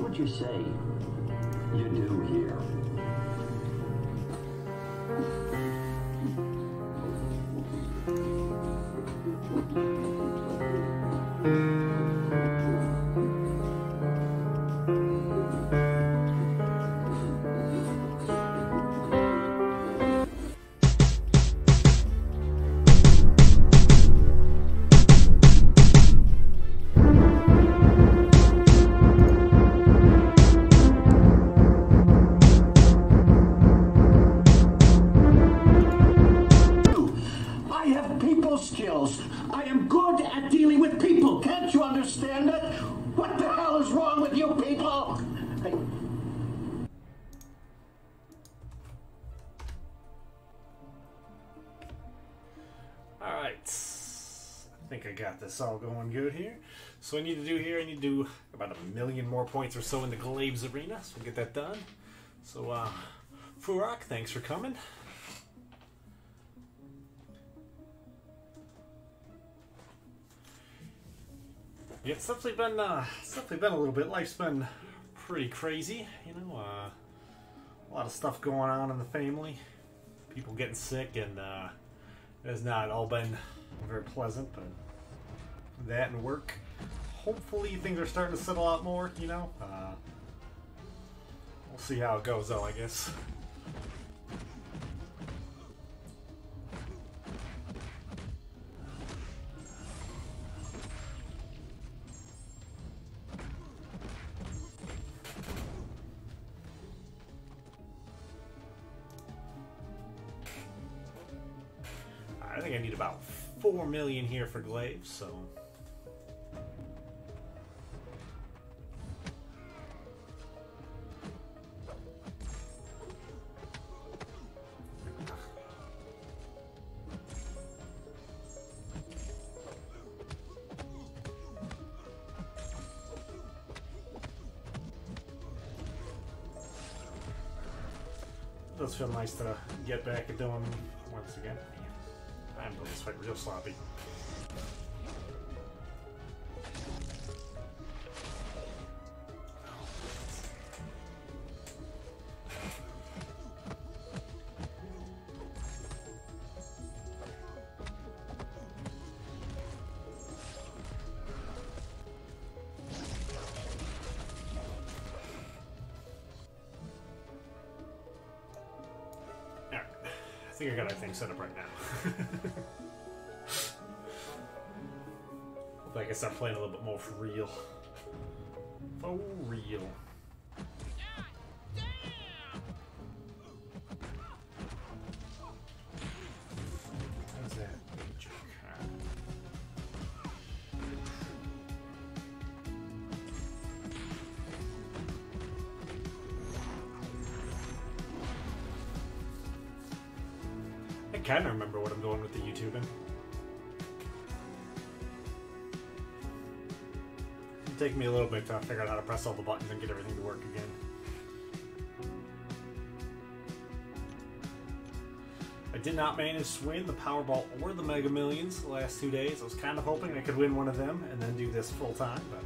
what you say you do here. Skills. I am good at dealing with people. Can't you understand it? What the hell is wrong with you people? Alright. I think I got this all going good here. So I need to do here, I need to do about 1,000,000 more points or so in the Glaives arena. So we'll get that done. So, Croc, thanks for coming. Yeah, it's definitely been a little bit. Life's been pretty crazy, you know. A lot of stuff going on in the family. People getting sick, and it has not all been very pleasant. But that and work. Hopefully things are starting to settle out more, you know. We'll see how it goes, though, I guess. I think I need about 4 million here for Glaives, so. It does feel nice to get back at doing once again. I'm doing this fight real sloppy. Alright, I think I got everything set up right now. I can start playing a little bit more for real. For real. How's that? I kind of remember what I'm doing with the YouTubing. Take me a little bit to figure out how to press all the buttons and get everything to work again. I did not manage to win the Powerball or the Mega Millions the last 2 days. I was kind of hoping I could win one of them and then do this full time, but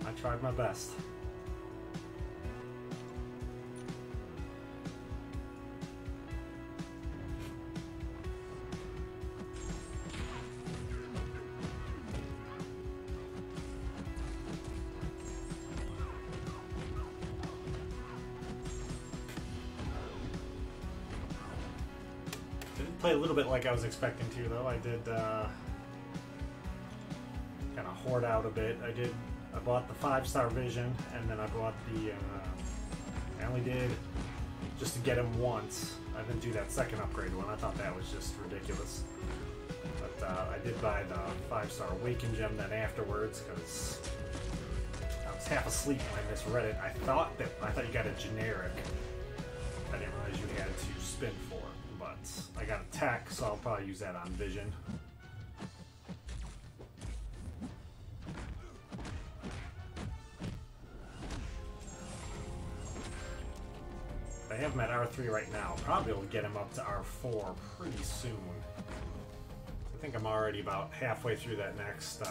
I tried my best. Play a little bit like I was expecting to, though. I did kind of hoard out a bit. I bought the 5-star vision, and then I bought the I only did just to get him once. I didn't do that second upgrade one. I thought that was just ridiculous. But I did buy the 5-star Awaken gem then afterwards, because I was half asleep when I misread it. I thought you got a generic. I didn't realize you had to spin for it. But I got a tech, so I'll probably use that on vision. I have him at R3 right now. Probably will get him up to R4 pretty soon. I think I'm already about halfway through that next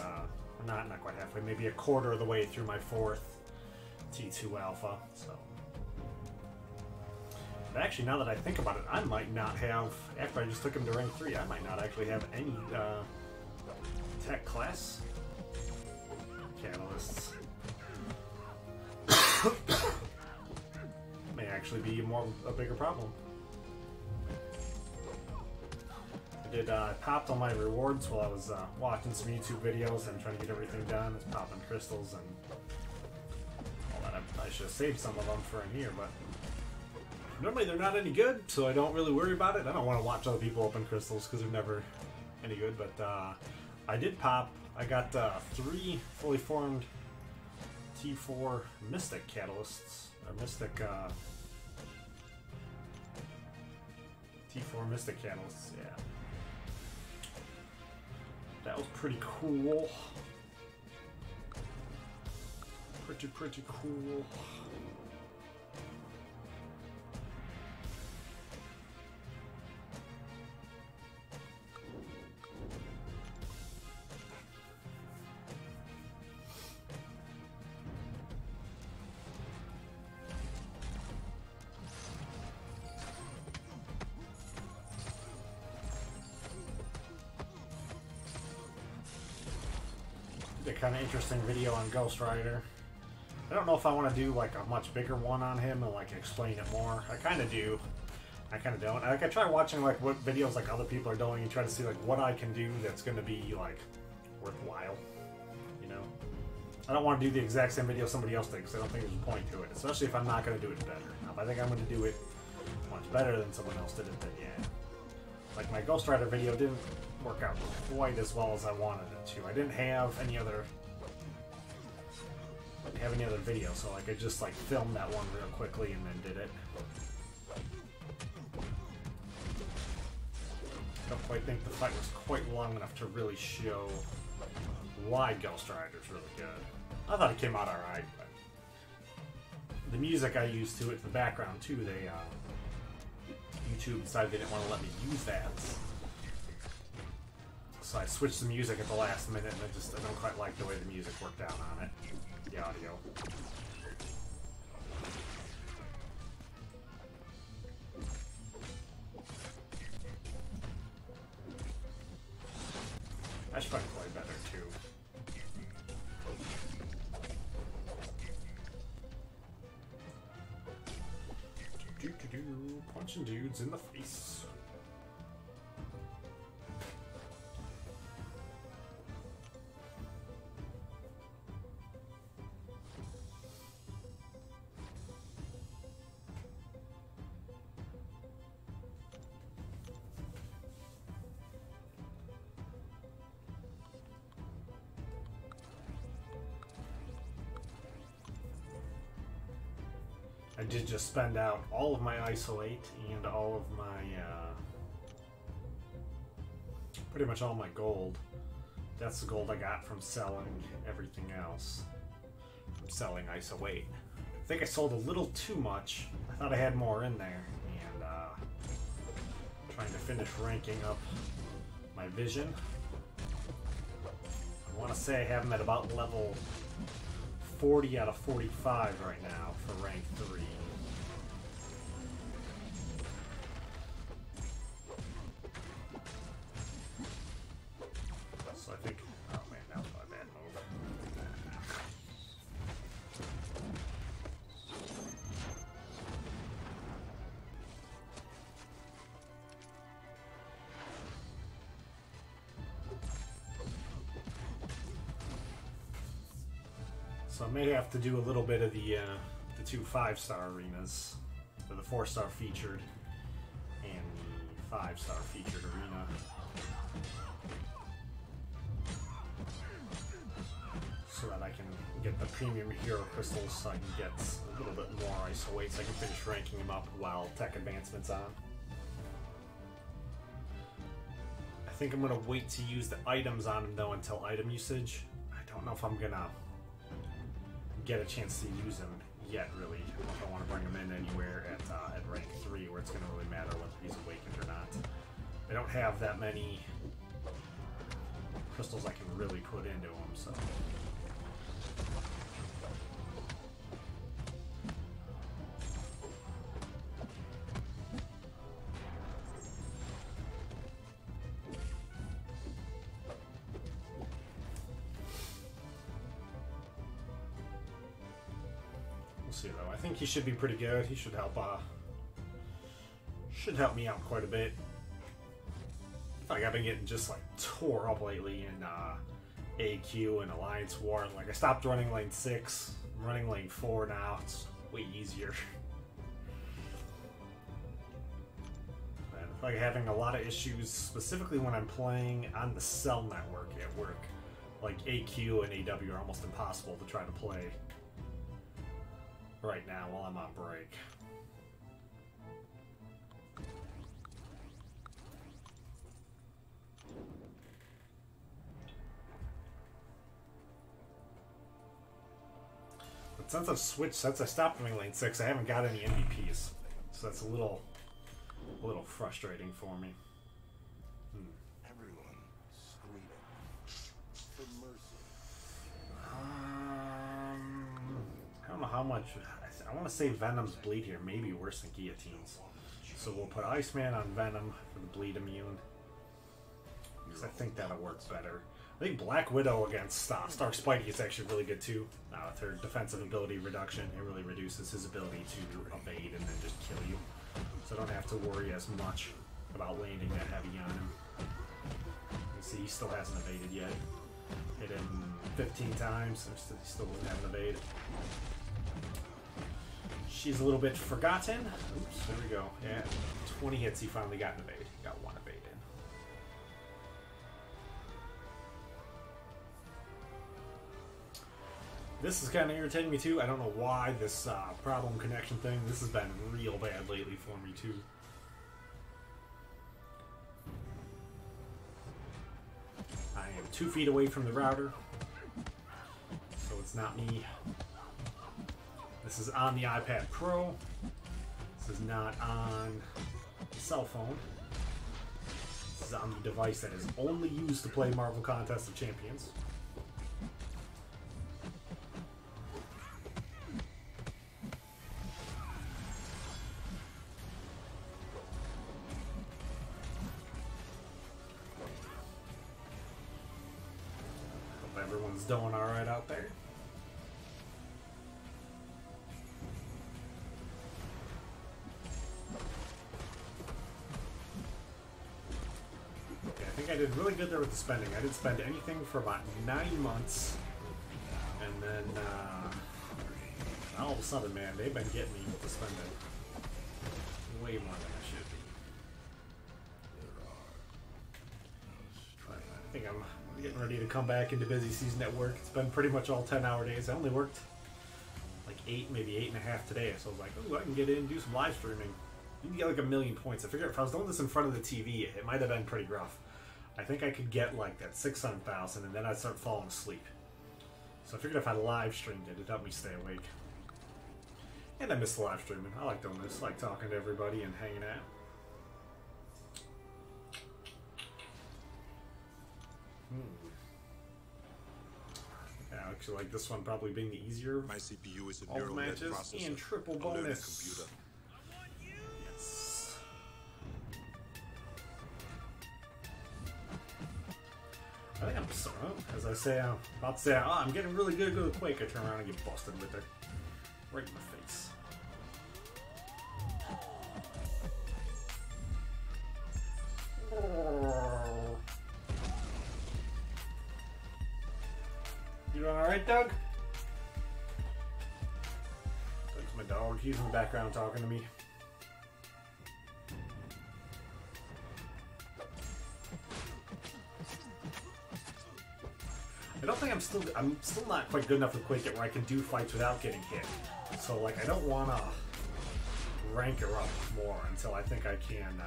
Not quite halfway, maybe a quarter of the way through my 4th T2 Alpha, so. But actually, now that I think about it, I might not have, after I just took him to rank 3, I might not actually have any tech class catalysts. May actually be a bigger problem. I popped all my rewards while I was watching some YouTube videos and trying to get everything done. I was popping crystals and all that. I should have saved some of them for in here, but normally they're not any good, so I don't really worry about it. I don't want to watch other people open crystals because they're never any good, but I did pop. I got 3 fully formed T4 Mystic catalysts, or Mystic T4 Mystic catalysts, yeah. That was pretty cool. Pretty cool. A kind of interesting video on Ghost Rider. I don't know if I want to do like a much bigger one on him and like explain it more. I kind of do. I kind of don't. Like I try watching like what videos like other people are doing and try to see like what I can do that's going to be like worthwhile. You know, I don't want to do the exact same video somebody else did because I don't think there's a point to it, especially if I'm not going to do it better. Now, if I think I'm going to do it much better than someone else did it, then yeah. Like my Ghost Rider video didn't work out quite as well as I wanted it to. I didn't have any other video, so like I just like filmed that one real quickly and then did it. I don't quite think the fight was quite long enough to really show why Ghost Rider's really good. I thought it came out alright, but the music I used to it, the background too, they YouTube decided they didn't want to let me use that. So I switched the music at the last minute, and I don't quite like the way the music worked out on it. The audio. I should probably play better too. Punching dudes in the face. I did just spend out all of my isolate and all of my, pretty much all my gold. That's the gold I got from selling everything else. From selling isolate. I think I sold a little too much. I thought I had more in there. And, trying to finish ranking up my vision. I want to say I have them at about level 40 out of 45 right now for rank 3. So I think, oh man, that was my bad move. So I may have to do a little bit of the 2 5-star arenas, or the 4-star featured and the 5-star featured arena. So that I can get the premium hero crystals, so I can get a little bit more isolate, so I can finish ranking them up while tech advancement's on. I think I'm gonna wait to use the items on them though until item usage. I don't know if I'm gonna get a chance to use them yet, really. I don't know if I want to bring him in anywhere at rank 3 where it's going to really matter whether he's awakened or not. I don't have that many crystals I can really put into them, so. We'll see though. I think he should be pretty good. He should help me out quite a bit. I feel like I've been getting just like tore up lately in AQ and Alliance War. Like I stopped running lane 6. I'm running lane 4 now. It's way easier. And I feel like having a lot of issues, specifically when I'm playing on the cell network at work. Like AQ and AW are almost impossible to try to play right now while I'm on break. But since I've switched, since I stopped running lane 6, I haven't got any MVPs. So that's a little frustrating for me. Everyone screaming for mercy. I don't know how much. I want to say Venom's bleed here, maybe worse than Guillotines. So we'll put Iceman on Venom for the bleed immune. Because I think that'll work better. I think Black Widow against Stark Spidey is actually really good too. With her defensive ability reduction, it really reduces his ability to evade and then just kill you. So I don't have to worry as much about landing that heavy on him. You see, he still hasn't evaded yet. Hit him 15 times, and he still doesn't have an evade. She's a little bit forgotten. Oops, there we go. Yeah, 20 hits, he finally got an evade. He got one evade in. This is kind of irritating me too. I don't know why this problem connection thing. This has been real bad lately for me too. I am 2 feet away from the router, so it's not me. This is on the iPad Pro. This is not on the cell phone. This is on the device that is only used to play Marvel Contest of Champions. Hope everyone's doing alright out there. I did really good there with the spending. I didn't spend anything for about 9 months. And then, all of a sudden, man, they've been getting me with the spending. Way more than I should be. But I think I'm getting ready to come back into busy season at work. It's been pretty much all 10-hour days. I only worked like 8, maybe 8.5 today. So I was like, oh, I can get in and do some live streaming. You can get like 1,000,000 points. I figured if I was doing this in front of the TV, it might have been pretty rough. I think I could get like that 600,000 and then I'd start falling asleep. So I figured if I live streamed it, it'd help me stay awake. And I miss the live streaming. I like doing this, I like talking to everybody and hanging out. Yeah, I actually like this one probably being the easier. My CPU is a all neural net matches processor. and triple A learning bonus. computer. Yes. I think I'm so, as I say, I'm about to say, oh, I'm getting really good with Quake. I turn around and get busted with it. Right in the face. You doing alright, Doug? Doug's my dog. He's in the background talking to me. I don't think I'm still not quite good enough with Quake yet where I can do fights without getting hit. So like I don't wanna rank her up more until I think I can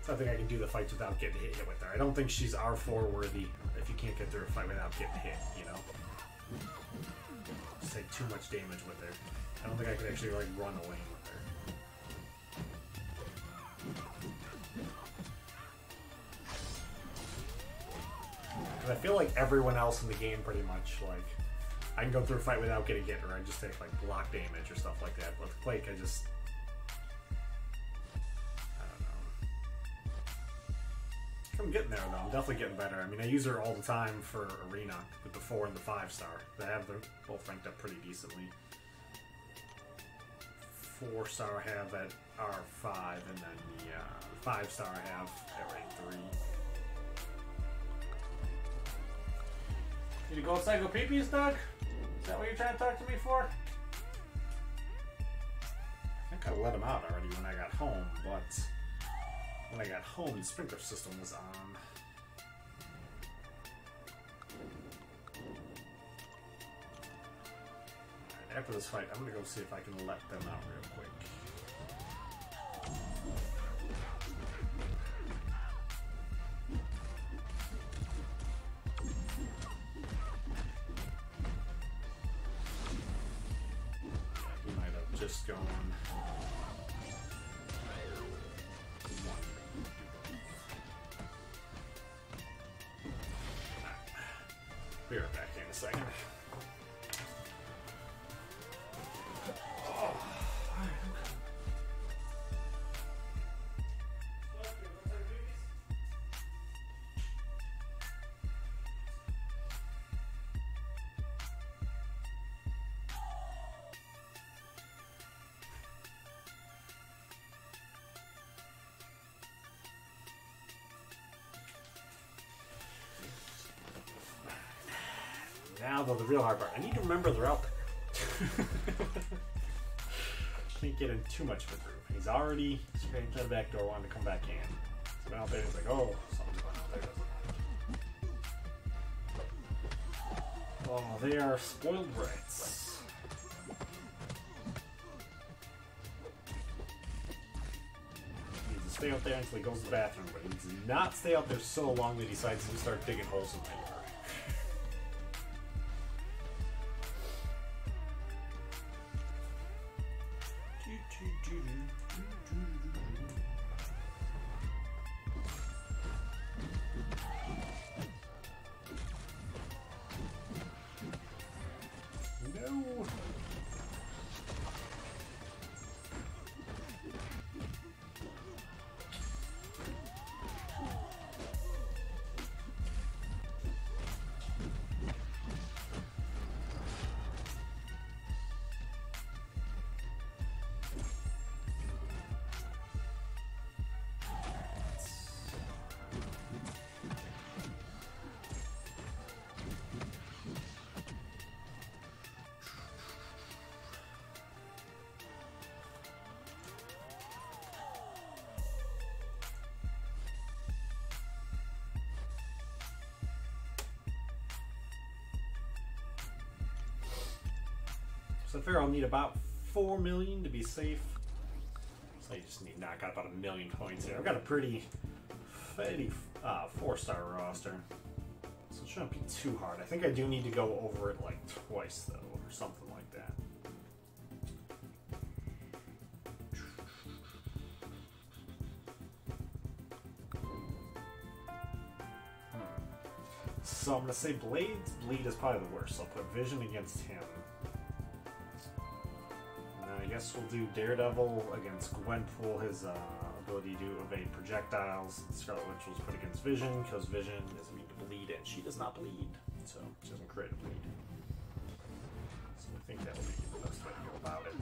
so I think I can do the fights without getting hit with her. I don't think she's R4 worthy if you can't get through a fight without getting hit, you know? Just take too much damage with her. I don't think I could actually like run away with her. I feel like everyone else in the game pretty much, like, I can go through a fight without getting hit, or I just take, like, block damage or stuff like that. But with Quake, I don't know. I'm getting there, though. I'm definitely getting better. I mean, I use her all the time for Arena with the 4 and the 5 star. I have them both ranked up pretty decently. 4 star I have at R5, and then the 5 star I have at rank 3. Need to go outside and go pee-pees, Doug? Is that what you're trying to talk to me for? I think I let him out already when I got home, but when I got home, the sprinkler system was on. Alright, after this fight, I'm gonna go see if I can let them out real quick. Just going. Be right back in a second. Now, though, the real hard part. I need to remember they're out there. Can't get in too much of a groove. He's already scraped to the back door, wanting to come back in. So out there, he's like, oh, something's going out there. Oh, they are spoiled brats. He needs to stay out there until he goes to the bathroom, but he needs to not stay out there so long that he decides to start digging holes in my yard. So I figure I'll need about 4 million to be safe. So I just need to knock out about 1 million points here. I've got a pretty 4-star roster. So it shouldn't be too hard. I think I do need to go over it like twice though, or something like that. So I'm going to say Bleed is probably the worst. So I'll put Vision against him. I guess we'll do Daredevil against Gwenpool, his ability to evade projectiles. Scarlet Witch was put against Vision, because Vision is immune to bleed, and she does not bleed, so she doesn't create a bleed. So I think that will be the best way to go about it.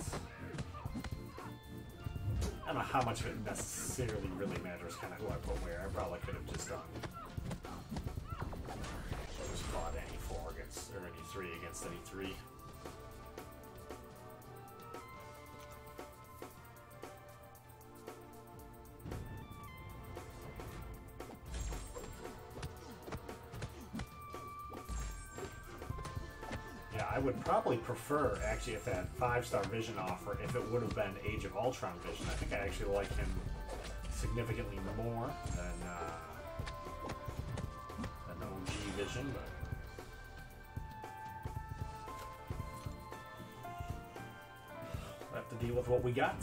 I don't know how much of it necessarily really matters, kind of who I put where. I probably could have just done. Just fought any 4 against, or any 3 against any 3. I would probably prefer, actually, if that 5-star Vision offer, if it would have been Age of Ultron Vision. I think I actually like him significantly more than OG Vision, but we'll have to deal with what we got.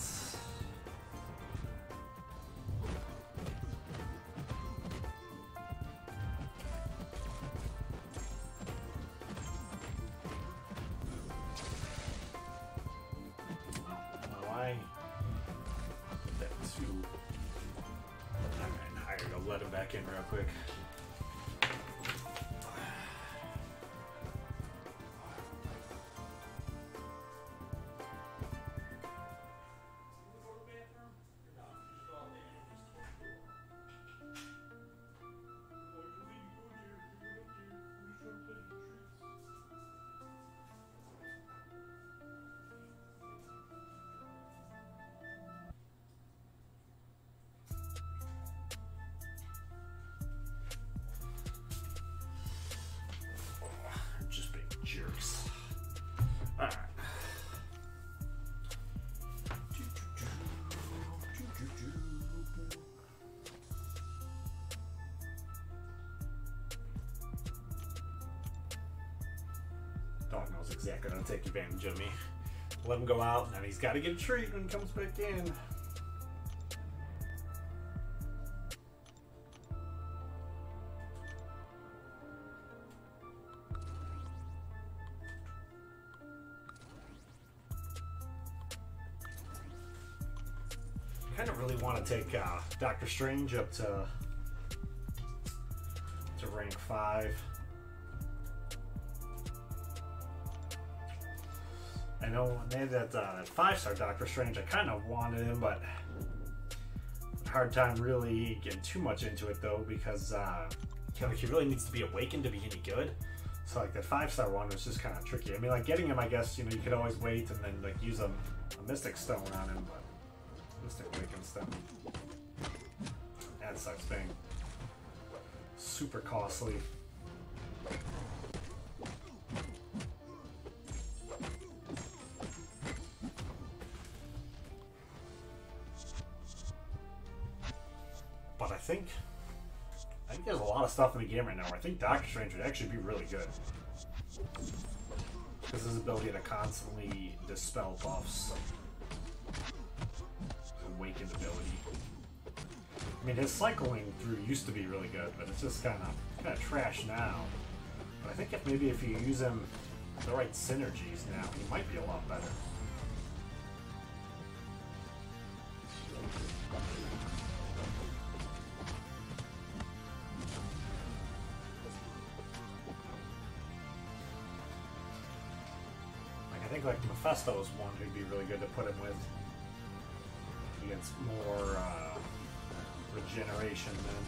let him back in real quick. Just being jerks. Alright. Dog knows exactly how to take advantage of me. Let him go out, and he's got to get a treat when he comes back in. I kind of really want to take Doctor Strange up to rank 5. I know maybe that 5-star Doctor Strange, I kind of wanted him, but hard time really getting too much into it though, because like he really needs to be awakened to be any good. So like that 5-star one was just kind of tricky. I mean, like getting him, I guess, you know, you could always wait and then like use a Mystic Stone on him, but Mystic Awakened Stone, that sucks being super costly. But I think there's a lot of stuff in the game right now where I think Doctor Strange would actually be really good. Because his ability to constantly dispel buffs. Awakened ability. I mean, his cycling through used to be really good, but it's just kind of trash now. But I think if you use him the right synergies now, he might be a lot better. I think like Mephisto is one who'd be really good to put him with. He gets more regeneration then.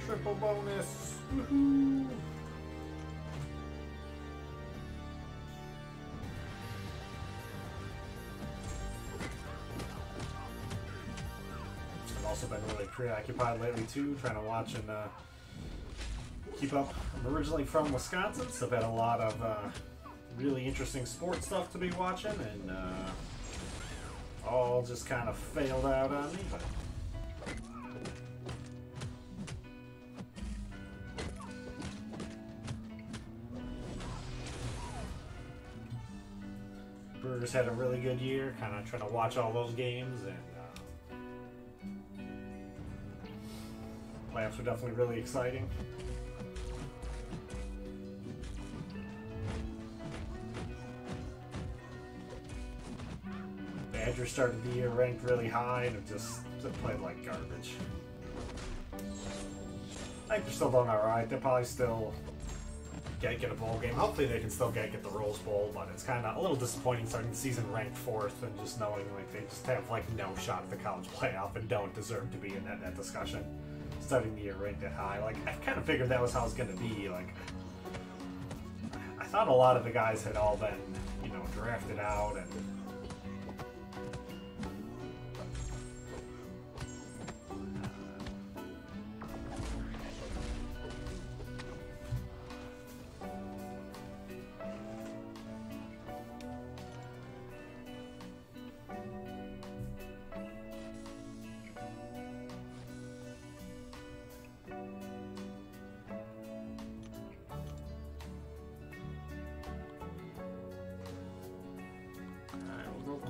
Triple bonus! Woohoo! I've also been really preoccupied lately too, trying to watch and keep up. I'm originally from Wisconsin, so I've had a lot of really interesting sports stuff to be watching, and all just kind of failed out on me, but Brewers had a really good year, kind of trying to watch all those games, and playoffs were definitely really exciting. Badgers started the year ranked really high and have just played like garbage. I think they're still doing alright. They'll probably still get a bowl game. Hopefully they can still get the Rose Bowl, but it's kind of a little disappointing starting the season ranked 4th and just knowing like they just have like no shot at the college playoff and don't deserve to be in that discussion. Starting the year ranked that high. Like, I kind of figured that was how it's going to be. Like, I thought a lot of the guys had all been, you know, drafted out and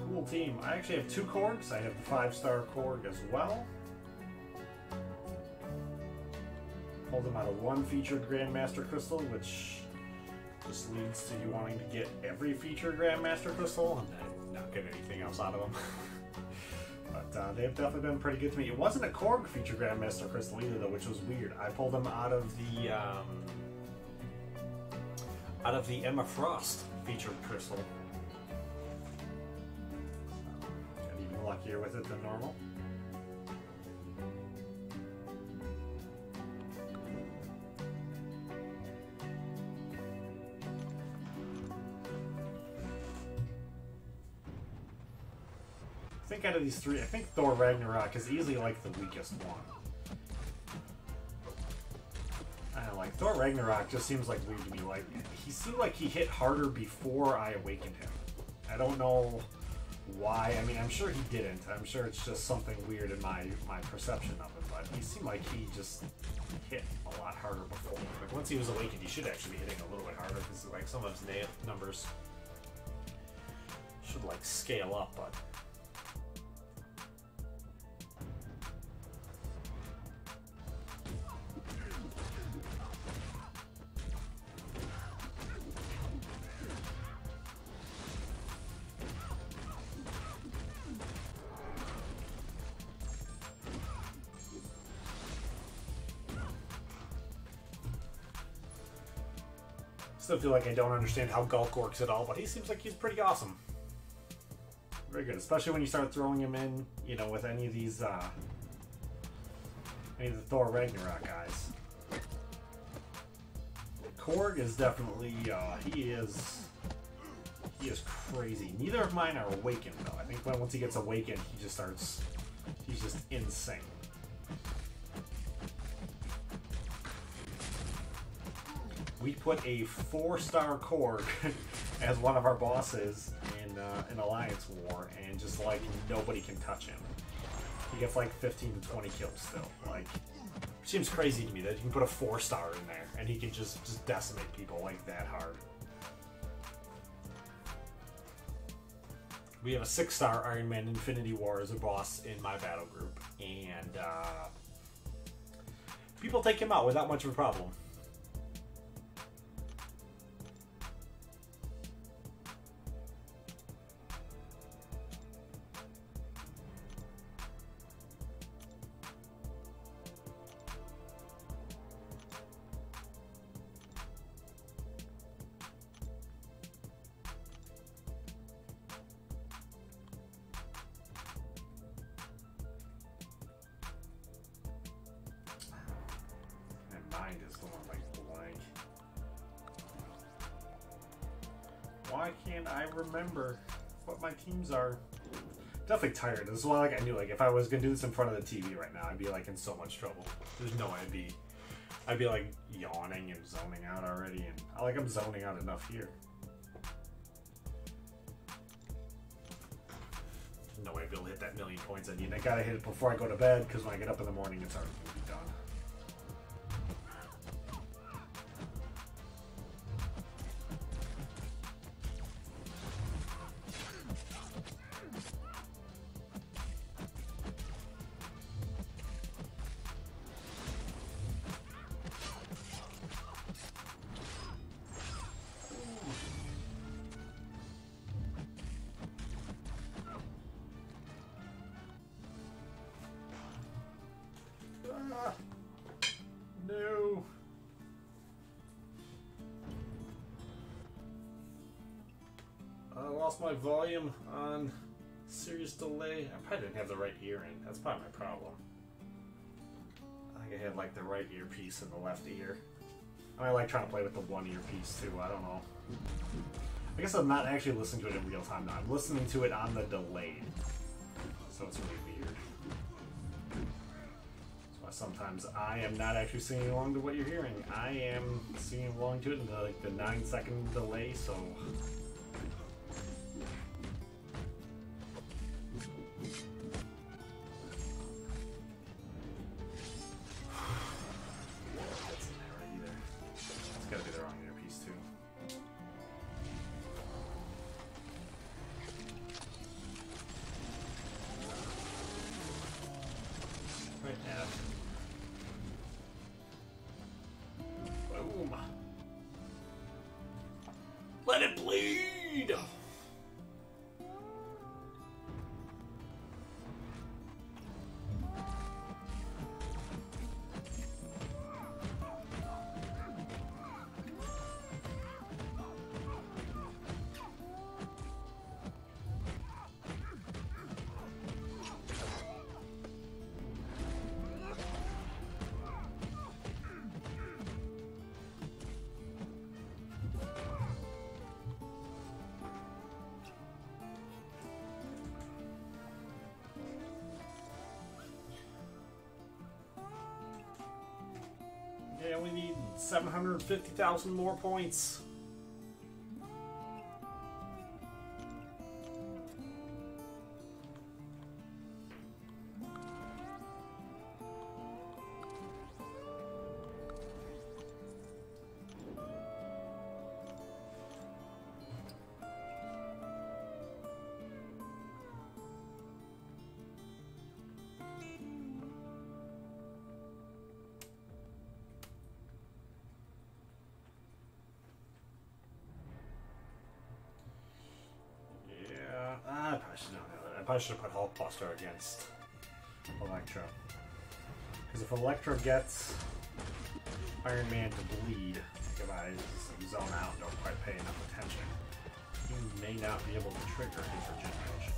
cool team. I actually have 2 Korgs. I have the 5-star Korg as well. Pulled them out of 1 featured Grandmaster Crystal, which just leads to you wanting to get every featured Grandmaster Crystal and then not get anything else out of them. But they've definitely been pretty good to me. It wasn't a Korg featured Grandmaster Crystal either, though, which was weird. I pulled them out of the Emma Frost featured crystal. Luckier with it than normal. I think out of these 3, I think Thor Ragnarok is easily like the weakest one. I don't know, like Thor Ragnarok just seems like weird to me. Like he seemed like he hit harder before I awakened him. I don't know why. I mean, I'm sure he didn't. I'm sure it's just something weird in my perception of him, but he seemed like he just hit a lot harder before. Like once he was awakened, he should actually be hitting a little bit harder because like some of his numbers should like scale up, but still feel like I don't understand how Gulk works at all, but he seems like he's pretty awesome. Very good, especially when you start throwing him in, you know, with any of these, any of the Thor Ragnarok guys. Korg is definitely, he is crazy. Neither of mine are awakened, though. I think once he gets awakened, he's just insane. We put a 4-star Korg as one of our bosses in an Alliance War, and just like nobody can touch him. He gets like 15 to 20 kills still. Like, seems crazy to me that you can put a 4-star in there and he can just decimate people like that hard. We have a 6-star Iron Man Infinity War as a boss in my battle group, and people take him out without much of a problem. Mind is going like blank. Why can't I remember what my teams are? Definitely tired. This is why like I knew like if I was gonna do this in front of the TV right now, I'd be like in so much trouble. There's no way I'd be like yawning and zoning out already, and I'm zoning out enough here. No way I'd be able to hit that 1,000,000 points I need. I gotta hit it before I go to bed because when I get up in the morning, it's already gonna be done. No. I lost my volume on serious delay. I probably didn't have the right ear in. That's probably my problem. I think I had like the right earpiece in the left ear. I like trying to play with the one earpiece too. I don't know. I guess I'm not actually listening to it in real time now. I'm listening to it on the delayed. So it's really weird. That's why sometimes I am not actually singing along to what you're hearing. I am singing along to it in the, like, the 9-second delay, so... Boom. Let it bleed! Yeah, we need 750,000 more points. I probably should have put Hulkbuster against Electro. Because if Electro gets Iron Man to bleed, if I zone out and don't quite pay enough attention, he may not be able to trigger his regeneration.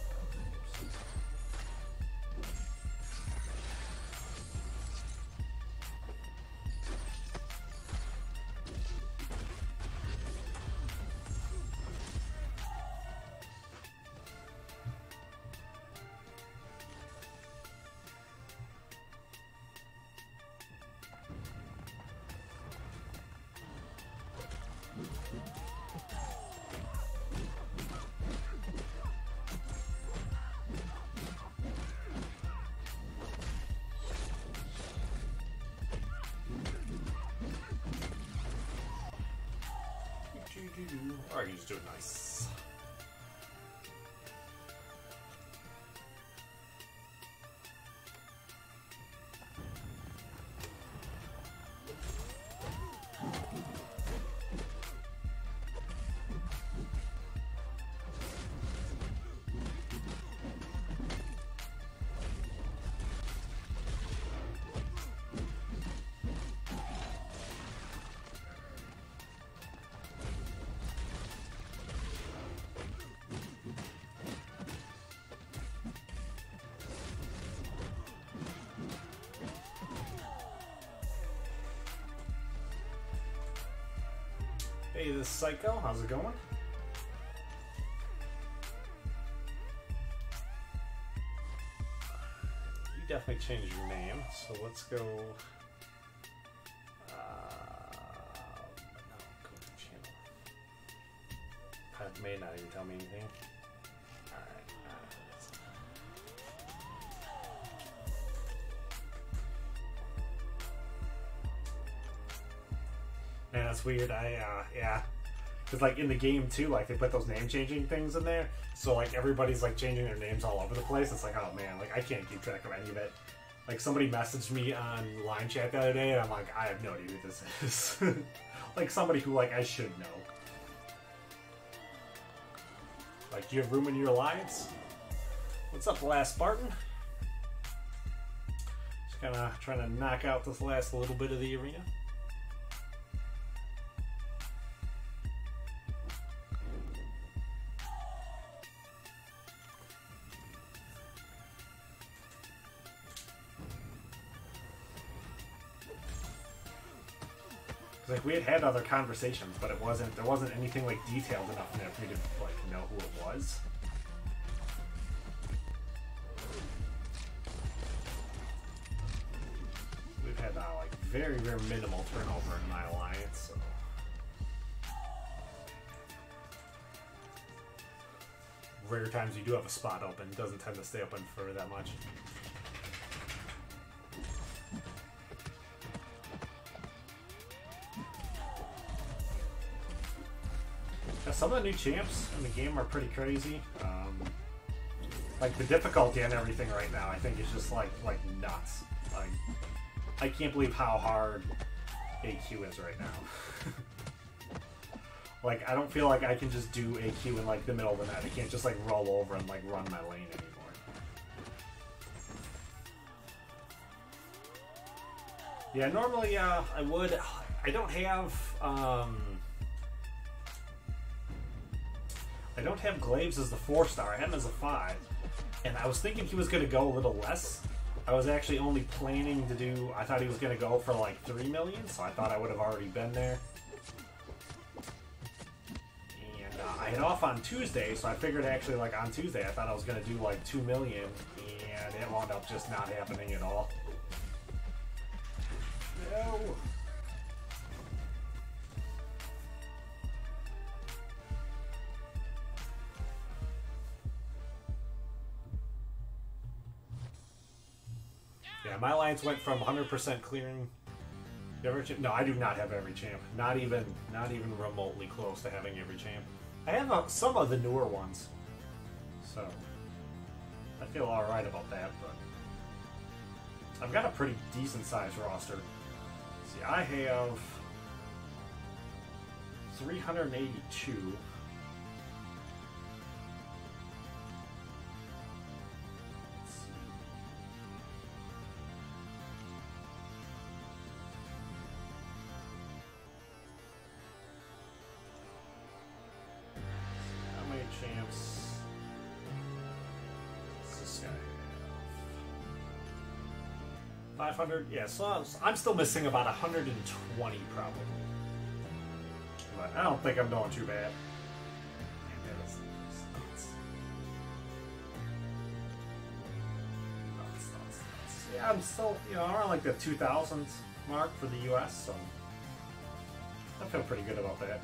Or you just do it nice. Hey, this is Psycho. How's it going? You definitely changed your name, so let's go. No, go to the channel. Pat may not even tell me anything. Alright. Man, that's weird. Yeah. Because, like, in the game, too, like, they put those name-changing things in there. So, like, everybody's, like, changing their names all over the place. It's like, oh, man, like, I can't keep track of any of it. Like, somebody messaged me on line chat the other day, and I'm like, I have no idea who this is. Like, somebody who, like, I should know. Like, do you have room in your alliance? What's up, Last Spartan? Gonna try to knock out this last little bit of the arena. Like we had other conversations, but there wasn't anything like detailed enough in there for me to like know who it was. We've had like very minimal turnover in my alliance. So. Rare times you do have a spot open, it doesn't tend to stay open for that much. Some of the new champs in the game are pretty crazy. Like the difficulty and everything right now, I think is just like nuts. Like I can't believe how hard AQ is right now. Like I don't feel like I can just do AQ in like the middle of the net. I can't just like roll over and like run my lane anymore. Yeah, normally I would. I don't have Glaives as the 4-star. I have him as a 5. And I was thinking he was going to go a little less. I was actually only planning to do... I thought he was going to go for like 3 million, so I thought I would have already been there. And I had off on Tuesday, so I figured actually like on Tuesday I thought I was going to do like 2 million, and it wound up just not happening at all. No! Yeah, my alliance went from 100% clearing every champ. No, I do not have every champ. Not even remotely close to having every champ. I have some of the newer ones, so I feel all right about that. But I've got a pretty decent sized roster. See, I have 382. Champs. This guy 500. Yeah, so I'm still missing about 120 probably, but I don't think I'm doing too bad. Yeah, I'm still around like the 2000s mark for the U.S. So I feel pretty good about that.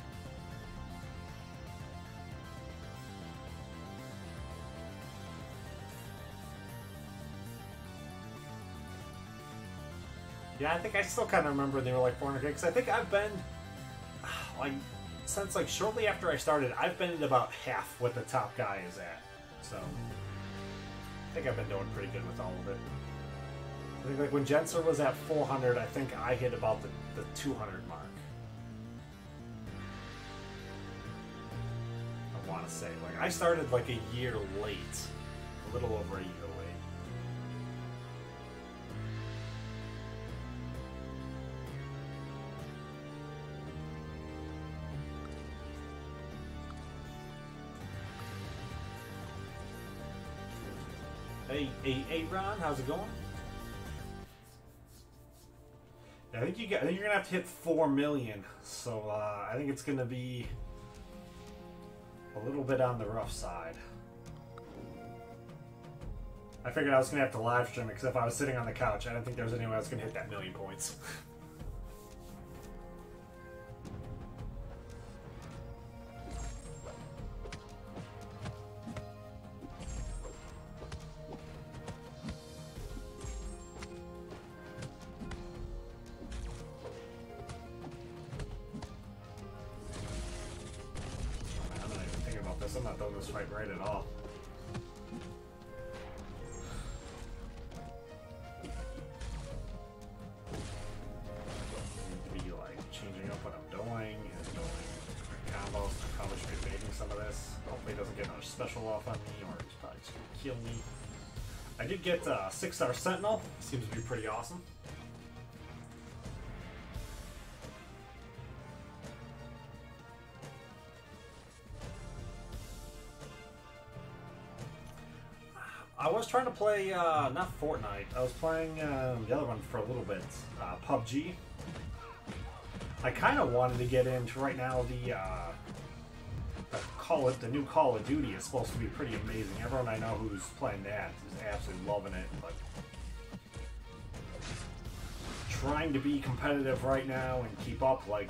Yeah, I think I still kind of remember they were like 400K, because I think I've been, like, since like shortly after I started, I've been at about half what the top guy is at. So, I think I've been doing pretty good with all of it. I think like when Jenser was at 400, I think I hit about the 200 mark. I want to say, like, I started like a year late, a little over a year late. Hey, Ron, how's it going? I think you're gonna have to hit 4 million, so I think it's gonna be a little bit on the rough side. I figured I was gonna have to live stream it, because if I was sitting on the couch, I didn't think there was any way I was gonna hit that 1 million points. I'm not doing this fight right at all. Need to be like changing up what I'm doing and doing combos. I'm probably should be baiting some of this. Hopefully he doesn't get another special off on me, or he's probably just gonna kill me. I did get a 6-star Sentinel. Seems to be pretty awesome. I was trying to play, not Fortnite, I was playing the other one for a little bit, PUBG. I kind of wanted to get into, right now, the new Call of Duty is supposed to be pretty amazing. Everyone I know who's playing that is absolutely loving it, but trying to be competitive right now and keep up, like,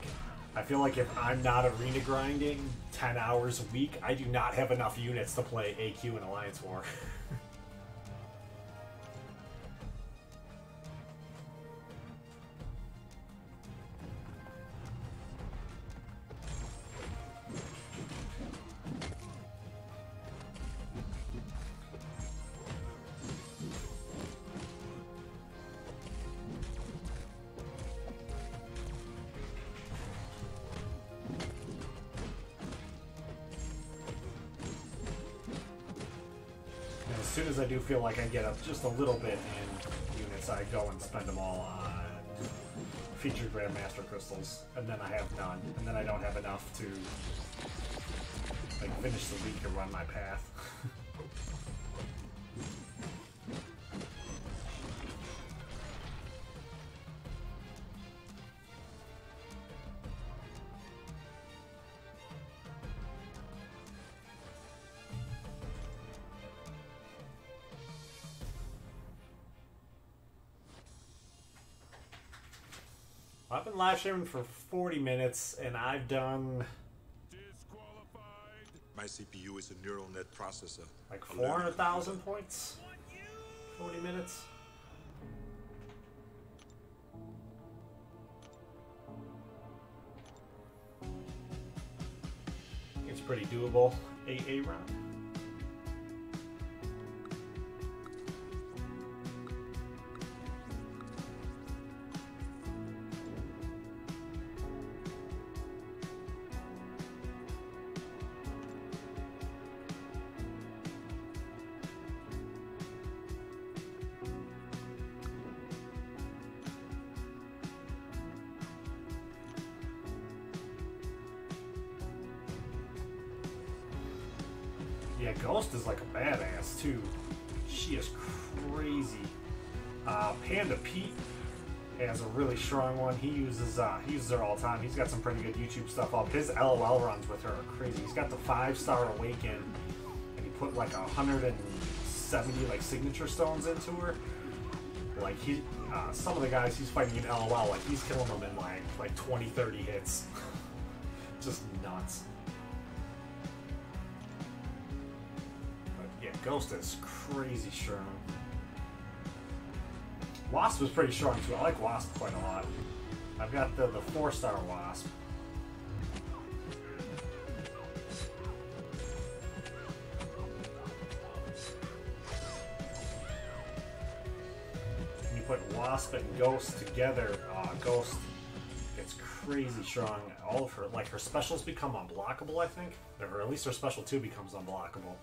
I feel like if I'm not arena grinding 10 hours a week, I do not have enough units to play AQ and Alliance War. As soon as I do feel like I get up just a little bit in units, I go and spend them all on featured Grandmaster crystals, and then I have none, and then I don't have enough to like finish the week and run my path. I've been live streaming for 40 minutes, and I've done My CPU is a neural net processor. like 400,000 points. 40 minutes. It's pretty doable. AA round. Yeah, Ghost is like a badass too. She is crazy. Panda Pete has a really strong one. He uses her all the time. He's got some pretty good YouTube stuff up. His LOL runs with her are crazy. He's got the 5-star Awaken, and he put like 170 like signature stones into her. Like some of the guys he's fighting in LOL, like he's killing them in like 20, 30 hits. Just nuts. Ghost is crazy strong. Wasp is pretty strong too. I like Wasp quite a lot. I've got the 4-star Wasp. When you put Wasp and Ghost together, Ghost gets crazy strong. All of her, like her specials become unblockable, I think. Or at least her special 2 becomes unblockable.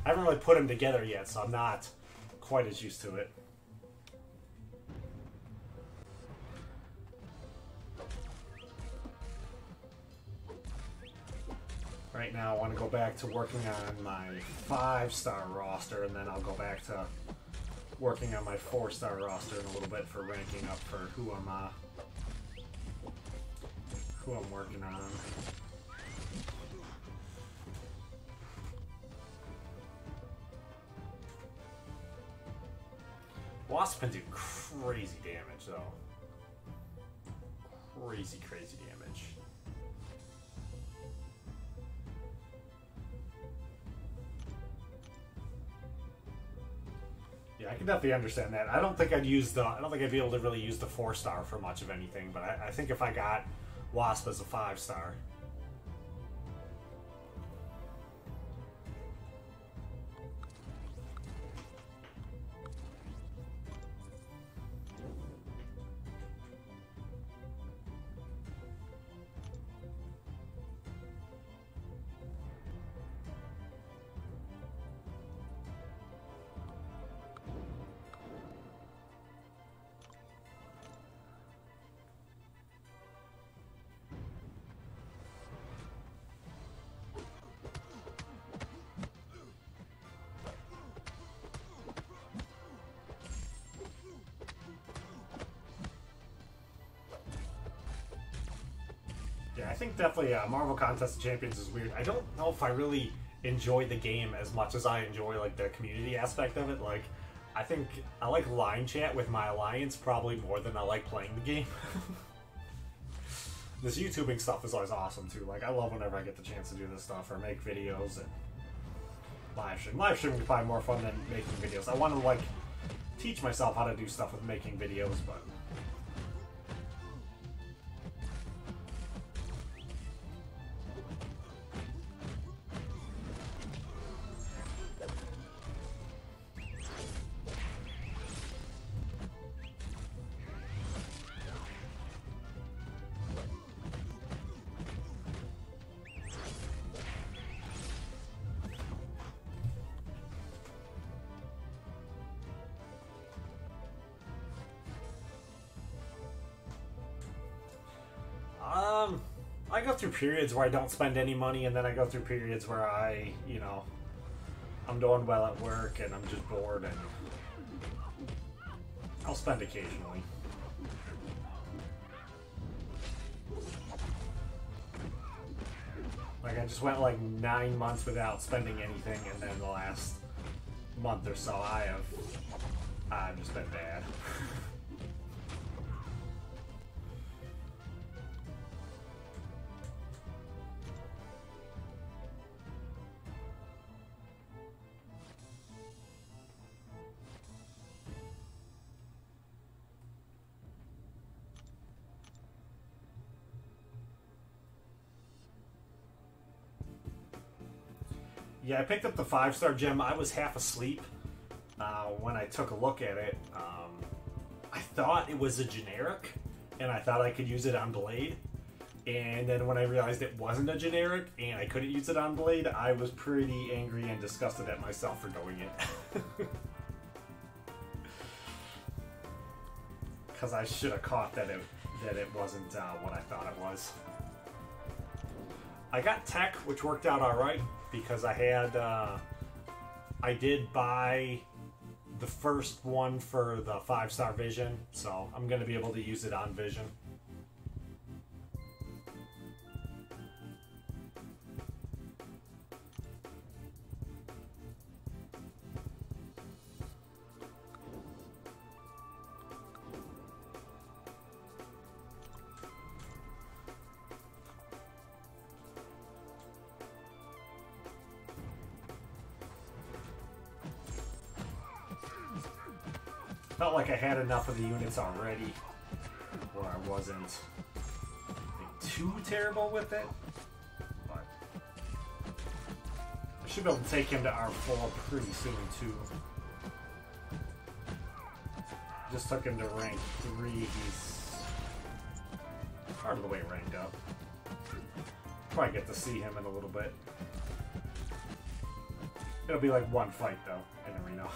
I haven't really put them together yet, so I'm not quite as used to it. Right now, I want to go back to working on my 5-star roster, and then I'll go back to working on my 4-star roster in a little bit for ranking up for who I'm working on. Wasp can do crazy damage, though. Crazy, crazy damage. Yeah, I can definitely understand that. I don't think I'd be able to really use the 4-star for much of anything, but I think if I got Wasp as a 5-star. think definitely Marvel Contest of Champions is weird. I don't know if I really enjoy the game as much as I enjoy like the community aspect of it. Like, I think I like line chat with my alliance probably more than I like playing the game. This YouTubing stuff is always awesome too. Like, I love whenever I get the chance to do this stuff or make videos and live stream. Live streaming is probably more fun than making videos. I want to like teach myself how to do stuff with making videos, but I go through periods where I don't spend any money, and then I go through periods where I, you know, I'm doing well at work and I'm just bored, and I'll spend occasionally. Like, I just went like 9 months without spending anything, and then the last month or so I've just been bad. Yeah, I picked up the 5-star gem. I was half asleep when I took a look at it. I thought it was a generic, and I thought I could use it on Blade. And then when I realized it wasn't a generic, and I couldn't use it on Blade, I was pretty angry and disgusted at myself for doing it. Because I should have caught that it wasn't what I thought it was. I got tech, which worked out alright, because I did buy the first one for the 5-star vision, so I'm going to be able to use it on vision. Felt like I had enough of the units already, where I wasn't like, too terrible with it, but I should be able to take him to R4 pretty soon too. Just took him to rank 3, he's part of the way ranked up. Probably get to see him in a little bit. It'll be like one fight though, in arena.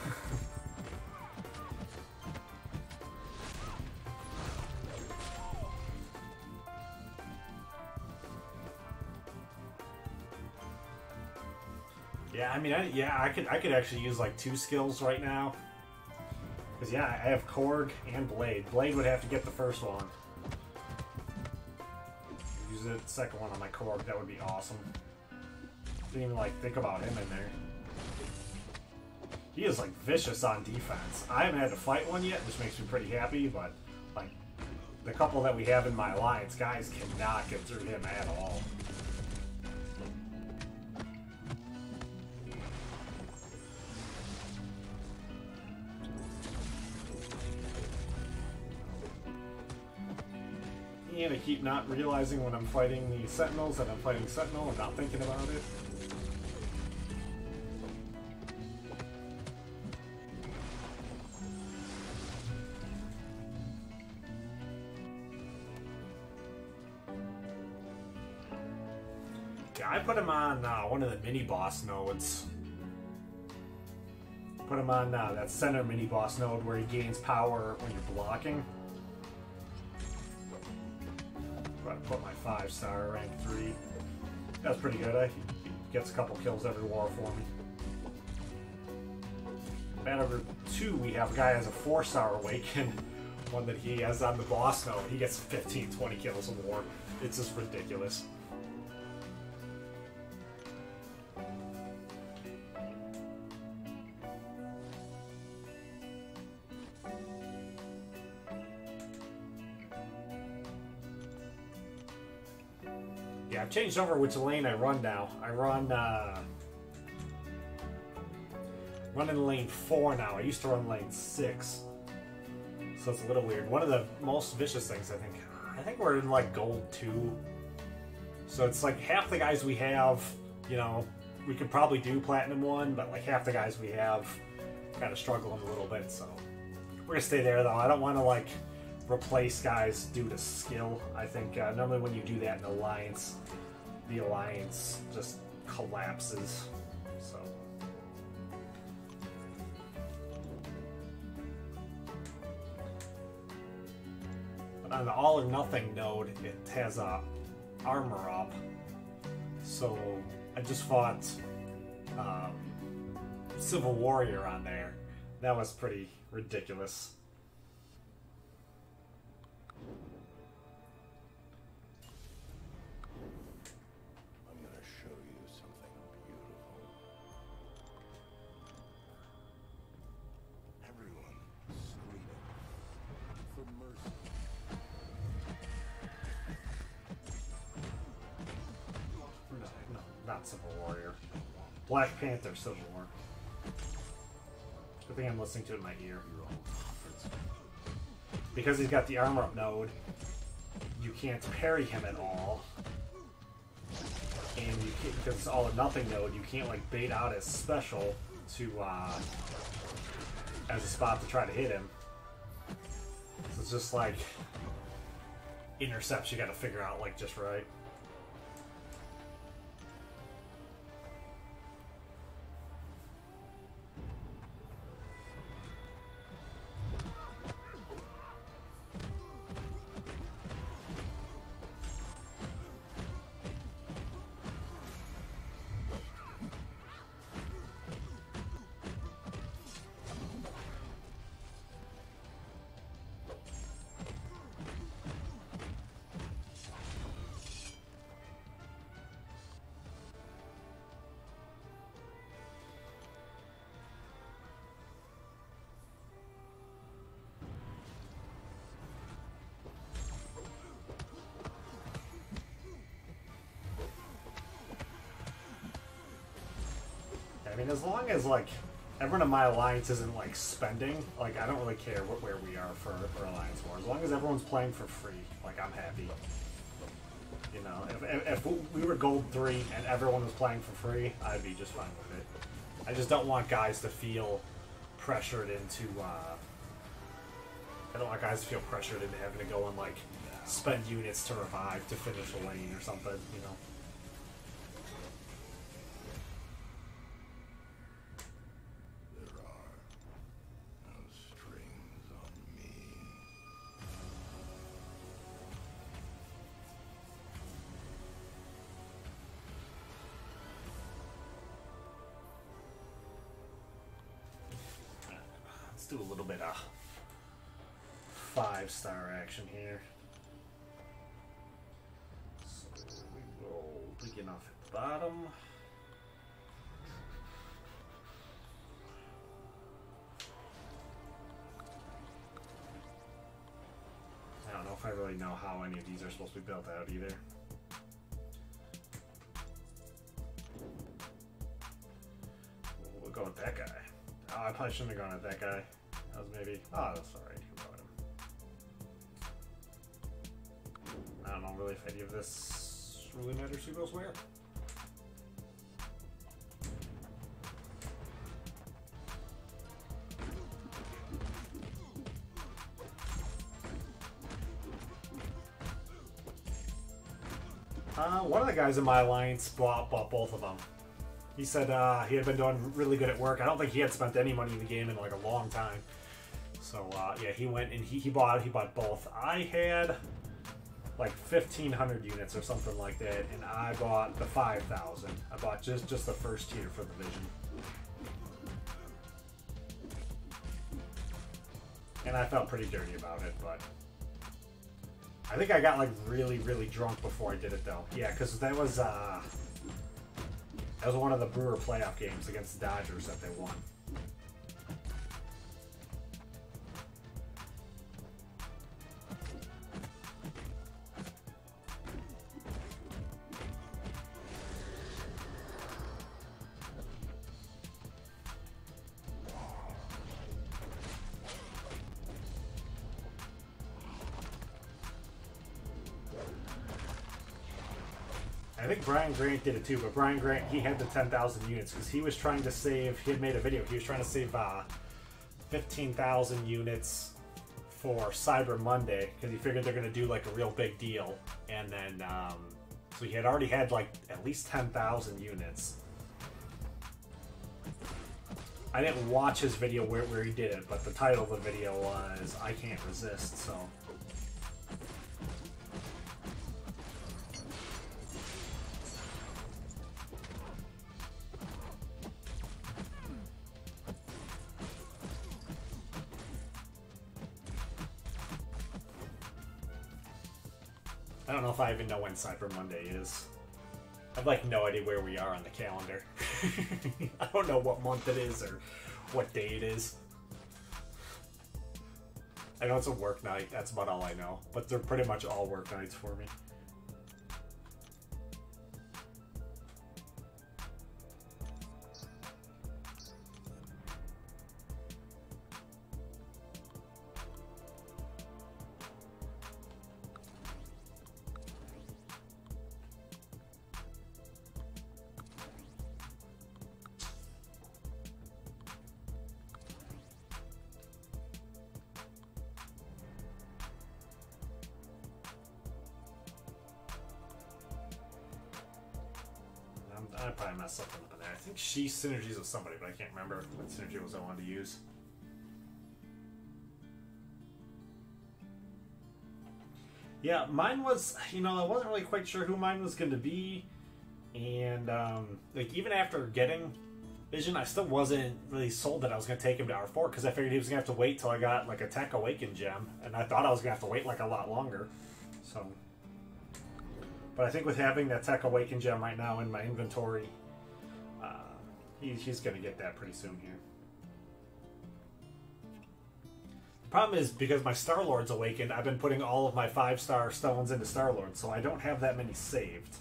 Yeah, I mean, I could actually use like 2 skills right now. Because yeah, I have Korg and Blade. Blade would have to get the first one. Use the second one on my Korg, that would be awesome. Didn't even like think about him in there. He is like vicious on defense. I haven't had to fight one yet, which makes me pretty happy, but like the couple that we have in my alliance, guys cannot get through him at all. And I keep not realizing when I'm fighting the Sentinels that I'm fighting Sentinel and not thinking about it. Yeah, I put him on one of the mini-boss nodes. Put him on that center mini-boss node where he gains power when you're blocking. Put my 5-star rank 3. That's pretty good. He gets a couple kills every war for me. Battle Group 2, we have a guy who has a 4-star awaken, one that he has on the boss node. He gets 15, 20 kills in war. It's just ridiculous. Yeah, I've changed over which lane I run now. I run in lane 4 now. I used to run lane 6. So it's a little weird. One of the most vicious things, I think we're in like gold 2. So it's like half the guys we have, you know, we could probably do platinum 1, but like half the guys we have kind of struggling a little bit. So we're gonna stay there though. I don't want to like replace guys due to skill. I think normally when you do that in Alliance, the Alliance just collapses. So. On the all or nothing node, it has a armor up, so I just fought Civil Warrior on there. That was pretty ridiculous. I'm gonna show you something beautiful. Everyone screaming for mercy. No, not Civil Warrior. Black Panther Civil War. Good thing I'm listening to it in my ear. Because he's got the armor up node, you can't parry him at all. And you can't, because it's all or nothing node, you can't like bait out his special to as a spot to try to hit him. So it's just like intercepts you gotta figure out like just right. I mean, as long as like everyone in my alliance isn't like spending, like I don't really care where we are for Alliance War. As long as everyone's playing for free, like I'm happy. You know, if we were gold 3 and everyone was playing for free, I'd be just fine with it. I just don't want guys to feel pressured into. I don't want guys to feel pressured into having to go and like spend units to revive to finish a lane or something. You know. Do a little bit of 5-star action here. So we will begin off at the bottom. I don't know if I really know how any of these are supposed to be built out either. We'll go with that guy. Oh, I probably shouldn't have gone with that guy. That was maybe... Oh, that's alright. I don't know really if any of this really matters who goes where. One of the guys in my alliance bought both of them. He said he had been doing really good at work. I don't think he had spent any money in the game in like a long time. So yeah, he went and he bought both. I had like 1,500 units or something like that, and I bought the 5,000. I bought just the first tier for the Vision. And I felt pretty dirty about it, but I think I got like really drunk before I did it though. Yeah, because that was one of the Brewer playoff games against the Dodgers that they won. I think Brian Grant did it too, but Brian Grant, he had the 10,000 units because he was trying to save, he had made a video, he was trying to save 15,000 units for Cyber Monday because he figured they're going to do like a real big deal. And then, so he had already had like at least 10,000 units. I didn't watch his video where he did it, but the title of the video was I Can't Resist, so. I don't know if I even know when Cyber Monday is. I have like no idea where we are on the calendar. I don't know what month it is or what day it is. I know it's a work night, that's about all I know. But they're pretty much all work nights for me. I probably messed something up in there. I think she synergies with somebody, but I can't remember what synergy was I wanted to use. Yeah, mine was, you know, I wasn't really quite sure who mine was going to be. And, like, even after getting Vision, I still wasn't really sold that I was going to take him to R4 because I figured he was going to have to wait till I got, like, a Tech Awaken gem. And I thought I was going to have to wait, like, a lot longer. So... But I think with having that Tech Awaken gem right now in my inventory, he's going to get that pretty soon here. The problem is, because my Star-Lord's awakened, I've been putting all of my 5-star stones into Star-Lord, so I don't have that many saved.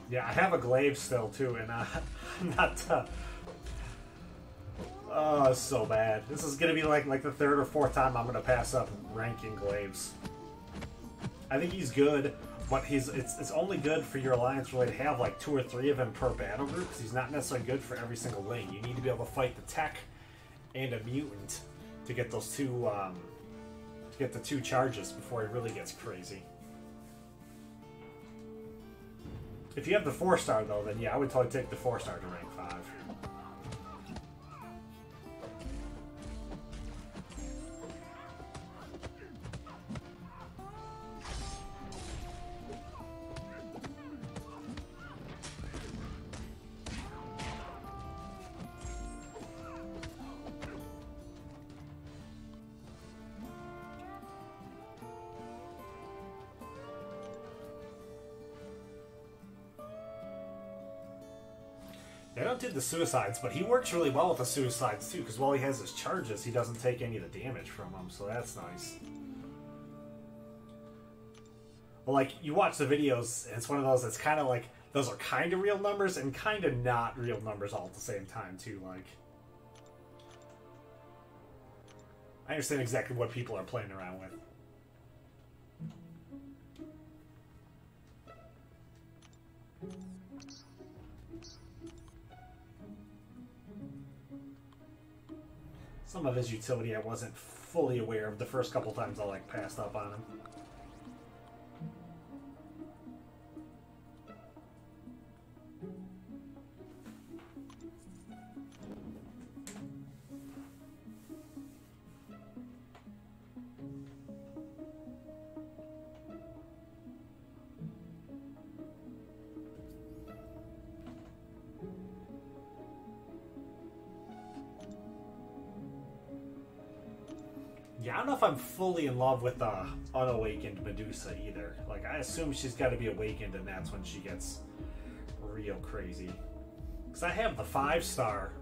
Yeah, I have a Glaives still too, and I'm not. Oh, it's so bad. This is gonna be like the 3rd or 4th time I'm gonna pass up ranking Glaives. I think he's good, but it's only good for your alliance really to have like 2 or 3 of him per battle group, because he's not necessarily good for every single lane. You need to be able to fight the tech and a mutant to get those two to get the 2 charges before he really gets crazy. If you have the 4-star though, then yeah, I would totally take the 4-star to rank 5. They don't do the suicides, but he works really well with the suicides too, because while he has his charges, he doesn't take any of the damage from them, so that's nice. Well, like, you watch the videos, and it's one of those that's kind of like, those are kind of real numbers and kind of not real numbers all at the same time too, like. I understand exactly what people are playing around with. Some of his utility I wasn't fully aware of the first couple times I like passed up on him. Yeah, I don't know if I'm fully in love with the unawakened Medusa either. Like, I assume she's got to be awakened, and that's when she gets real crazy. Because I have the 5-star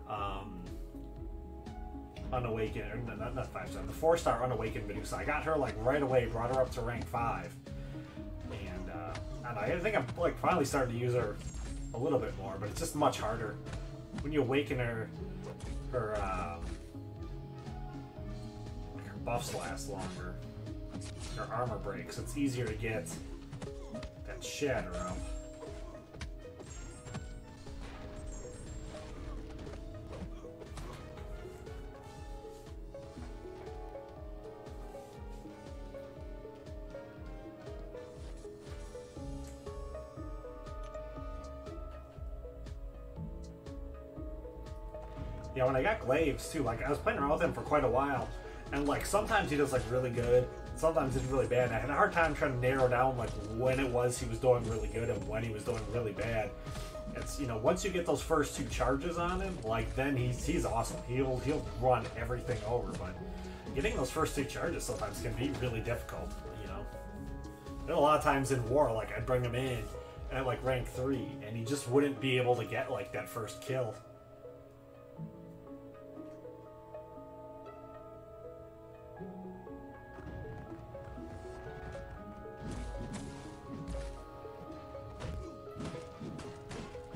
unawakened, or not 5-star, the 4-star unawakened Medusa. I got her like right away, brought her up to rank 5, and I think I'm like finally starting to use her a little bit more, but it's just much harder when you awaken her. Her buffs last longer. Her armor breaks. It's easier to get that shatter up. Yeah, when I got Glaives too, like I was playing around with him for quite a while, and like sometimes he does like really good, sometimes he's really bad. And I had a hard time trying to narrow down like when it was he was doing really good and when he was doing really bad. It's, you know, once you get those first 2 charges on him, like then he's awesome. He'll run everything over, but getting those first 2 charges sometimes can be really difficult. You know, there are a lot of times in war, like I'd bring him in at like rank 3, and he just wouldn't be able to get like that first kill.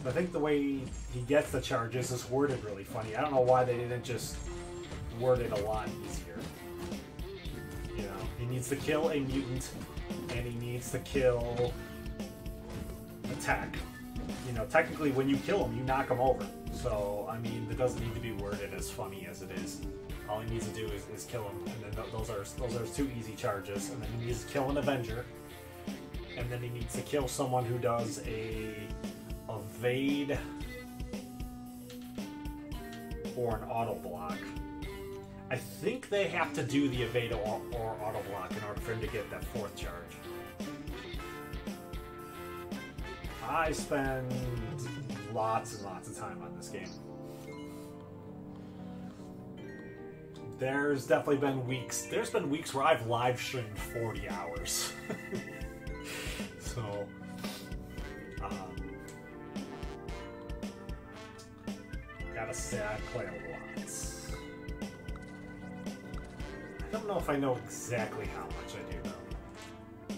I think the way he gets the charges is worded really funny. I don't know why they didn't just word it a lot easier. You know, he needs to kill a mutant, and he needs to kill attack. You know, technically when you kill him, you knock him over. So, I mean, it doesn't need to be worded as funny as it is. All he needs to do is kill him, and then those are 2 easy charges. And then he needs to kill an Avenger, and then he needs to kill someone who does a evade or an auto block. I think they have to do the evade or auto block in order for him to get that 4th charge. I spend lots and lots of time on this game. There's definitely been weeks. There's been weeks where I've live streamed 40 hours. So, gotta say I play a lot. I don't know if I know exactly how much I do though.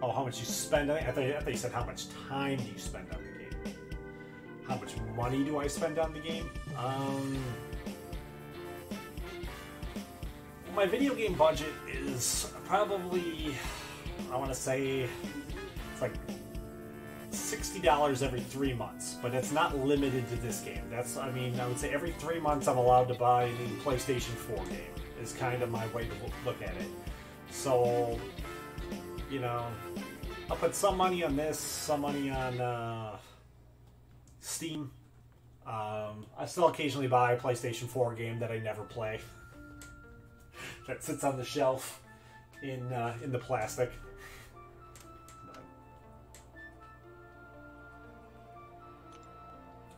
Oh, how much you spend on it? I thought you said how much time do you spend on the game. How much money do I spend on the game? My video game budget is probably, I want to say, it's like $60 every 3 months, but it's not limited to this game. I would say every 3 months I'm allowed to buy a new PlayStation 4 game, is kind of my way to look at it. So, you know, I'll put some money on this, some money on Steam. I still occasionally buy a PlayStation 4 game that I never play. That sits on the shelf in the plastic.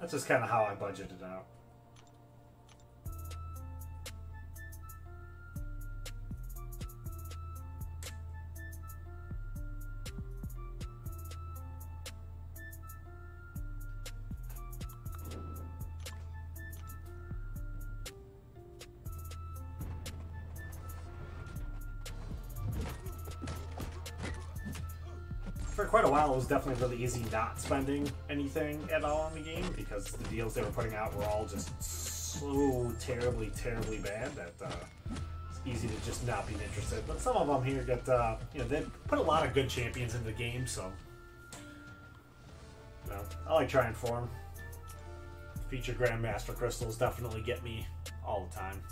That's just kind of how I budget it out. For quite a while, it was definitely really easy not spending anything at all on the game because the deals they were putting out were all just so terribly, terribly bad that it's easy to just not be interested. But some of them here get, you know, they put a lot of good champions in the game, so you know, I like trying for them. Featured Grandmaster Crystals definitely get me all the time.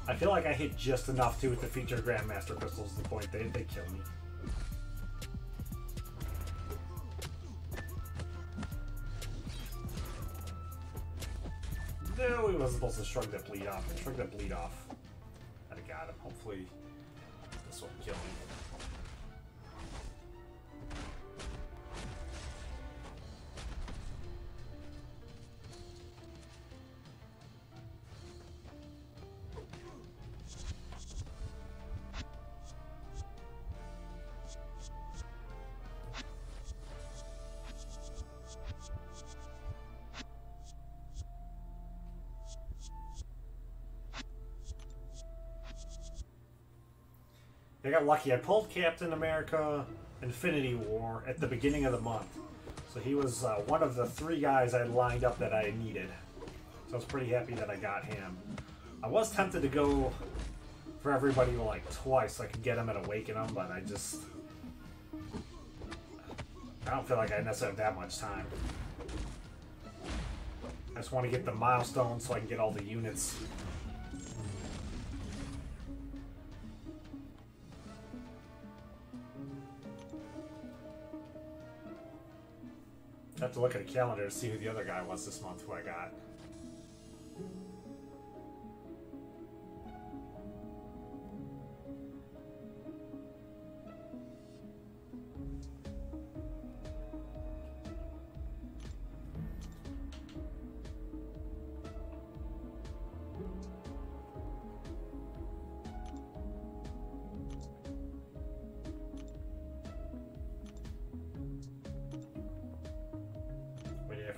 I feel like I hit just enough too with the featured Grandmaster Crystals to the point they kill me. No, he wasn't supposed to shrug that bleed off. Shrug that bleed off. I'd have got him. Hopefully this won't kill me. I got lucky. I pulled Captain America Infinity War at the beginning of the month. So he was one of the 3 guys I lined up that I needed. So I was pretty happy that I got him. I was tempted to go for everybody like twice so I could get him and awaken him, but I don't feel like I necessarily have that much time. I just want to get the milestones so I can get all the units. I have to look at a calendar to see who the other guy was this month who I got.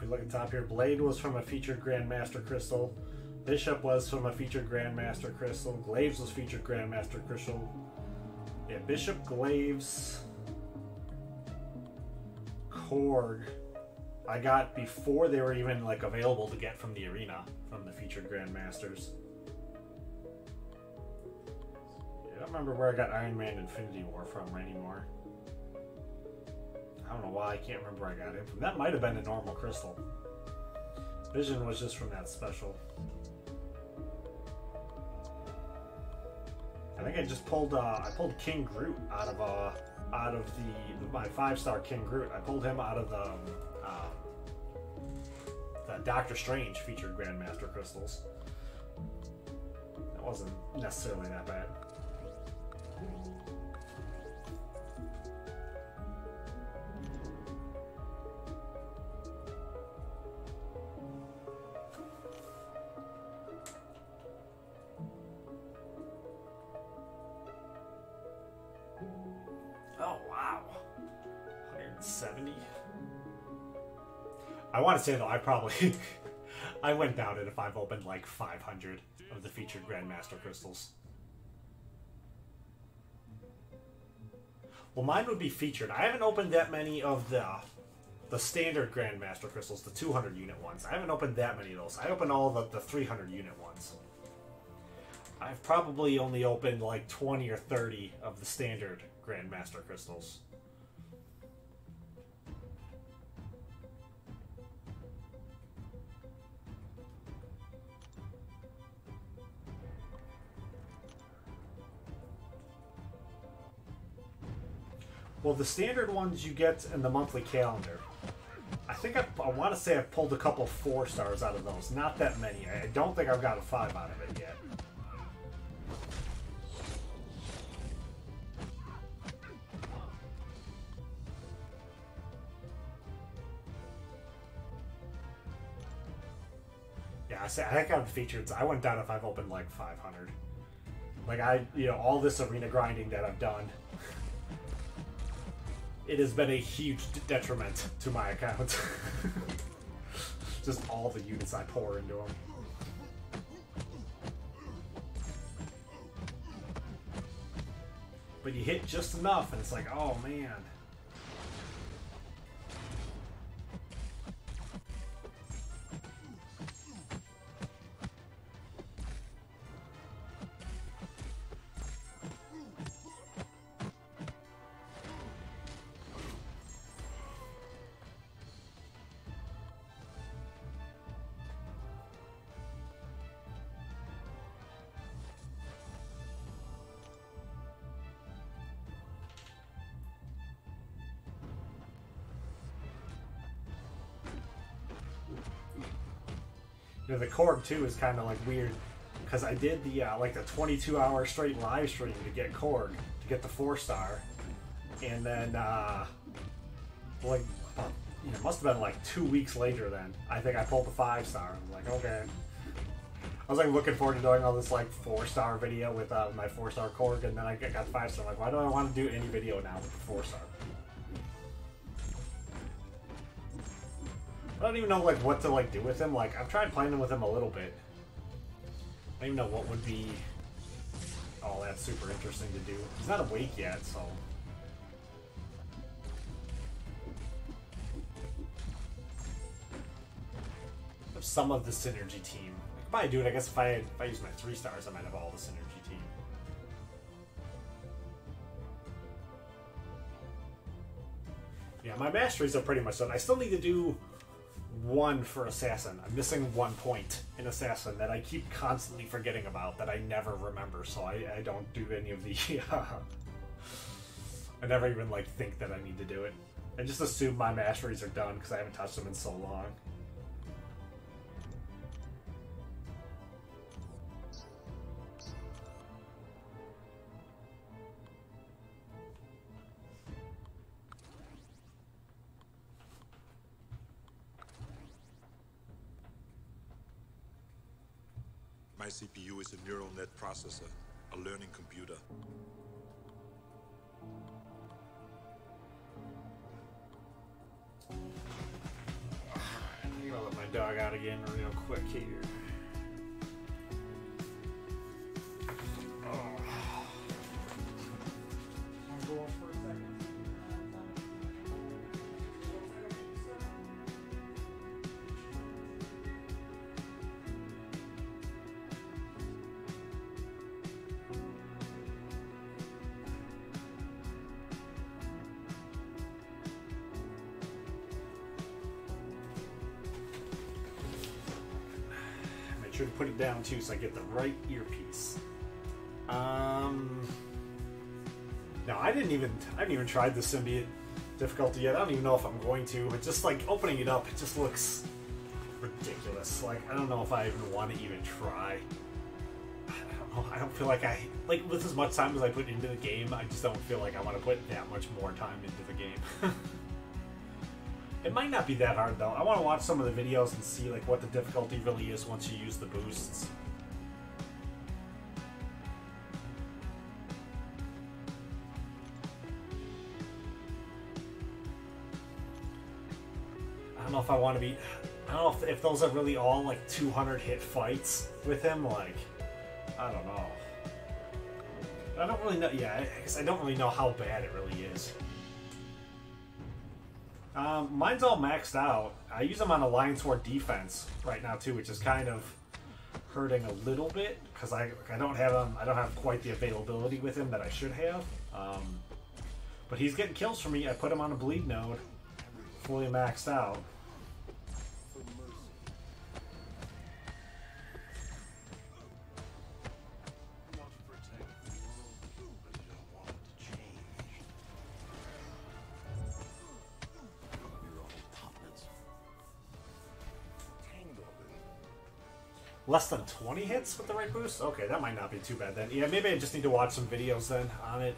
Look at the top here. Blade was from a featured Grandmaster Crystal. Bishop was from a featured Grandmaster Crystal. Glaives was featured Grandmaster Crystal. Yeah, Bishop, Glaives, Korg. I got before they were even like available to get from the arena from the featured Grandmasters. Yeah, I don't remember where I got Iron Man Infinity War from anymore. I don't know why, I can't remember where I got it from. That might have been a normal crystal. Vision was just from that special. I think I just pulled I pulled King Groot out of my 5-star King Groot. I pulled him out of the Doctor Strange featured Grandmaster crystals. That wasn't necessarily that bad. Oh, wow. 170. I want to say, though, I probably... I wouldn't doubt it if I've opened, like, 500 of the featured Grandmaster crystals. Well, mine would be featured. I haven't opened that many of the standard Grandmaster crystals, the 200-unit ones. I haven't opened that many of those. I opened all the 300-unit ones. I've probably only opened like 20 or 30 of the standard Grandmaster crystals. Well, the standard ones you get in the monthly calendar. I think I want to say I've pulled a couple 4-stars out of those. Not that many. I don't think I've got a 5 out of it yet. Yeah, I got featured. I wouldn't doubt if I've opened like 500. Like all this arena grinding that I've done, it has been a huge detriment to my account. Just all the units I pour into them. But you hit just enough, and it's like, oh man. The Korg too is kind of like weird because I did the like the 22-hour straight live stream to get Korg to get the 4-star, and then like it must have been like 2 weeks later. Then I think I pulled the 5-star. I'm like, okay. I was like looking forward to doing all this like 4-star video with my 4-star Korg, and then I got 5-star. I'm like, why do I want to do any video now with the 4-star? I don't even know like what to like do with him. Like I've tried playing him with him a little bit. I don't even know what would be. Oh, all that super interesting to do. He's not awake yet, so. Some of the synergy team. I could probably do it. I guess if I use my 3 stars, I might have all the synergy team. Yeah, my masteries are pretty much done. I still need to do 1 for assassin. I'm missing 1 point in assassin that I keep constantly forgetting about, that I never remember. So I don't do any of the. I never even like think that I need to do it. I just assume my masteries are done because I haven't touched them in so long. My CPU is a neural net processor, a learning computer. I'm gonna let my dog out again real quick here. Sure to put it down too, so I get the right earpiece. No, I haven't even tried the symbiote difficulty yet. I don't even know if I'm going to. It's just like opening it up, it just looks ridiculous. Like I don't know if I even want to even try. I don't know. I don't feel like with as much time as I put into the game, I just don't feel like I want to put that much more time into the game. It might not be that hard though. I want to watch some of the videos and see like what the difficulty really is once you use the boosts. I don't know if I want to be. I don't know if those are really all like 200 hit fights with him. Like, I don't know. I don't really know. Yeah, I guess I don't really know how bad it really is. Mine's all maxed out. I use them on Alliance War defense right now too, which is kind of hurting a little bit because I don't have him. I don't have quite the availability with him that I should have. But he's getting kills for me. I put him on a bleed node, fully maxed out. Less than 20 hits with the right boost? Okay, that might not be too bad then. Yeah, maybe I just need to watch some videos then on it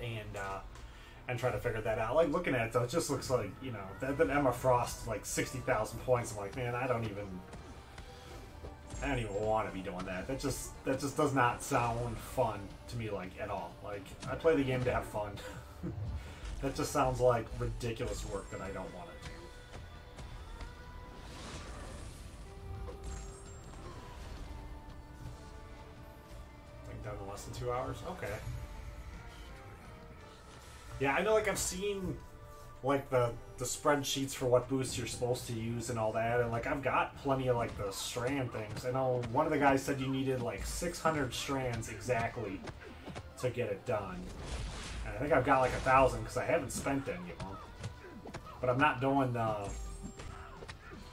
and try to figure that out. Like, looking at it, though, it just looks like, you know, that Emma Frost, like, 60,000 points. I'm like, man, I don't even want to be doing that. That just does not sound fun to me, like, at all. Like, I play the game to have fun. That just sounds like ridiculous work that I don't want to do. Done in less than 2 hours? Okay. Yeah, I know, like, I've seen, like, the spreadsheets for what boosts you're supposed to use and all that, and, like, I've got plenty of, like, the strand things. I know one of the guys said you needed, like, 600 strands exactly to get it done. And I think I've got, like, 1,000 because I haven't spent any of them. But I'm not doing the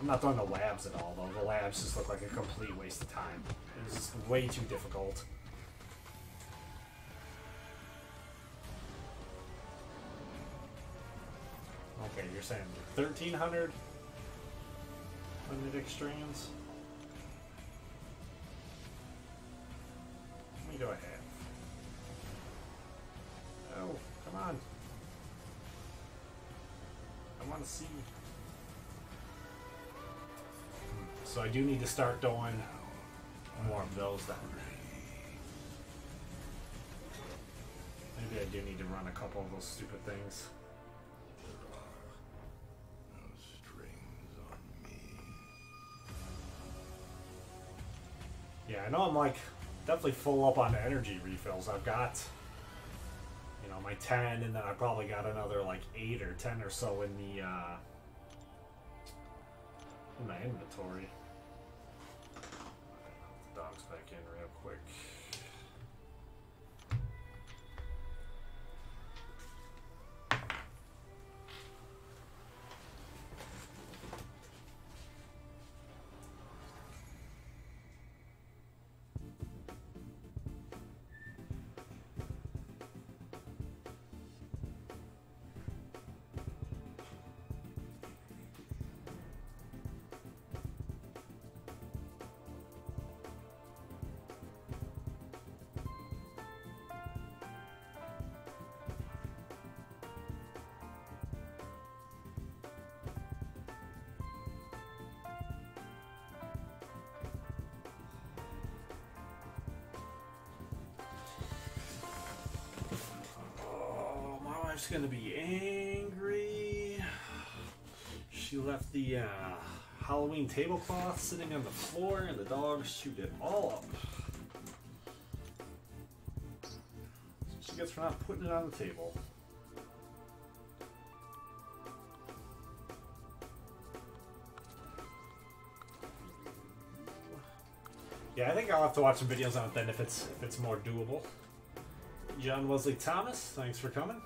labs at all, though. The labs just look like a complete waste of time. It's just way too difficult. Okay, you're saying 1,300 magnetic strands? How many do I have? Oh, come on. I want to see. So I do need to start doing more of those then. Maybe I do need to run a couple of those stupid things. Yeah, I know I'm like definitely full up on energy refills. I've got, you know, my 10, and then I probably got another like 8 or 10 or so in the in my inventory. The dog's back in real quick. Gonna be angry. She left the Halloween tablecloth sitting on the floor and the dogs chewed it all up. So she gets for not putting it on the table. Yeah, I think I'll have to watch some videos on it then if it's more doable. John Wesley Thomas, thanks for coming.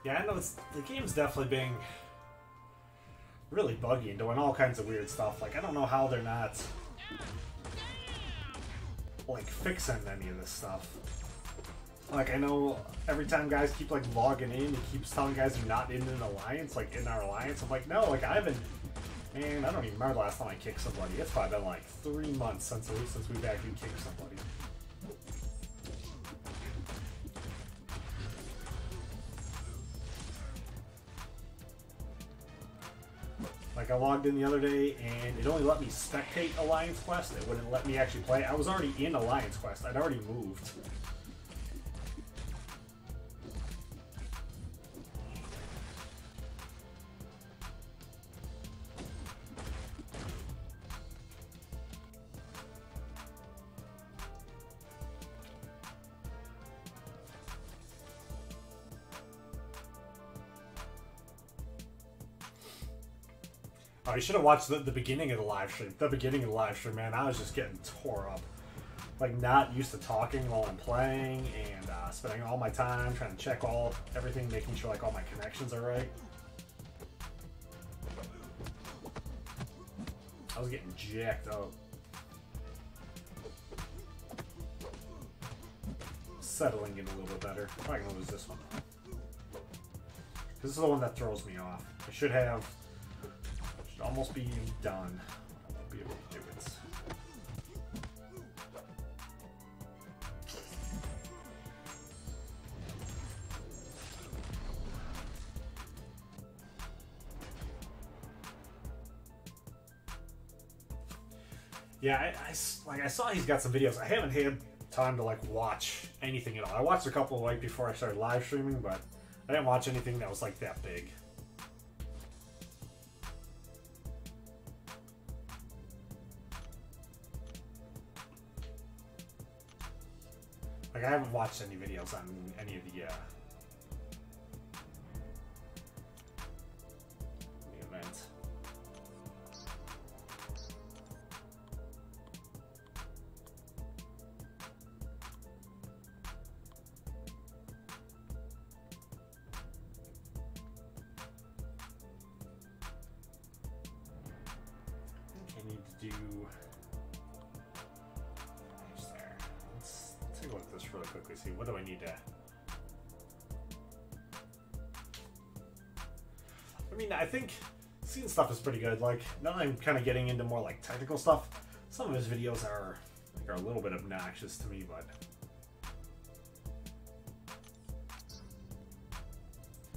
Yeah, I know the game's definitely being really buggy and doing all kinds of weird stuff. Like, I don't know how they're not, like, fixing any of this stuff. Like, I know every time guys keep, like, logging in, it keeps telling guys you're not in an alliance, like, in our alliance. I'm like, no, like, I haven't, man, I don't even remember the last time I kicked somebody. It's probably been, like, 3 months since we've actually kicked somebody. Like, I logged in the other day, and it only let me spectate Alliance Quest. It wouldn't let me actually play. I was already in Alliance Quest. I'd already moved. Oh, you should have watched the beginning of the live stream. The beginning of the live stream, man, I was just getting tore up. Like, not used to talking while I'm playing, and spending all my time trying to check everything, making sure, like, all my connections are right. I was getting jacked up. Settling in a little bit better. Probably gonna lose this one. This is the one that throws me off. I should almost be done. I won't be able to do it. Yeah, I saw he's got some videos. I haven't had time to like watch anything at all. I watched a couple right before I started live streaming, but I didn't watch anything that was like that big. Like, I haven't watched any videos on any of the event. I need to really quickly. See, what do I need to... I mean, I think scene stuff is pretty good. Like, now I'm kind of getting into more like technical stuff. Some of his videos are a little bit obnoxious to me, but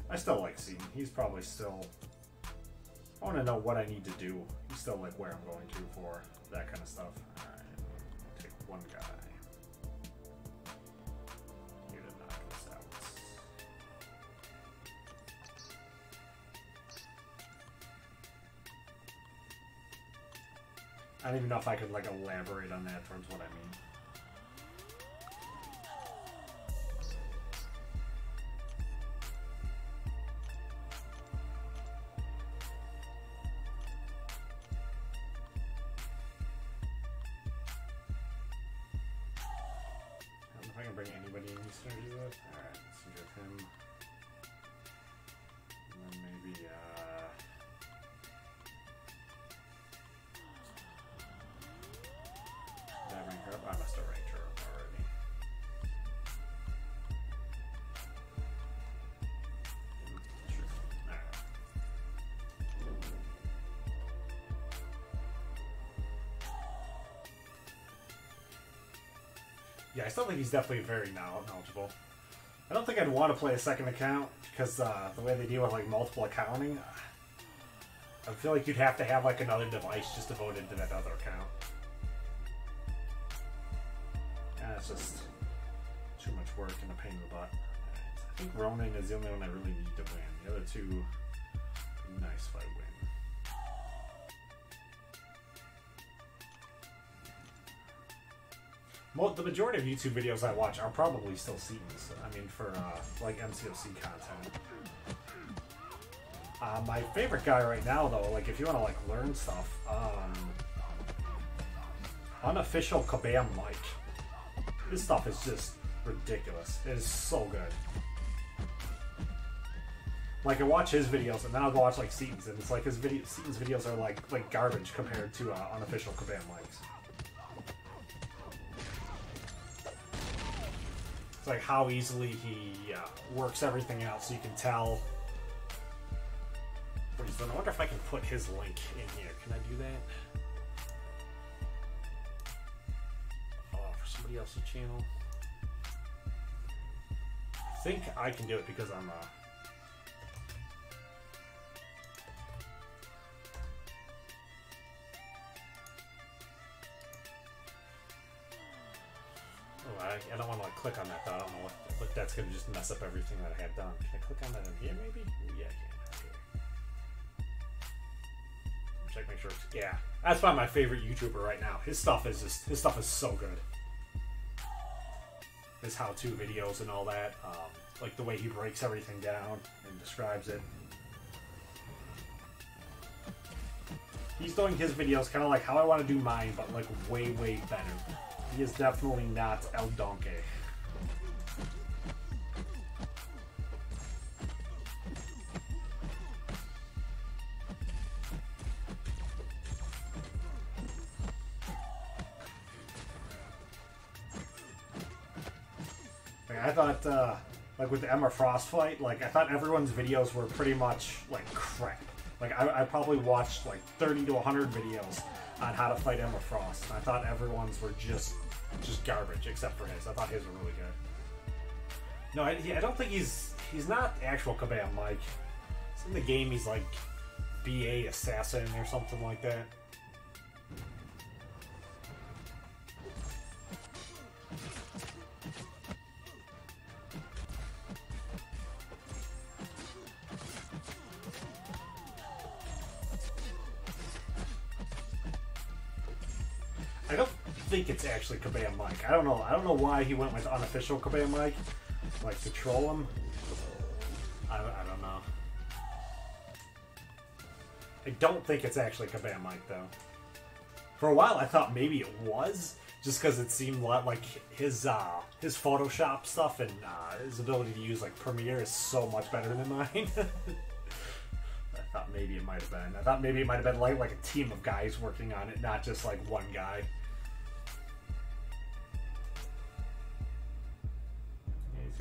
I still like Seaton. He's probably still... I want to know what I need to do. He's still like where I'm going to for that kind of stuff. Alright, take one guy. Here to knock this out. I don't even know if I could like elaborate on that towards what I mean. I don't know if I can bring anybody in these synergies with. Alright, let's get him. And then maybe I must have ranked her up already. Sure. Alright. Yeah, I still think he's definitely very knowledgeable. I don't think I'd want to play a second account because the way they deal with like multiple accounting, I feel like you'd have to have like another device just devoted to that other account. It's just too much work and a pain in the butt. I think Ronin is the only one I really need to win. The other two, nice if I win. The majority of YouTube videos I watch are probably still Seaton's. I mean, for like MCOC content. My favorite guy right now, though, like if you want to like learn stuff, unofficial Kabam Mike. This stuff is just ridiculous. It is so good. Like I watch his videos and then I'll go watch like Seaton's, and it's like Seaton's videos are like garbage compared to unofficial Kabam Mike's. It's like how easily he works everything out, so you can tell what he's doing. I wonder if I can put his link in here. Can I do that? Somebody else's channel. I think I can do it because I'm I don't want to like click on that though. I don't know what that's gonna just mess up everything that I had done. Can I click on that in here maybe? Yeah, I can. Okay. Check, make sure. Yeah, that's probably my favorite YouTuber right now. His stuff is so good. His how-to videos and all that, like the way he breaks everything down and describes it. He's doing his videos kind of like how I want to do mine, but like way, way better. He is definitely not El Donkey. I thought, like with the Emma Frost fight, like I thought everyone's videos were pretty much like crap. Like I probably watched like 30 to 100 videos on how to fight Emma Frost, and I thought everyone's were just garbage except for his. I thought his were really good. No, I don't think he's not actual Kabam Mike. It's in the game. He's like BA Assassin or something like that. I don't think it's actually Kabam Mike. I don't know why he went with unofficial Kabam Mike, like to troll him. I don't know. I don't think it's actually Kabam Mike though. For a while I thought maybe it was, just because it seemed like his Photoshop stuff and his ability to use like Premiere is so much better than mine. I thought maybe it might have been. I thought maybe it might have been like a team of guys working on it, not just like one guy.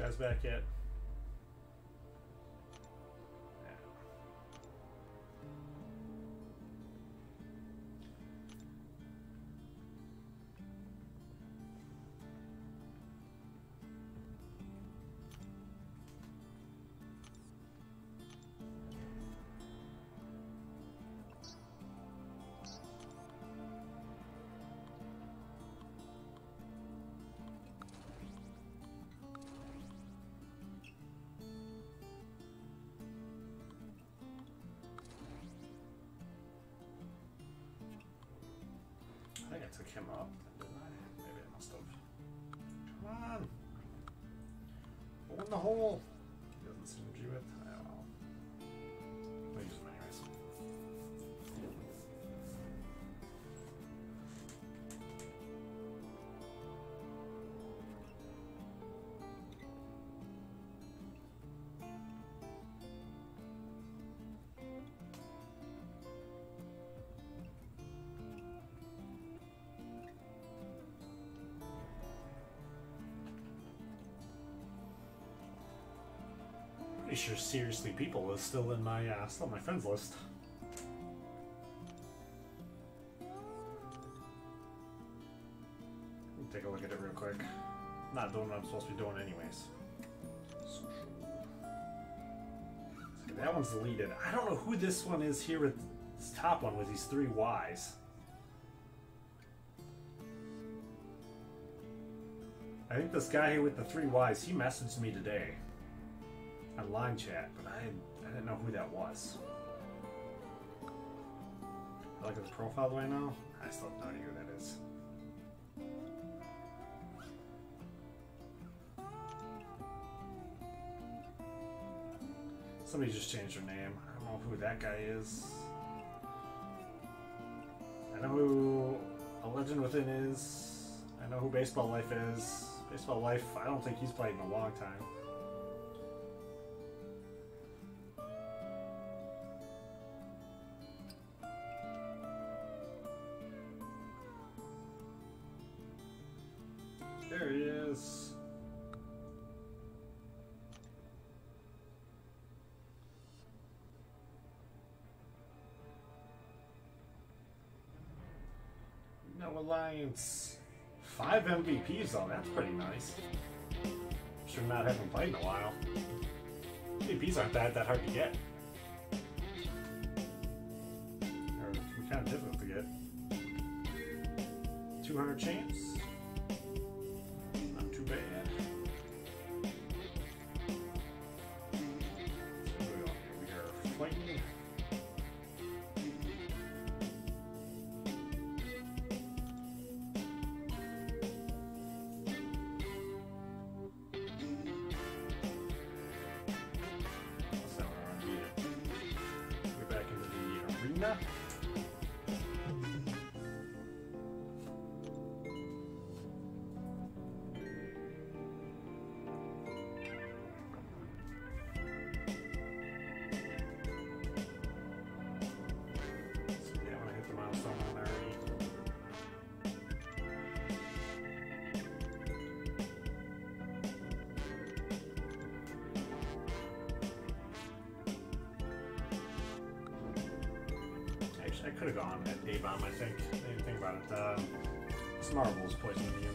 guys back yet? I think I took him up, didn't I? Maybe I must have. Come on! Go in the hole! He doesn't seem to do it. I don't know. I'll use him anyways. Pretty sure Seriously People is still in my friends list. Take a look at it real quick. Not doing what I'm supposed to be doing anyways. So that one's deleted. I don't know who this one is here with this top one with these 3 Ys. I think this guy here with the 3 Ys, he messaged me today on line chat, but I didn't know who that was. I look at the profile, do I know? I still have no idea who that is. Somebody just changed their name. I don't know who that guy is. I know who A Legend Within is. I know who Baseball Life is. Baseball Life, I don't think he's played in a long time. There he is. No alliance. 5 MVPs though, that's pretty nice. Should not have played in a while. MVPs aren't that hard to get. Or kind of difficult to get. 200 chance. Not too bad. So we are fighting. Arena. Yeah, I want to hit the milestone on there already. I could have gone at A-bomb, I think. I didn't think about it. This marble is poisoning me.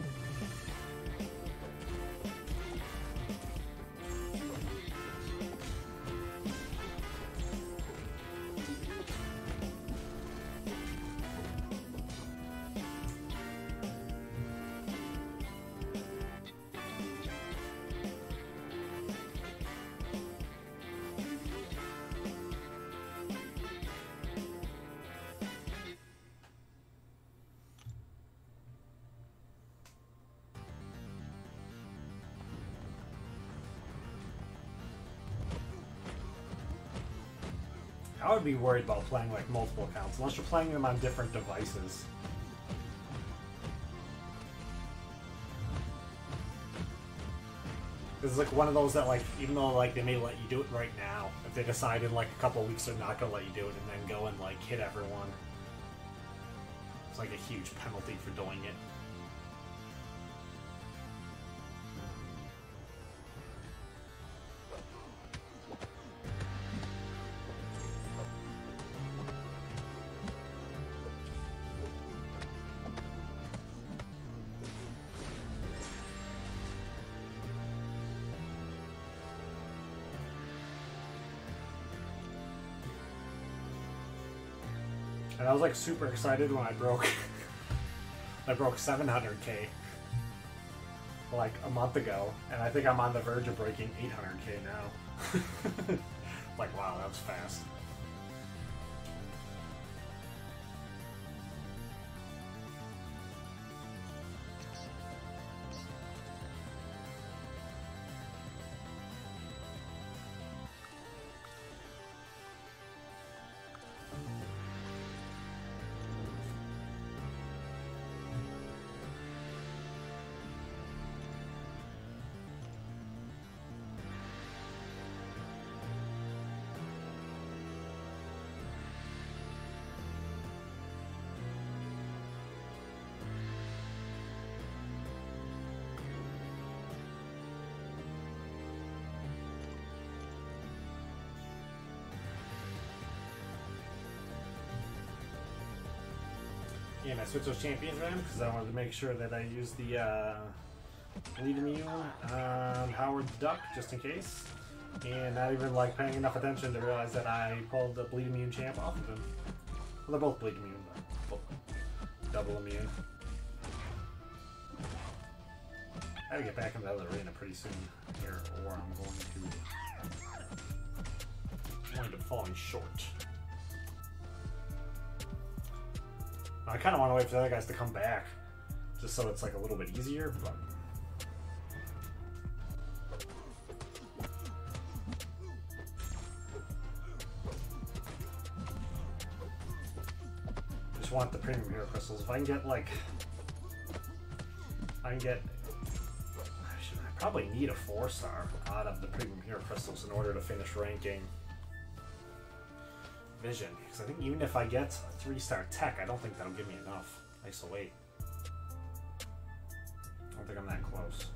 I would be worried about playing like multiple accounts, unless you're playing them on different devices. This is like one of those that like, even though like they may let you do it right now, if they decide in like a couple of weeks they're not gonna let you do it and then go and like hit everyone, it's like a huge penalty for doing it. And I was like super excited when I broke I broke 700k like a month ago, and I think I'm on the verge of breaking 800k now. Like, wow, that was fast. Yeah, and I switched those champions around because I wanted to make sure that I use the Bleed Immune on Howard Duck just in case. And not even like paying enough attention to realize that I pulled the Bleed Immune champ off of him. Well, they're both Bleed Immune, but both double immune. I gotta get back into the arena pretty soon here, or I'm going to falling short. I kind of want to wait for the other guys to come back, just so it's like a little bit easier, but... I just want the premium hero crystals. If I can get like... I probably need a 4-star out of the premium hero crystals in order to finish ranking Vision, because I think even if I get a 3-star tech, I don't think that'll give me enough. ISO 8. I don't think I'm that close.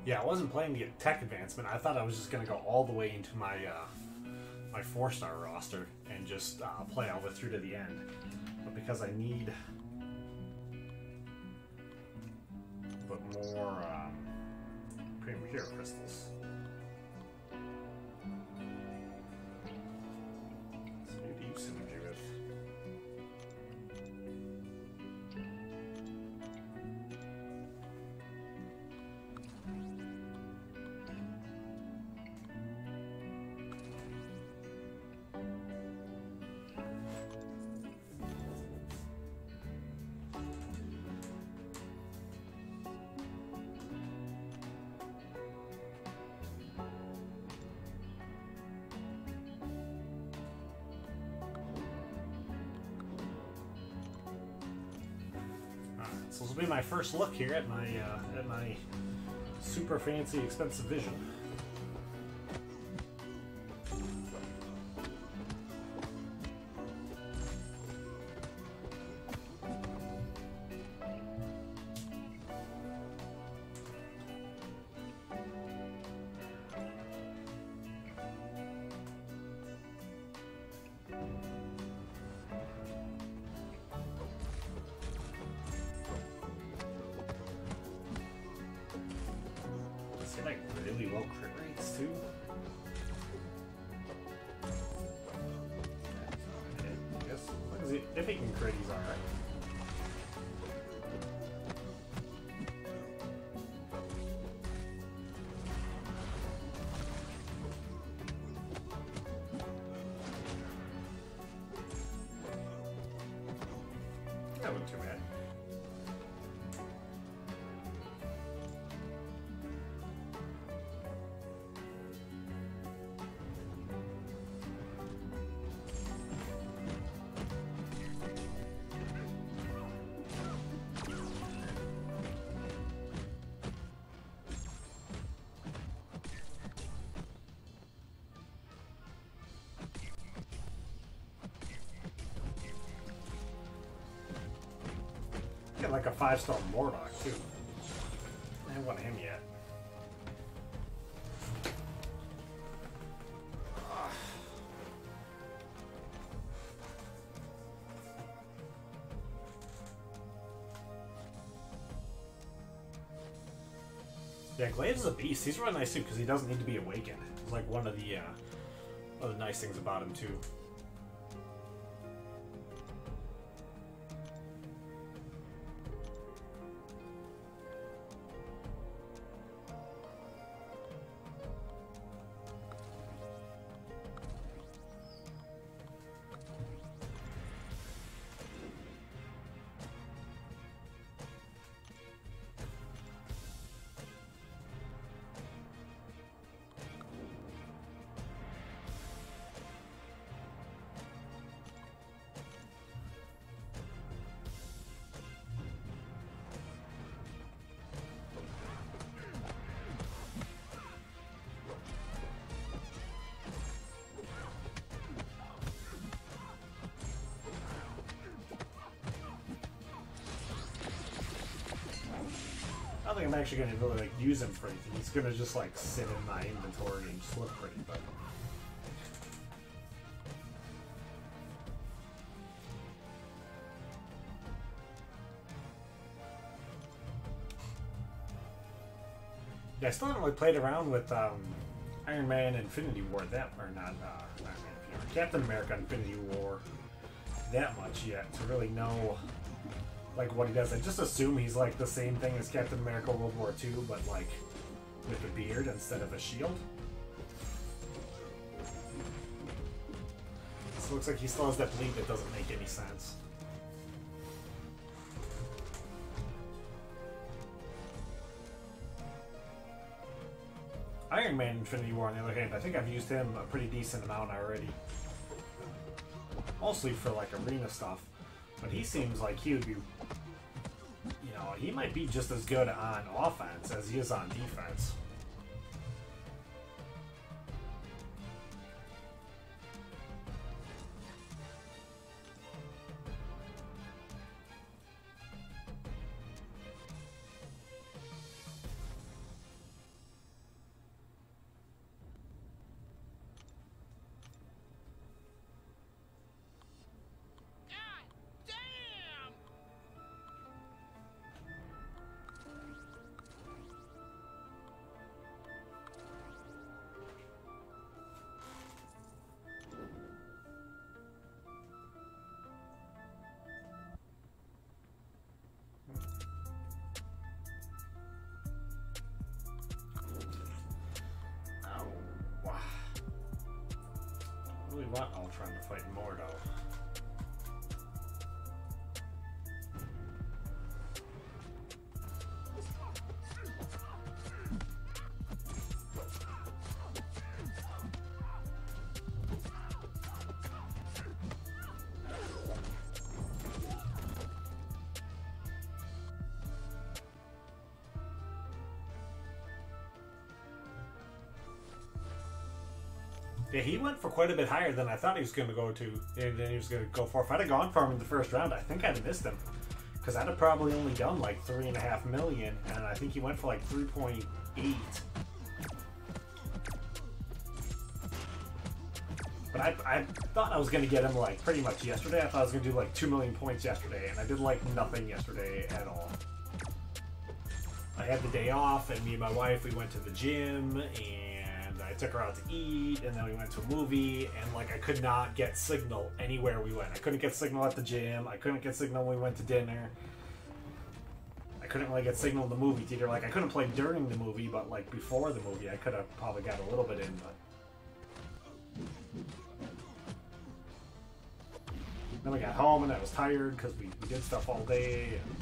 Yeah, I wasn't playing to get tech advancement. I thought I was just going to go all the way into my my 4-star roster and just play all the way through to the end. But because I need more premium hero crystals. So who do you synergy with? So this will be my first look here at my super fancy expensive Vision. Like really low crit rates too. I guess as long as if he can crit, he's alright. That wasn't too bad. Get like a 5-star Mordok too. I haven't won him yet. Yeah, Glaives is a beast. He's really nice too because he doesn't need to be awakened. It's like one of the nice things about him too. I don't think I'm actually going to really like use him for anything. He's going to just like sit in my inventory and just look pretty, but... Yeah, I still haven't really played around with Iron Man Infinity War that, or not, Iron Man, Captain America Infinity War that much yet to really know like what he does. I just assume he's like the same thing as Captain America World War II, but like with a beard instead of a shield. So it looks like he still has that bleed that doesn't make any sense. Iron Man Infinity War, on the other hand, I think I've used him a pretty decent amount already. Mostly for like arena stuff. But he seems like he would be, you know, he might be just as good on offense as he is on defense. I really want Ultron to fight Mordo. Yeah, he went for quite a bit higher than I thought he was going to go to, and then he was going to go for. If I'd have gone for him in the first round, I think I'd have missed him, because I'd have probably only done like 3.5 million, and I think he went for like 3.8. But I thought I was going to get him like pretty much yesterday. I thought I was going to do like 2 million points yesterday, and I did like nothing yesterday at all. I had the day off, and me and my wife, we went to the gym, and I took her out to eat, and then we went to a movie, and like I could not get signal anywhere we went. I couldn't get signal at the gym. I couldn't get signal when we went to dinner. I couldn't really get signal in the movie theater. Like I couldn't play during the movie, but like before the movie, I could have probably got a little bit in, but. Then we got home and I was tired because we did stuff all day. And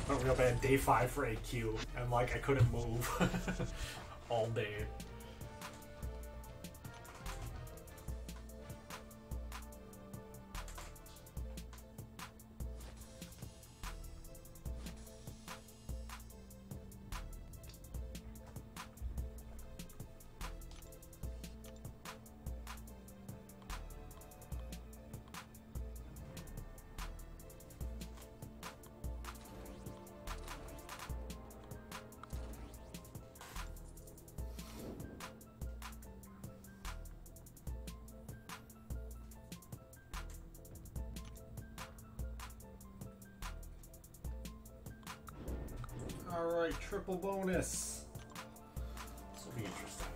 felt real bad. Day 5 for AQ, and like I couldn't move all day. Alright, triple bonus. This will be interesting.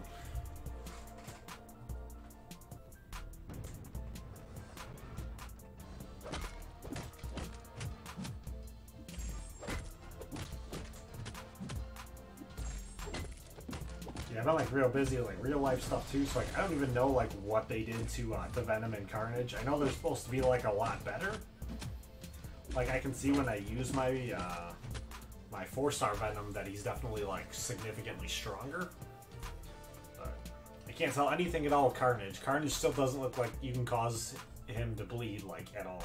Yeah, I've been like real busy with like real life stuff too, so like I don't even know like what they did to Venom and Carnage. I know they're supposed to be like a lot better. Like I can see when I use my my 4-star Venom that he's definitely like significantly stronger. But I can't tell anything at all with Carnage. Carnage still doesn't look like you can cause him to bleed like at all.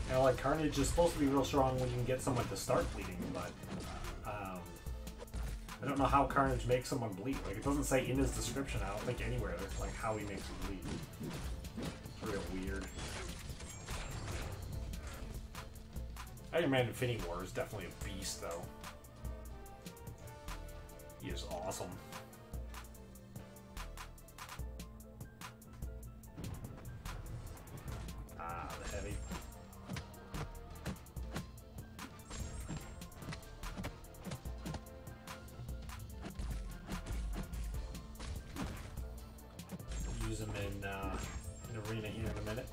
Now, like, Carnage is supposed to be real strong when you can get someone to start bleeding, but I don't know how Carnage makes someone bleed. Like, it doesn't say in his description, I don't think anywhere, there's like how he makes them bleed. It's real weird. Iron Man Infinity War is definitely a beast, though. He is awesome. Ah, the heavy. Use them in arena here in a minute.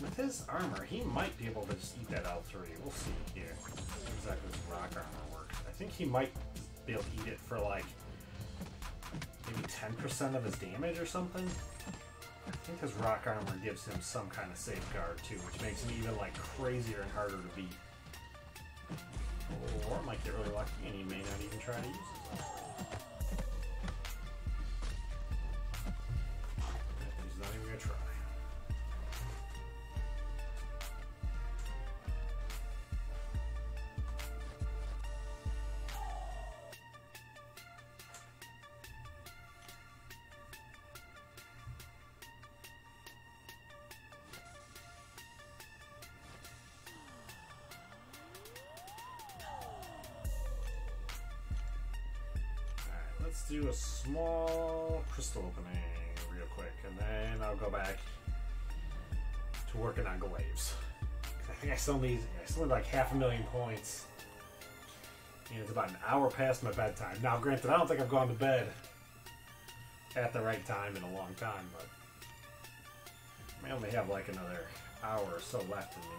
With his armor, he might be able to just eat that L3. We'll see here. How exactly this rock armor works. I think he might be able to eat it for like maybe 10% of his damage or something. I think his rock armor gives him some kind of safeguard too, which makes him even like crazier and harder to beat. Or I might get really lucky and he may not even try to use his armor. He's not even gonna try. Let's do a small crystal opening real quick, and then I'll go back to working on Glaives. I think I still need like 500,000 points, and it's about an hour past my bedtime. Now, granted, I don't think I've gone to bed at the right time in a long time, but I may only have like another hour or so left in me.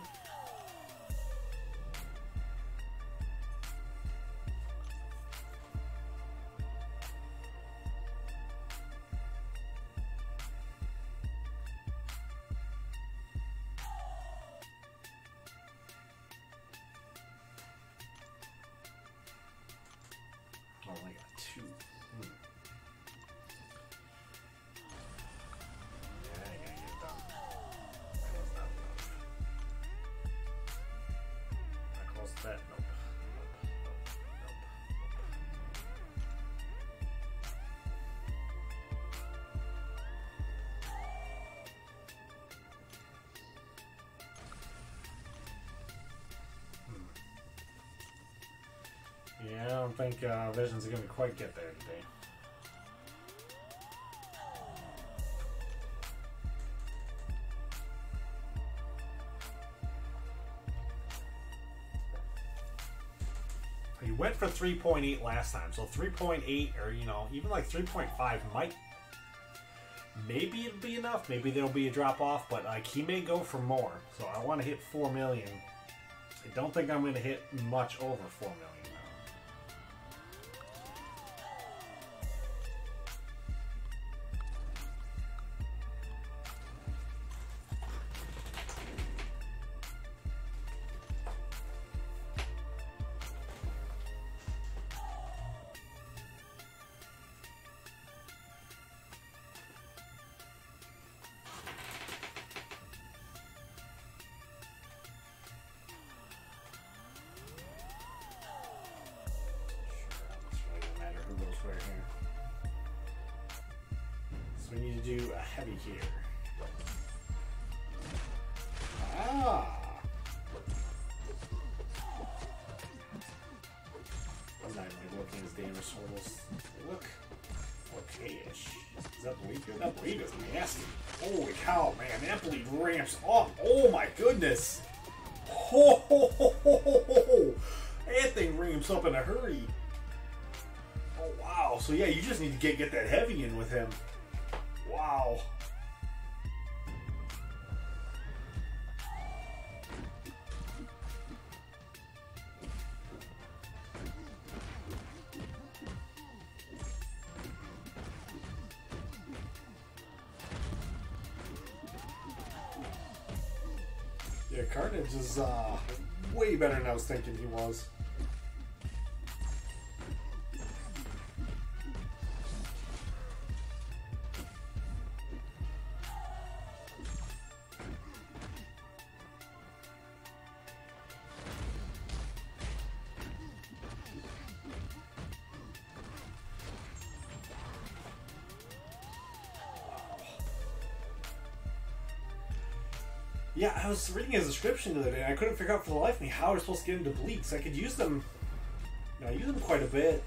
Only got 2. Yeah, I gotta get it done. That was not enough. that? Nope. Yeah, I don't think Visions are going to quite get there today. He went for 3.8 last time, so 3.8 or, you know, even like 3.5 might, maybe it'll be enough. Maybe there'll be a drop off, but like he may go for more. So I want to hit 4 million. I don't think I'm going to hit much over 4 million. We need to do a heavy here. Ah! I'm not even looking at his damage totals. They look okay-ish. Is that bleed good? That bleed is nasty. Holy cow, man. That bleed ramps up. Oh my goodness. Ho, ho, ho, ho, ho, ho. That thing ramps up in a hurry. Oh wow. So yeah, you just need to get that heavy in with him. Wow. Yeah, Carnage is way better than I was thinking he was. Yeah, I was reading his description the other day, and I couldn't figure out for the life of me how I was supposed to get into bleeds. I could use them, you know, I use them quite a bit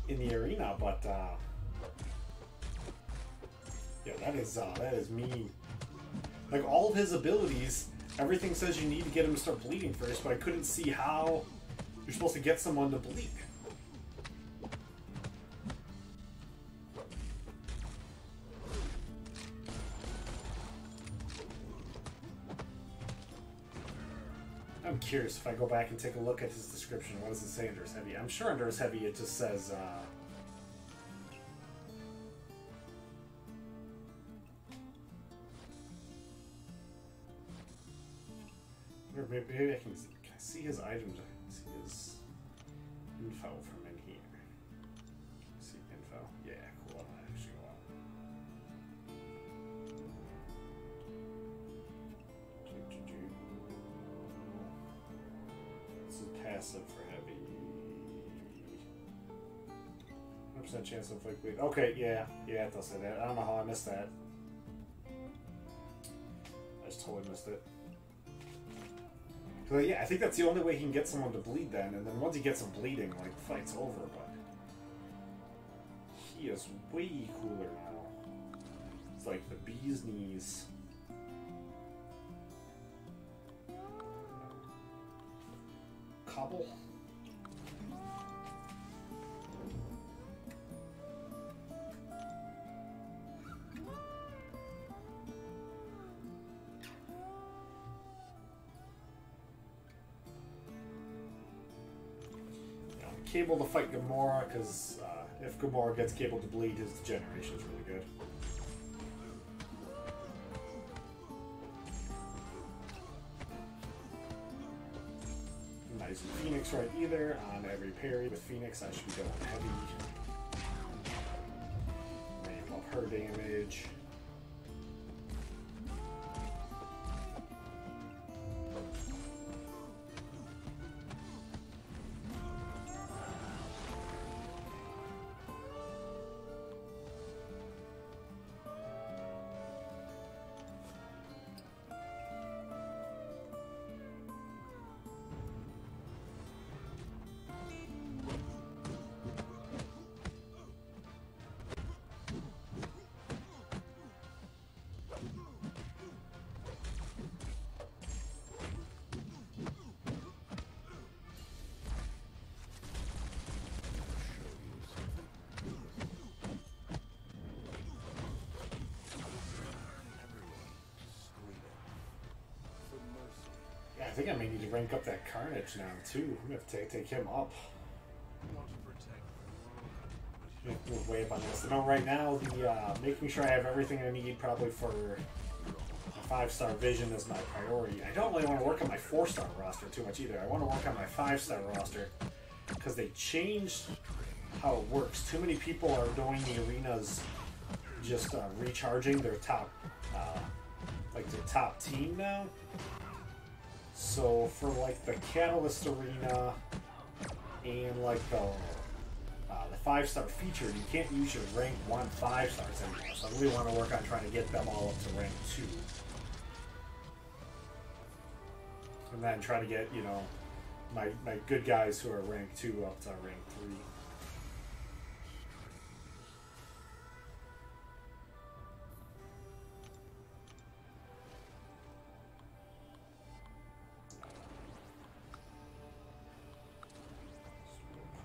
in the arena, but yeah, that is mean. Like all of his abilities, everything says you need to get him to start bleeding first, but I couldn't see how you're supposed to get someone to bleed. I'm curious if I go back and take a look at his description. What does it say under his heavy? I'm sure under his heavy it just says or maybe I can I see his items? I can see his info from in here. See info? Yeah, cool. I'm gonna actually go out. Passive for heavy. 100% chance of like bleed. Okay, yeah, it does say that. I don't know how I missed that. I just totally missed it. So yeah, I think that's the only way he can get someone to bleed then, and then once he gets him bleeding, like the fight's over. But he is way cooler now. It's like the bee's knees. Cobble. Cable to fight Gamora, because if Gamora gets Cable to bleed, his degeneration is really good. Not using Phoenix right either. On every parry with Phoenix, I should be going heavy. Ramp up her damage. think I may need to rank up that Carnage now too. I'm gonna have to take him up. Move way up on this. I know right now the making sure I have everything I need probably for a 5-star vision is my priority. I don't really want to work on my 4-star roster too much either. I want to work on my 5-star roster because they changed how it works. Too many people are doing the arenas just recharging their top, like their top team now. So for like the Catalyst arena and like the 5-star feature, you can't use your rank 1 5-stars anymore. So I really want to work on trying to get them all up to rank 2. And then try to get, you know, my good guys who are rank 2 up to rank 3.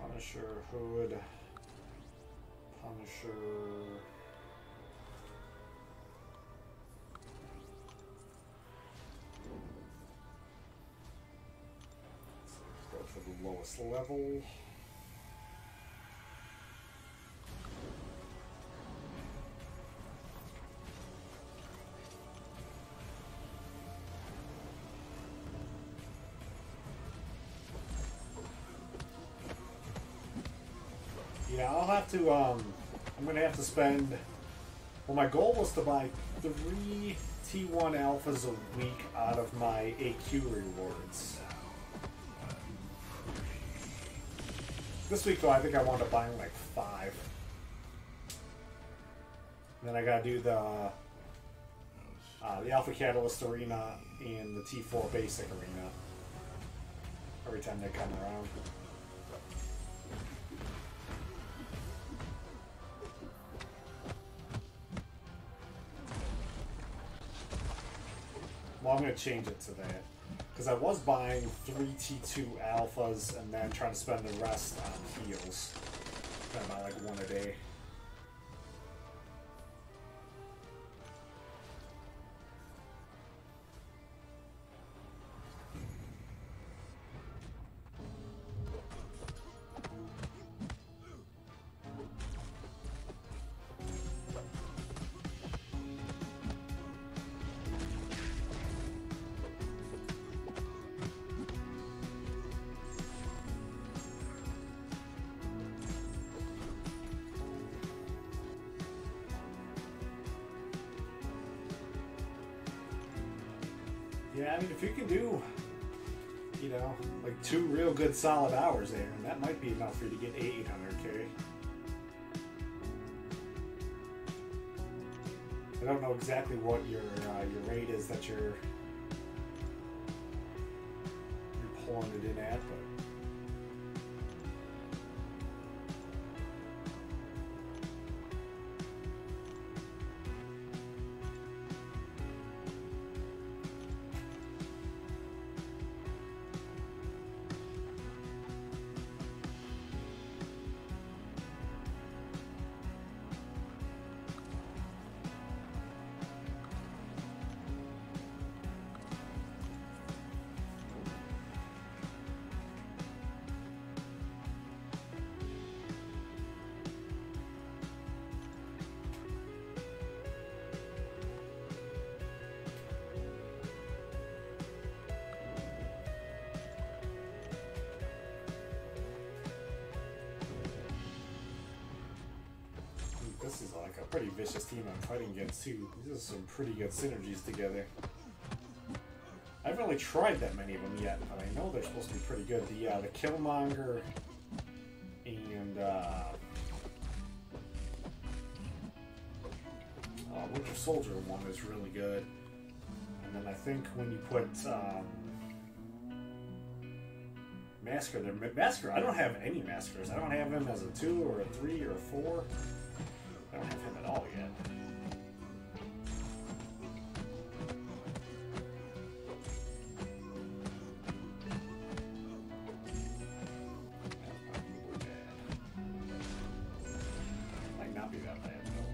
Punisher, Hood, Punisher. Go for the lowest level. Yeah, I'll have to, I'm going to have to spend, well, my goal was to buy 3 T1 alphas a week out of my AQ rewards. This week, though, I think I wound up buying like 5. And then I got to do the Alpha Catalyst Arena and the T4 Basic Arena every time they come around. Well, I'm going to change it to that. Because I was buying 3 T2 alphas and then trying to spend the rest on heals. Trying to buy like 1 a day. Yeah, I mean, if you can do, you know, like 2 real good solid hours there, and that might be enough for you to get 800k. I don't know exactly what your rate is that you're pulling it in at, but. This is like a pretty vicious team I'm fighting against too. These are some pretty good synergies together. I haven't really tried that many of them yet, but I know they're supposed to be pretty good. The Killmonger and Winter Soldier one is really good. And then I think when you put Masker there, Masker, I don't have any Maskers. I don't have him as a 2 or a 3 or a 4. I don't have him at all yet. Might not be that bad though.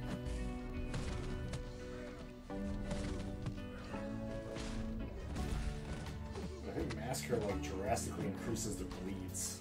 I think massacre like drastically increases the bleeds.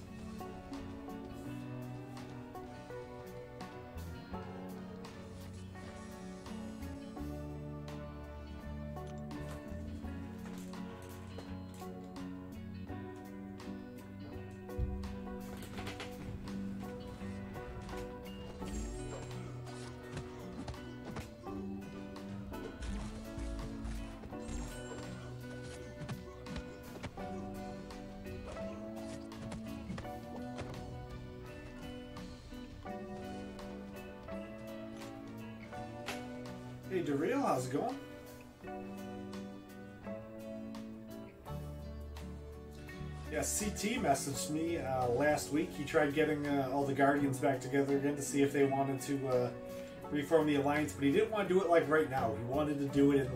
Hey, DeReal, how's it going? Yeah, CT messaged me last week. He tried getting all the Guardians back together again to see if they wanted to reform the Alliance, but he didn't want to do it like right now. He wanted to do it in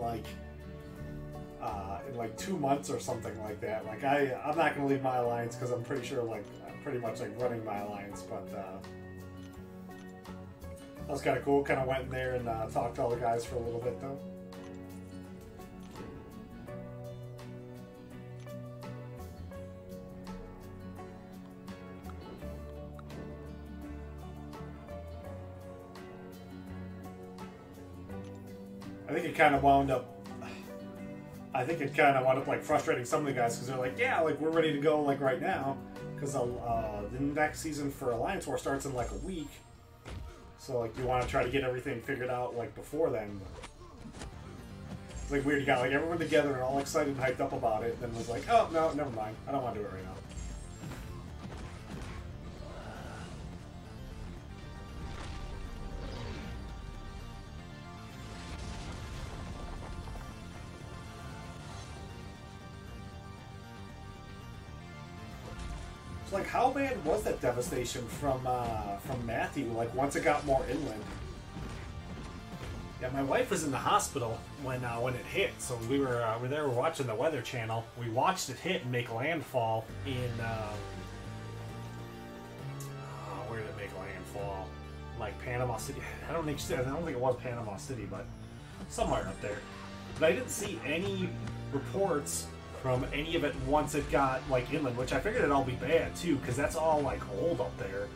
like 2 months or something like that. Like I'm not going to leave my Alliance because I'm pretty sure I'm pretty much like running my Alliance, but that was kind of cool. Kind of went in there and talked to all the guys for a little bit, though. I think it kind of wound up like frustrating some of the guys because they're like, yeah, like we're ready to go like right now because the next season for Alliance War starts in like a week. So, like, you want to try to get everything figured out, like, before then. It's, like, weird. You got, like, everyone together and all excited and hyped up about it. Then was like, oh, no, never mind. I don't want to do it right now. So, like, how bad was that devastation from Matthew, like, once it got more inland? Yeah, my wife was in the hospital when it hit, so we were there watching the Weather Channel. We watched it hit and make landfall in, where did it make landfall? Like, Panama City. I don't think it was Panama City, but somewhere up there. But I didn't see any reports from any of it once it got, like, inland, which I figured it'd all be bad, too, because that's all, like, old up there.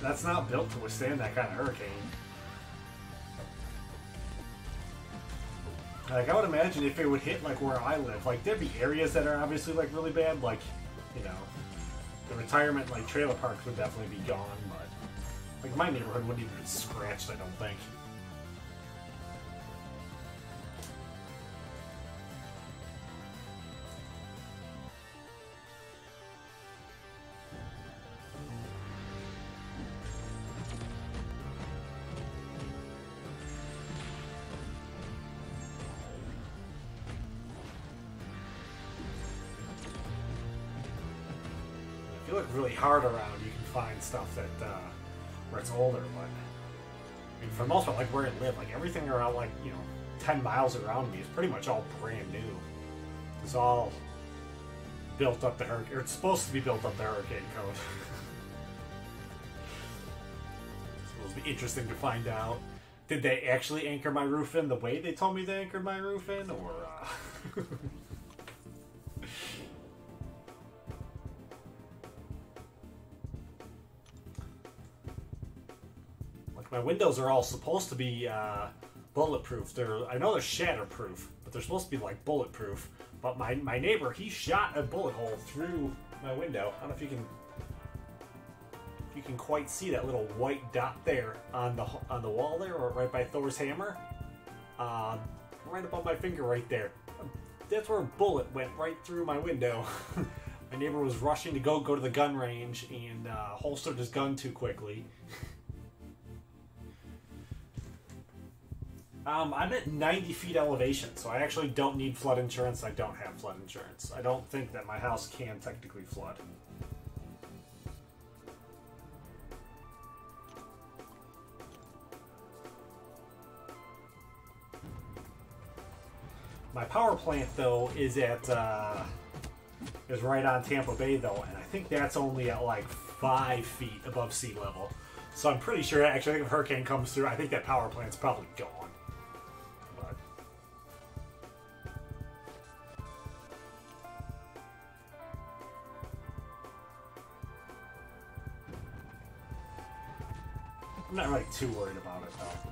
That's not built to withstand that kind of hurricane. Like, I would imagine if it would hit, like, where I live, like, there'd be areas that are obviously, like, really bad, like, you know, the retirement, like, trailer parks would definitely be gone, but, like, my neighborhood wouldn't even be scratched, I don't think. If you look really hard around, you can find stuff that where it's older, but I mean, for the most part, like where I live, like everything around, like, you know, 10 miles around me is pretty much all brand new. It's all built up the hurricane, or it's supposed to be built up the hurricane code. It's supposed to be interesting to find out. Did they actually anchor my roof in the way they told me they anchored my roof in, or my windows are all supposed to be bulletproof. I know they're shatterproof, but they're supposed to be like bulletproof. But my neighbor, he shot a bullet hole through my window. I don't know if you can quite see that little white dot there on the wall there, or right by Thor's hammer, right above my finger, right there. That's where a bullet went right through my window. My neighbor was rushing to go to the gun range and holstered his gun too quickly. I'm at 90 feet elevation, so I actually don't need flood insurance. I don't have flood insurance. I don't think that my house can technically flood. My power plant, though, is right on Tampa Bay, though, and I think that's only at like 5 feet above sea level. So I'm pretty sure, actually, I think if a hurricane comes through, I think that power plant's probably gone. I'm not really too worried about it though.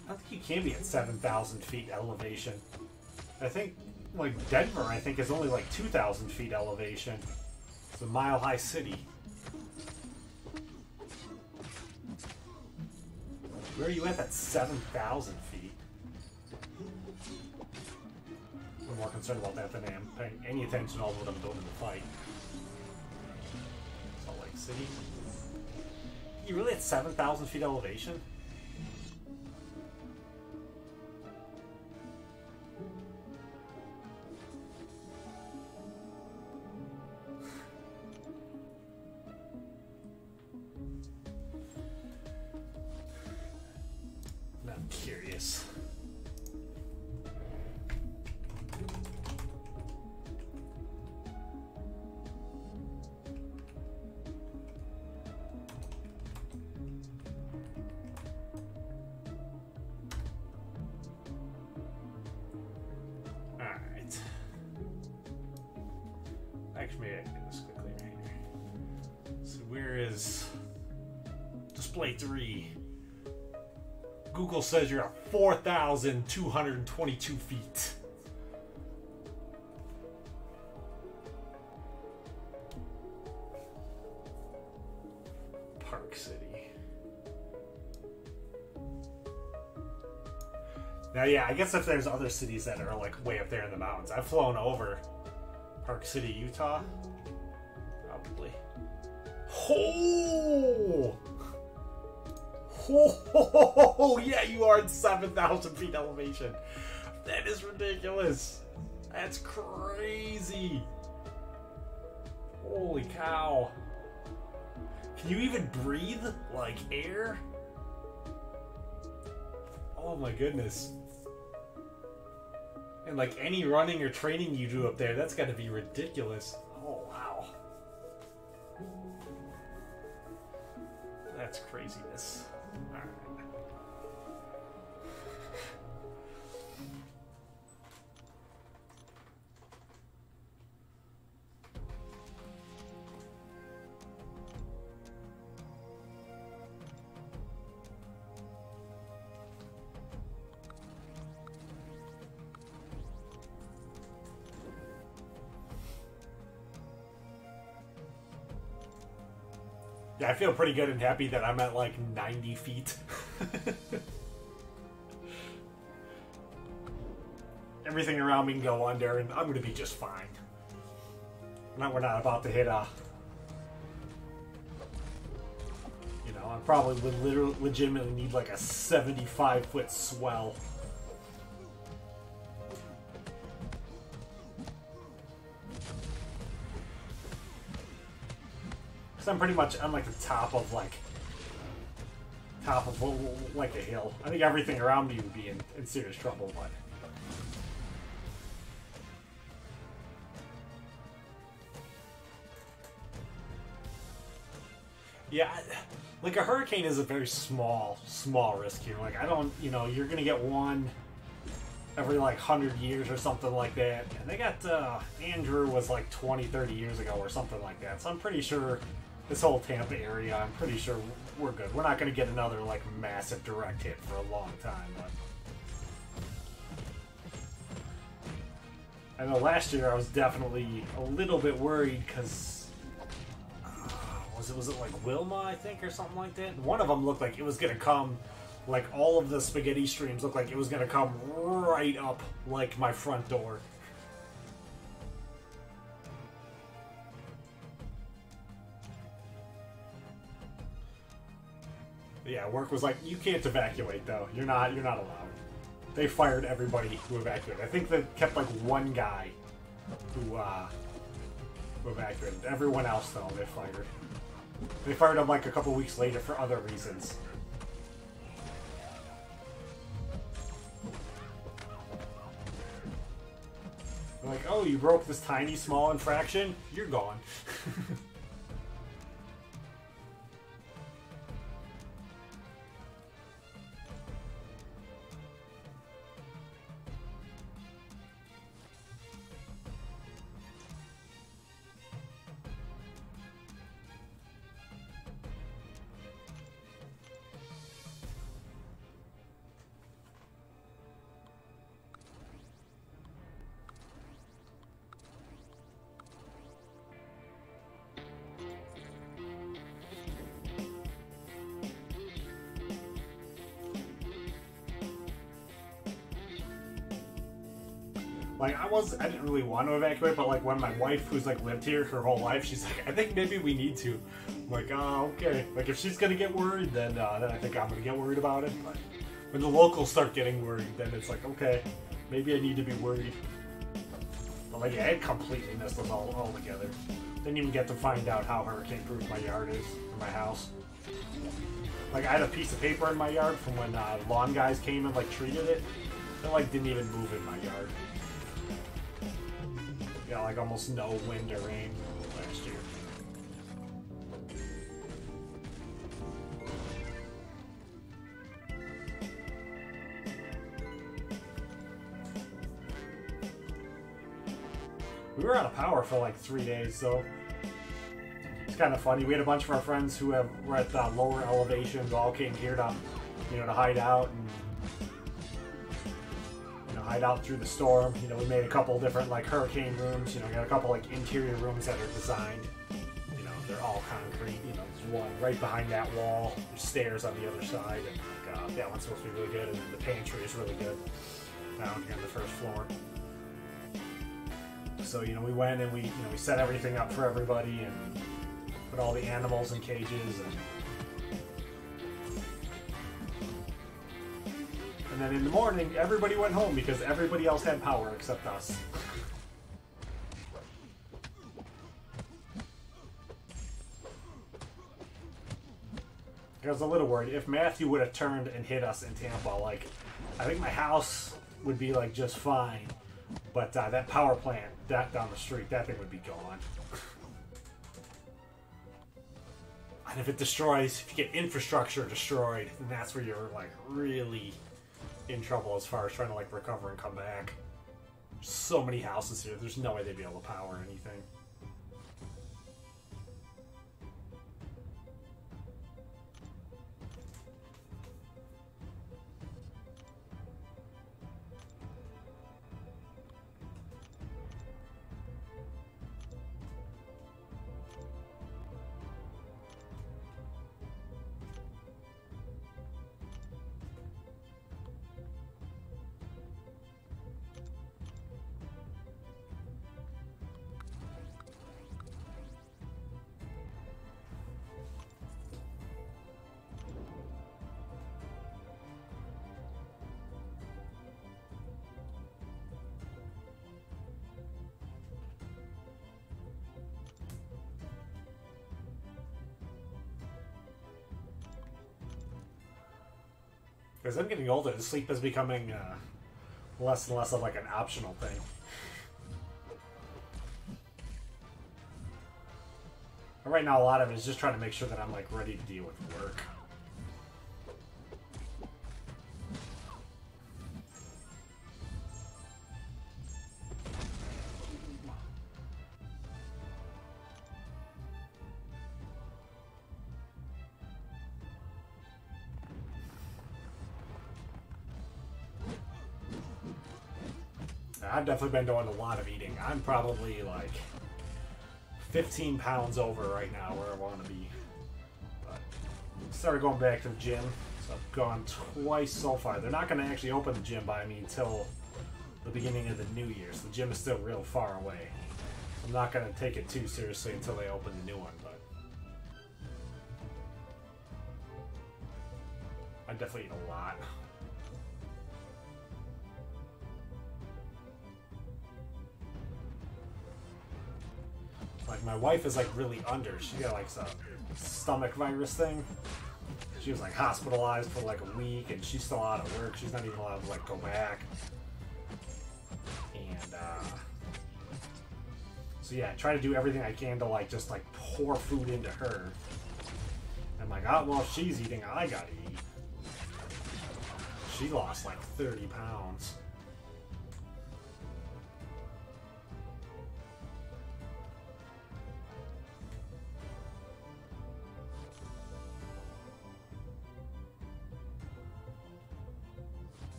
I don't think you can be at 7,000 feet elevation. I think, like, Denver, I think, is only like 2,000 feet elevation. It's a mile-high city. Where are you at? That's 7,000 feet. I'm more concerned about that than I am paying any attention to all what I'm doing in the fight. Salt Lake City. You really at 7,000 feet elevation? I'm curious. Alright. Actually, maybe I can do this quickly right here. So where is display 3? Google says you're at 4,222 feet. Park City. Now, yeah, I guess if there's other cities that are like way up there in the mountains. I've flown over Park City, Utah. Probably. Oh! Oh, yeah, you are at 7,000 feet elevation. That is ridiculous. That's crazy. Holy cow. Can you even breathe like air? Oh my goodness. And like any running or training you do up there, that's got to be ridiculous. Oh, wow. That's craziness. All right. Yeah, I feel pretty good and happy that I'm at like 90 feet. Everything around me can go under and I'm going to be just fine. We're not about to hit a... You know, I probably would legitimately need like a 75-foot swell. I'm pretty much on like the top of like a hill. I think everything around me would be in serious trouble, but yeah, like a hurricane is a very small risk here. Like I don't, you know, you're gonna get one every like 100 years or something like that. And they got Andrew was like 20-30 years ago or something like that. So I'm pretty sure this whole Tampa area, I'm pretty sure we're good. We're not going to get another, like, massive direct hit for a long time, but... I know last year I was definitely a little bit worried, because... was it, like, Wilma, I think, or something like that? And one of them looked like it was going to come, like, all of the spaghetti streams looked like it was going to come right up, like, my front door. Yeah, work was like, you can't evacuate though. You're not allowed. They fired everybody who evacuated. I think they kept like one guy who evacuated. Everyone else though, they fired. They fired him like a couple weeks later for other reasons. They're like, oh, you broke this tiny small infraction? You're gone. Like, I didn't really want to evacuate, but like when my wife, who's like lived here her whole life, she's like, I think maybe we need to. I'm like, oh, okay. Like if she's gonna get worried, then I think I'm gonna get worried about it. But when the locals start getting worried, then it's like, okay, maybe I need to be worried. But like, yeah, it completely messed us all together. Didn't even get to find out how hurricane-proof my yard is, or my house. Like I had a piece of paper in my yard from when lawn guys came and like treated it. It like didn't even move in my yard. Yeah, like almost no wind or rain last year. We were out of power for like 3 days, so it's kind of funny. We had a bunch of our friends who were at lower elevations, all came here to, to hide out and hide out through the storm. We made a couple different like hurricane rooms. Got a couple like interior rooms that are designed. They're all concrete. There's one right behind that wall. There's stairs on the other side, and like, that one's supposed to be really good. And then the pantry is really good down here on the first floor. So we went and we set everything up for everybody and put all the animals in cages and then in the morning, everybody went home because everybody else had power except us. I was a little worried. If Matthew would have turned and hit us in Tampa, like, I think my house would be, like, just fine. But that power plant, that down the street, that thing would be gone. And if it destroys, if you get infrastructure destroyed, then that's where you're, like, really in trouble as far as trying to like recover and come back. So many houses here, there's no way they'd be able to power anything. As I'm getting older, sleep is becoming less and less of like an optional thing. But right now, a lot of it is just trying to make sure that I'm like ready to deal with work. I've definitely been doing a lot of eating. I'm probably like 15 pounds over right now where I want to be. But started going back to the gym, so I've gone twice so far. They're not going to actually open the gym by me until the beginning of the new year, so the gym is still real far away. I'm not going to take it too seriously until they open the new one, but definitely eat a lot. Like, my wife is like really under. She got like some stomach virus thing. She was like hospitalized for like a week, and she's still out of work. She's not even allowed to like go back. And so yeah, I try to do everything I can to like just like pour food into her. I'm like, oh well, she's eating, I gotta eat. She lost like 30 pounds.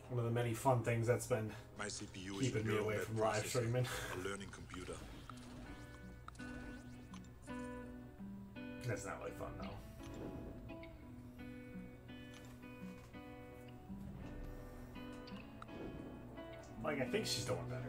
One of the many fun things that's been My CPU is keeping a me neural away net from live processor, streaming. a learning computer. That's not really fun though. Like, I think she's doing better.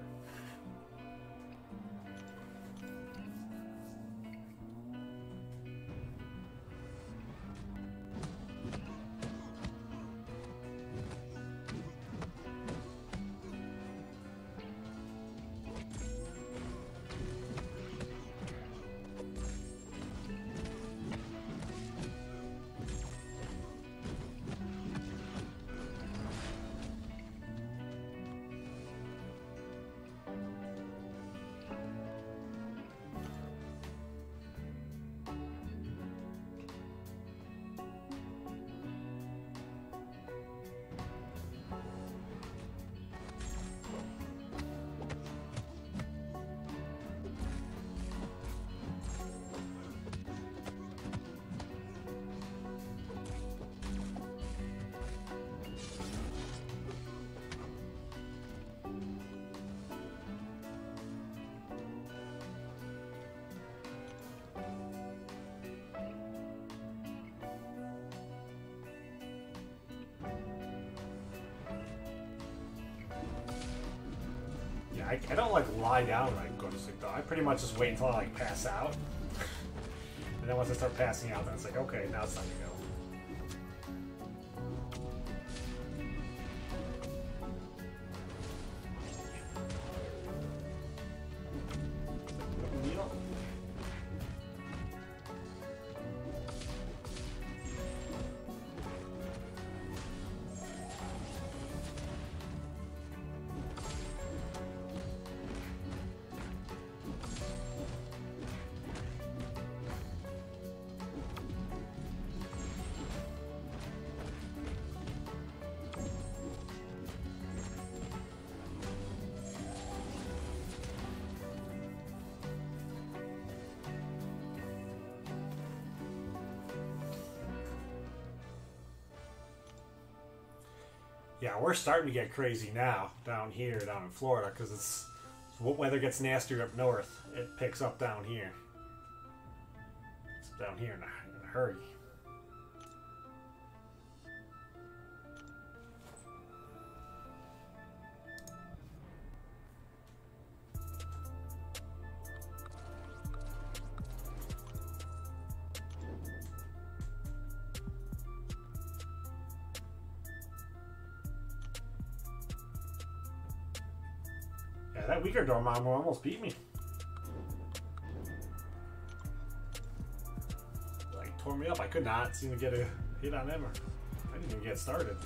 I don't like lie down when I go to sleep though. I pretty much just wait until I like pass out. And then once I start passing out, then it's like, okay, now it's time to go. Needle. Yeah, we're starting to get crazy now down here, down in Florida, because it's what weather gets nastier up north. It picks up down here. It's down here in a hurry. Yeah, that weaker Dormammu almost beat me. Like, tore me up. I could not seem to get a hit on him, or I didn't even get started.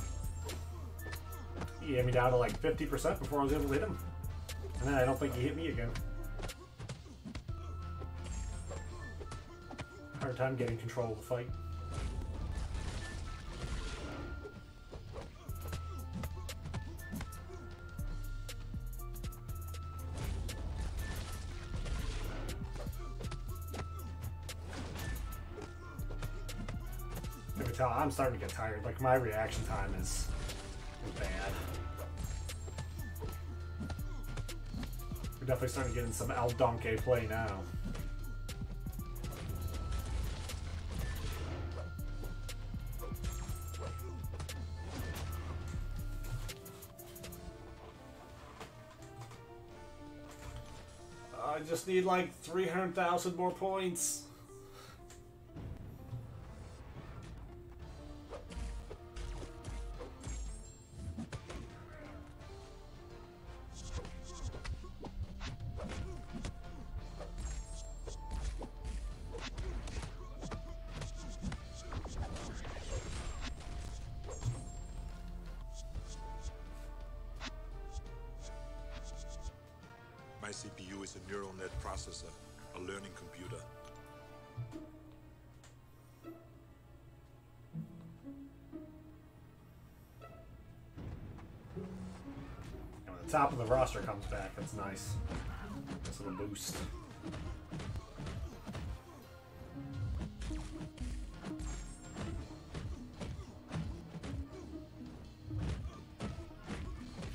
He hit me down to like 50% before I was able to hit him. And then I don't think he hit me again. Hard time getting control of the fight. I can tell I'm starting to get tired. Like, my reaction time is bad. We're definitely starting to get in some El Donkey play now. I just need like 300,000 more points. My CPU is a neural net processor, a learning computer. And when the top of the roster comes back, that's nice. Nice little boost.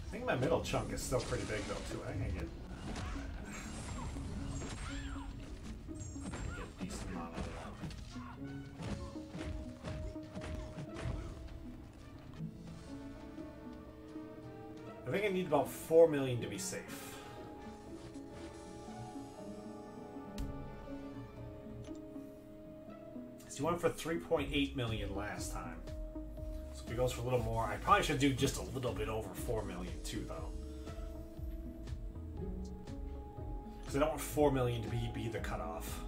I think my middle chunk is still pretty big though too. I think I get a decent amount out of that. I think I need about 4 million to be safe. So you went for 3.8 million last time. So if he goes for a little more, I probably should do just a little bit over 4 million too though. Because I don't want 4 million to be the cutoff.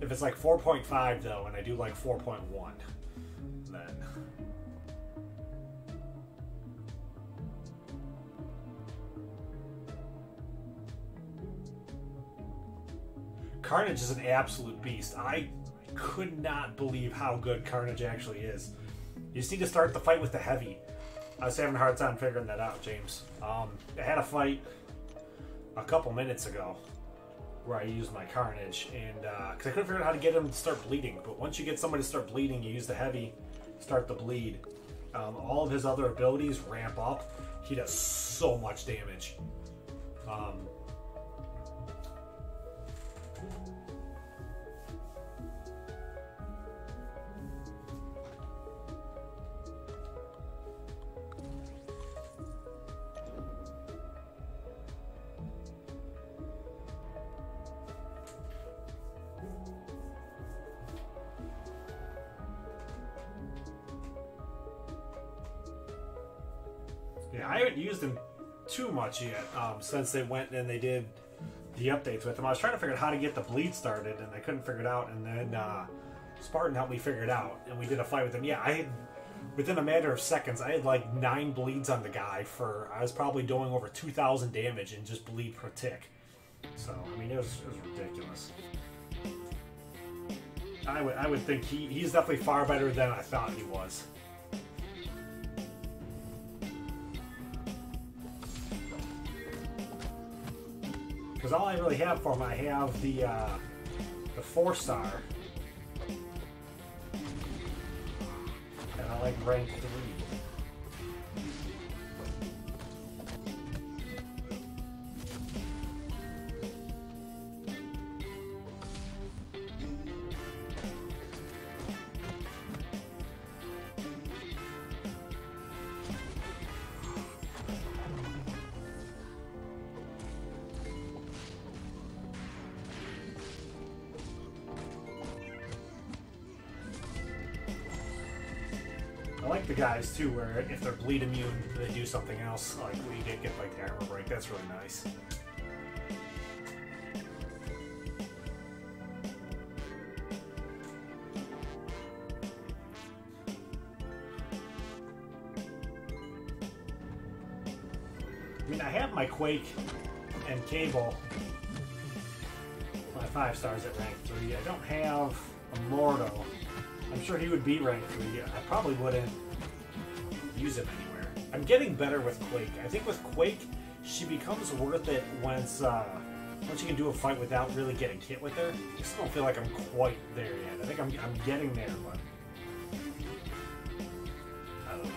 If it's like 4.5 though, and I do like 4.1, then... Carnage is an absolute beast. I could not believe how good Carnage actually is. You just need to start the fight with the heavy. I was having a hard time figuring that out, James. I had a fight a couple minutes ago where I used my Carnage, and because I couldn't figure out how to get him to start bleeding. But once you get somebody to start bleeding, you use the heavy, start the bleed. All of his other abilities ramp up. He does so much damage. Yeah, I haven't used him too much yet since they went and they did the updates with him. I was trying to figure out how to get the bleed started, and I couldn't figure it out. And then Spartan helped me figure it out, and we did a fight with him. Yeah, I had, within a matter of seconds, I had like 9 bleeds on the guy. I was probably doing over 2,000 damage and just bleed per tick. So I mean, it was ridiculous. I would think he's definitely far better than I thought he was. Because all I really have for him, I have the 4-star, and I like rank 3. I like the guys too, where if they're bleed immune, they do something else. Like we did get like the armor break. That's really nice. I mean, I have my Quake and Cable, my 5 stars at rank 3. I don't have a Mordo. I'm sure he would be rank 3. I probably wouldn't use him anywhere. I'm getting better with Quake. I think with Quake, she becomes worth it once you can do a fight without really getting hit with her. I just don't feel like I'm quite there yet. I think I'm getting there, but I don't know.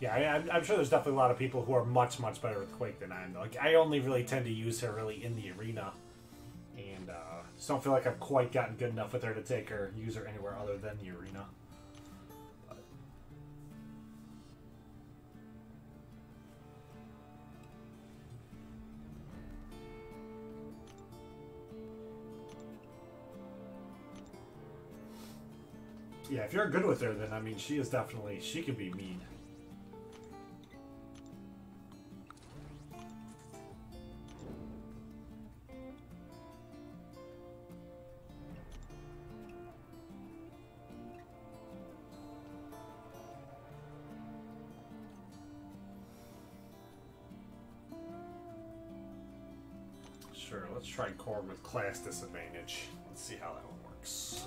Yeah, I'm sure there's definitely a lot of people who are much better with Quake than I am. Like, I only really tend to use her really in the arena, and just don't feel like I've quite gotten good enough with her to take her use her anywhere other than the arena. Yeah, if you're good with her, then I mean, she can be mean. Sure, let's try Core with class disadvantage. Let's see how that one works.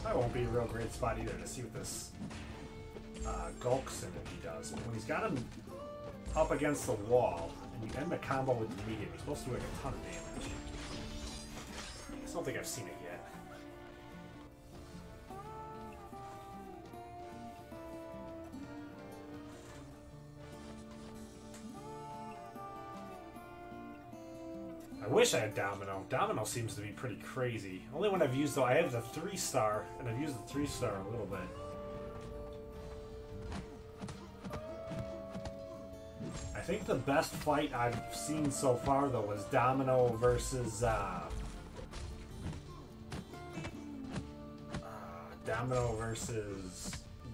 That won't be a real great spot either to see what this Gulk synergy does. When he's got him up against the wall and you end the combo with the medium, he's supposed to do like a ton of damage. I just don't think I've seen it yet. I wish I had Domino. Domino seems to be pretty crazy. Only one I've used, though, I have the 3-star, and I've used the 3-star a little bit. I think the best fight I've seen so far, though, was Domino versus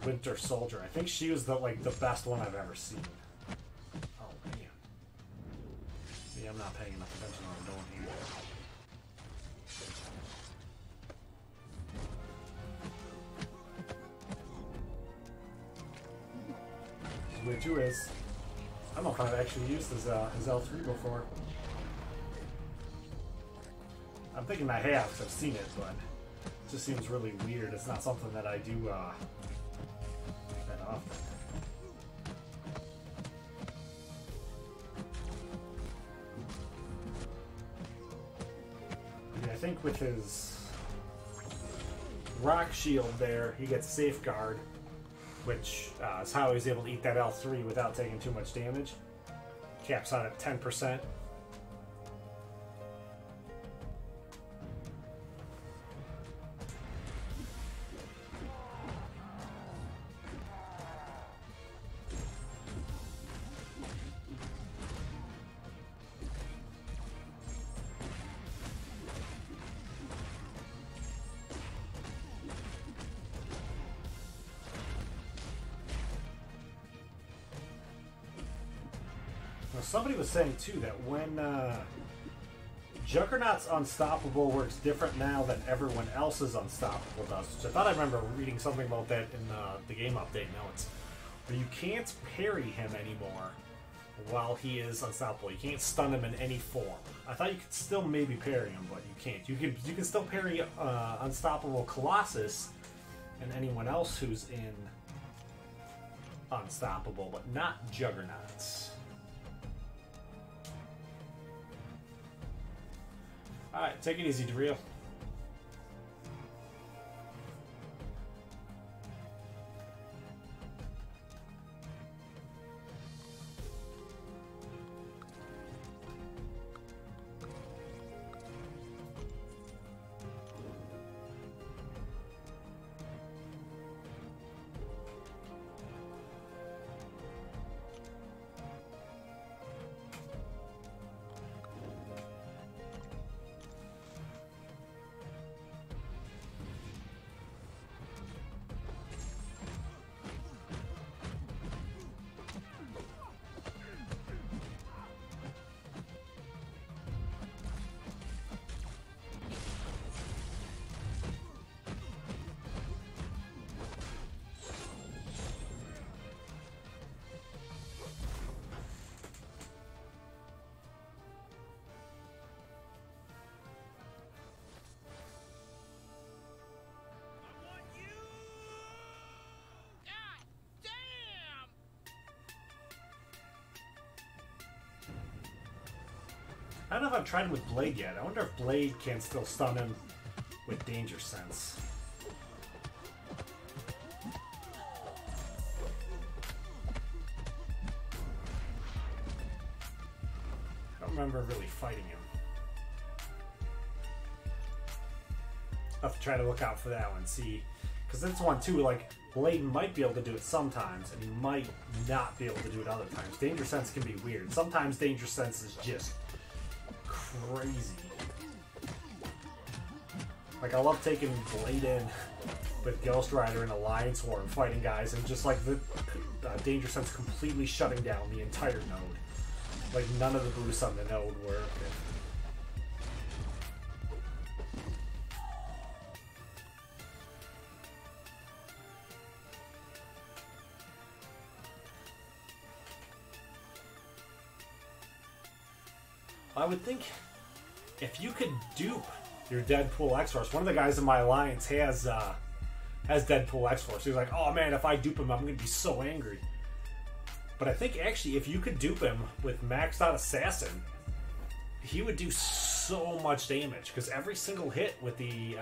Winter Soldier. I think she was the best one I've ever seen. Oh man, maybe I'm not paying enough attention to what I'm doing here. Where 2 is. I don't know if I've actually used his L3 before. I'm thinking I have, because I've seen it, but it just seems really weird. It's not something that I do that often. I think with his rock shield there, he gets safeguard, which is how he's able to eat that L3 without taking too much damage. Caps out at 10%. Somebody was saying too that when Juggernaut's Unstoppable works different now than everyone else's Unstoppable does, which I thought I remember reading something about that in the game update notes, where you can't parry him anymore while he is unstoppable. You can't stun him in any form. I thought you could still maybe parry him, but you can't. You can still parry Unstoppable Colossus and anyone else who's in Unstoppable, but not Juggernauts. Alright, take it easy, Dario. I don't know if I've tried him with Blade yet. I wonder if Blade can still stun him with Danger Sense. I don't remember really fighting him. I'll have to try to look out for that one, see. Because that's one too, like, Blade might be able to do it sometimes, and he might not be able to do it other times. Danger Sense can be weird. Sometimes Danger Sense is just crazy. Like, I love taking Blade in with Ghost Rider and Alliance War and fighting guys, and just like the Danger Sense completely shutting down the entire node. Like, none of the boosts on the node work. I would think if you could dupe your Deadpool X-Force, one of the guys in my alliance has Deadpool X-Force. He's like, oh man, if I dupe him, I'm going to be so angry. But I think actually if you could dupe him with maxed out Assassin, he would do so much damage. Because every single hit with the,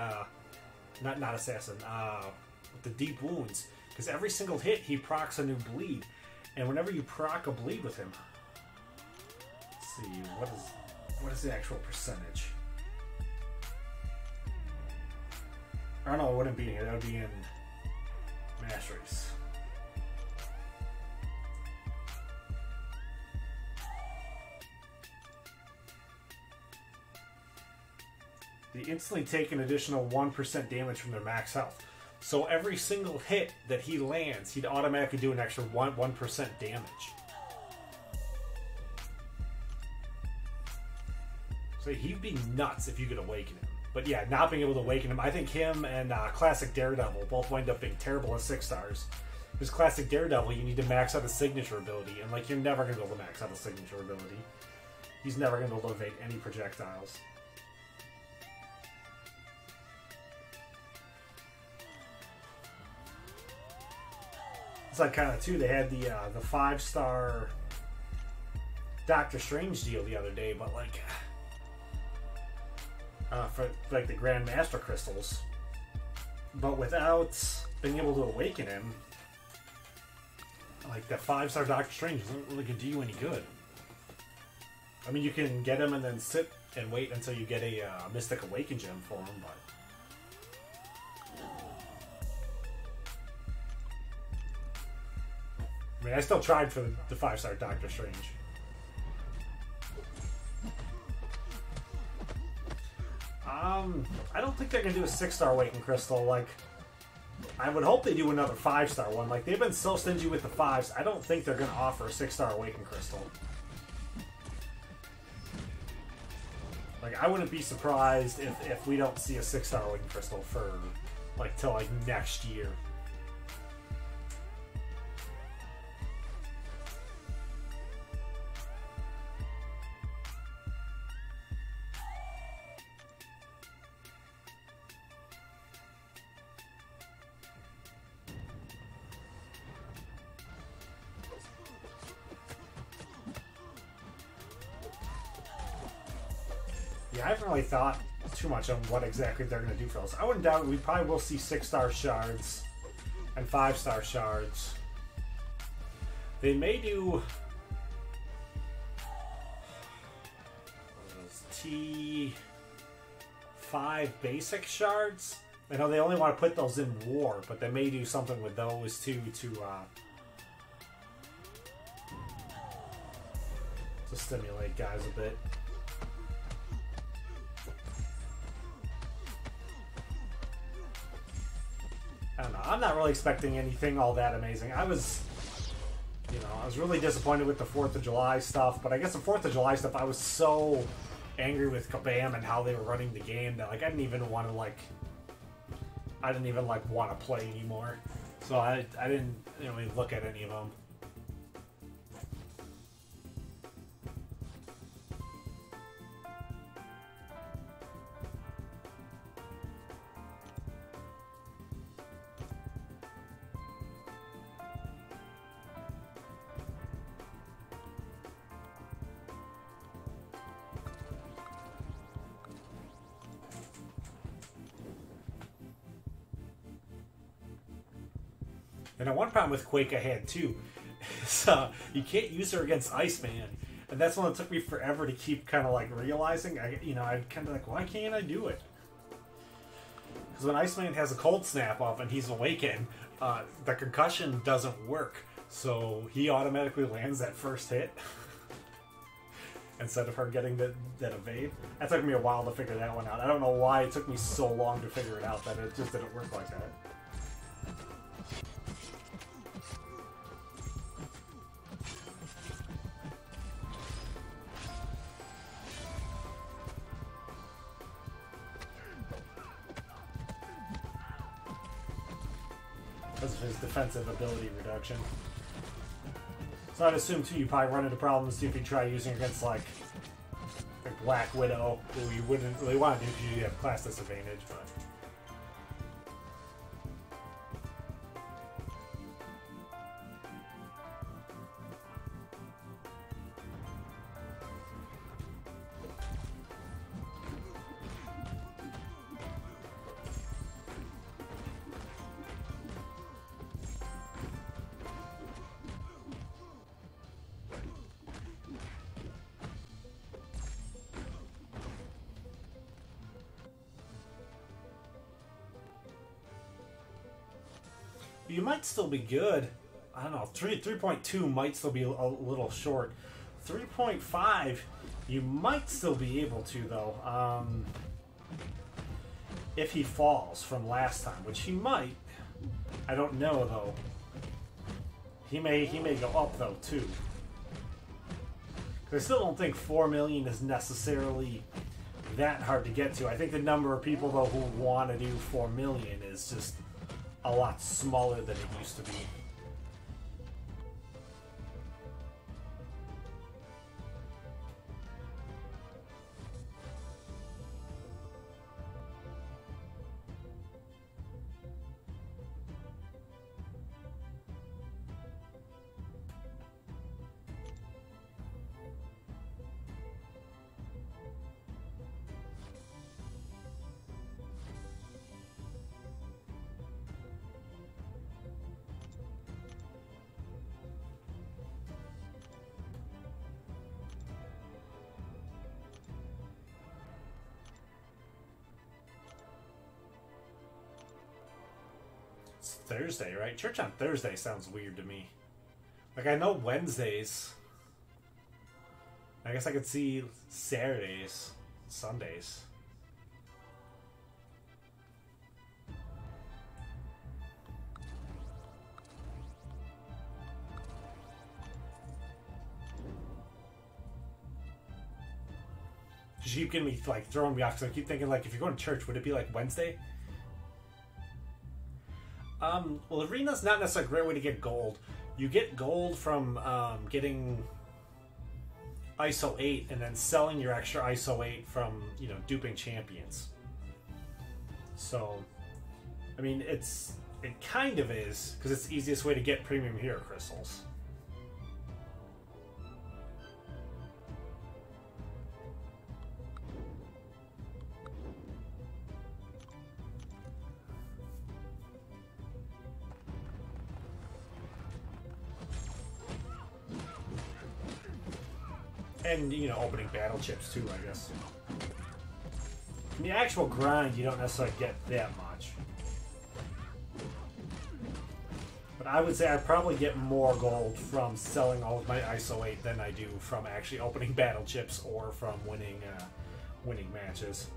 not Assassin, with the Deep Wounds, because every single hit he procs a new bleed. And whenever you proc a bleed with him, let's see, what is the actual percentage? I don't know, it wouldn't be here. That would be in Mass Race. They instantly take an additional 1% damage from their max health. So every single hit that he lands, he'd automatically do an extra 1% damage. So he'd be nuts if you could awaken him. But yeah, not being able to awaken him, I think him and Classic Daredevil both wind up being terrible as 6 stars. Because Classic Daredevil, you need to max out his signature ability, and like you're never going to be able to max out his signature ability. He's never going to be able to evade any projectiles. It's like kind of too. They had the 5-star Doctor Strange deal the other day, but like for like the Grand Master crystals, but without being able to awaken him, like the 5-star Doctor Strange isn't really gonna do you any good. I mean, you can get him and then sit and wait until you get a Mystic Awaken gem for him, but. I mean, I still tried for the 5-star Doctor Strange. I don't think they're going to do a 6-star Awaken Crystal. Like, I would hope they do another 5-star one. Like, they've been so stingy with the 5s, I don't think they're going to offer a 6-star Awaken Crystal. Like, I wouldn't be surprised if we don't see a 6-star Awaken Crystal for, like, till, like, next year. Yeah, I haven't really thought too much on what exactly they're going to do for those. I wouldn't doubt it. We probably will see 6-star shards and 5-star shards. They may do T5 basic shards. I know they only want to put those in war, but they may do something with those too to stimulate guys a bit. I don't know. I'm not really expecting anything all that amazing. I was really disappointed with the 4th of July stuff, but I guess the 4th of July stuff, I was so angry with Kabam and how they were running the game that like I didn't even want to want to play anymore. So I didn't really look at any of them. And one problem with Quake I had too is you can't use her against Iceman. And that's one that took me forever to keep kind of like realizing. I'd kind of like, why can't I do it? Because when Iceman has a cold snap off and he's awakened, the concussion doesn't work. So he automatically lands that first hit instead of her getting that evade. That took me a while to figure that one out. I don't know why it took me so long to figure it out, that it just didn't work like that. Because of his defensive ability reduction. So I'd assume too you probably run into problems too if you try using against like Black Widow, who you wouldn't really want to do because you have class disadvantage, but you might still be good. I don't know. 3.2 might still be a little short. 3.5, you might still be able to though. If he falls from last time, which he might. I don't know though. He may go up though too. I still don't think 4 million is necessarily that hard to get to. I think the number of people though who want to do 4 million is just a lot smaller than it used to be. Thursday, right? Church on Thursday sounds weird to me. Like, I know Wednesdays. I guess I could see Saturdays, Sundays. You keep getting me, like, throwing me off, because I keep thinking, like, if you're going to church, would it be, like, Wednesday? Well, Arena's not necessarily a great way to get gold. You get gold from getting ISO 8 and then selling your extra ISO 8 from, duping champions. So, I mean, it kind of is, because it's the easiest way to get premium hero crystals. And, opening battle chips too, I guess. In the actual grind, you don't necessarily get that much. But I would say I probably get more gold from selling all of my ISO 8 than I do from actually opening battle chips or from winning matches.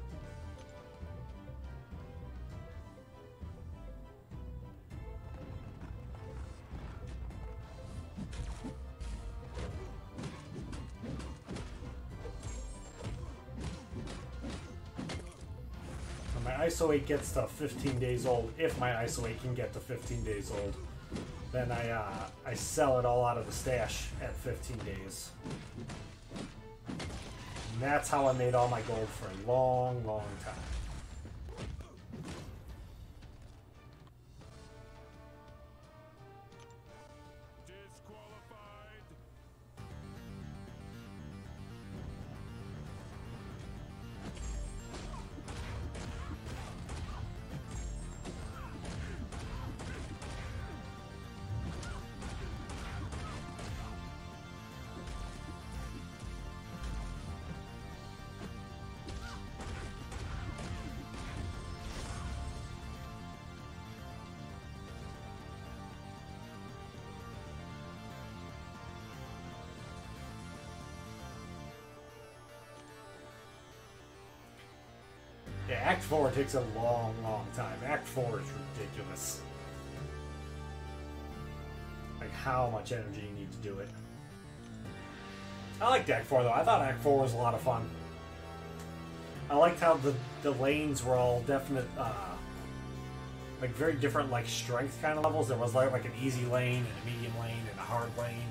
ISO 8 gets to 15 days old, if my ISO 8 can get to 15 days old, then I sell it all out of the stash at 15 days. And that's how I made all my gold for a long, long time. Act 4 takes a long, long time. Act 4 is ridiculous. Like how much energy you need to do it. I liked Act 4 though. I thought Act 4 was a lot of fun. I liked how the lanes were all definite, like very different like strength kind of levels. There was like an easy lane and a medium lane and a hard lane.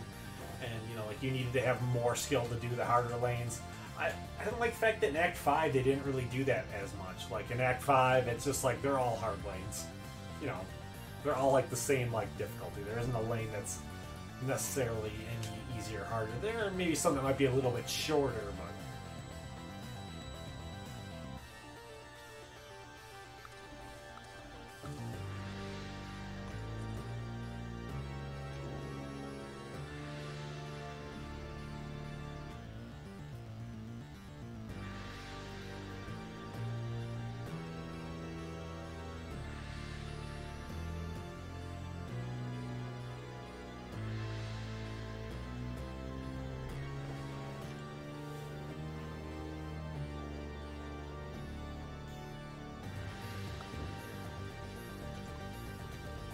And you know, like you needed to have more skill to do the harder lanes. I don't like the fact that in Act 5 they didn't really do that as much. Like in Act 5 it's just like they're all hard lanes. You know, they're all like the same like difficulty. There isn't a lane that's necessarily any easier or harder. There may be some that might be a little bit shorter, but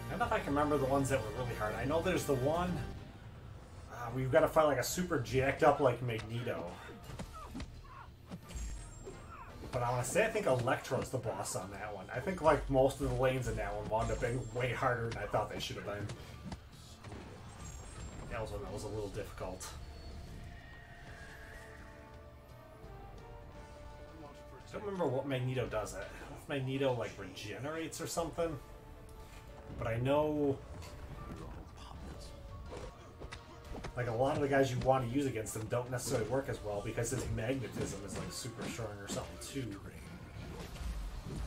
I don't know if I can remember the ones that were really hard. I know there's the one we've got to fight like a super jacked up like Magneto. But I want to say I think Electro's the boss on that one. I think like most of the lanes in that one wound up being way harder than I thought they should have been. That was one that was a little difficult. I don't remember what Magneto does. I don't know if Magneto like regenerates or something. But I know like a lot of the guys you want to use against him don't necessarily work as well because his magnetism is like super strong or something too.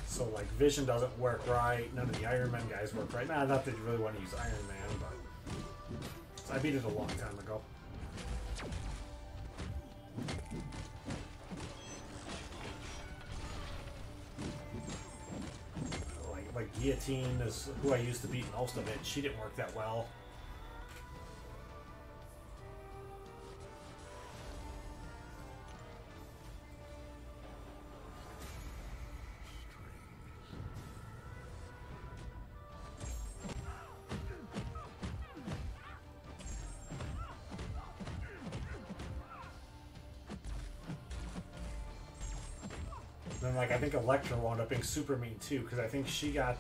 So like Vision doesn't work right, none of the Iron Man guys work right. Nah, not that you really want to use Iron Man, but I beat it a long time ago. Like Guillotine is who I used to beat most of it. She didn't work that well. Then, like, I think Elektra wound up being super mean too, because I think she got,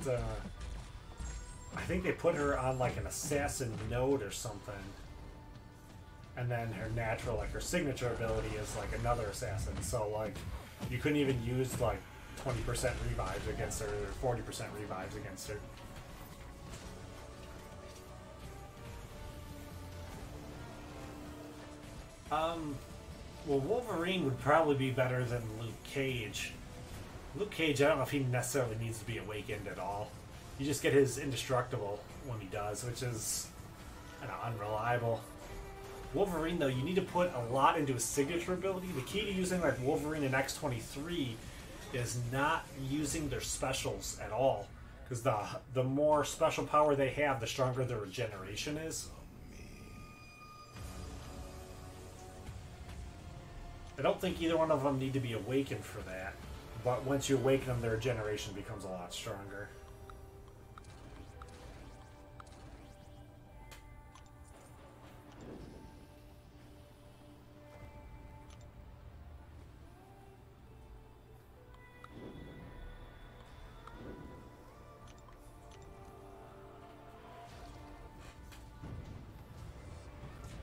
I think they put her on like an assassin node or something, and then her natural, like her signature ability is like another assassin. So like, you couldn't even use like 20% revives against her, or 40% revives against her. Well, Wolverine would probably be better than Luke Cage. Luke Cage, I don't know if he necessarily needs to be awakened at all. You just get his indestructible when he does, which is, I don't know, unreliable. Wolverine, though, you need to put a lot into his signature ability. The key to using like Wolverine and X-23 is not using their specials at all. Because the more special power they have, the stronger their regeneration is. I don't think either one of them need to be awakened for that. But once you awaken them, their regeneration becomes a lot stronger.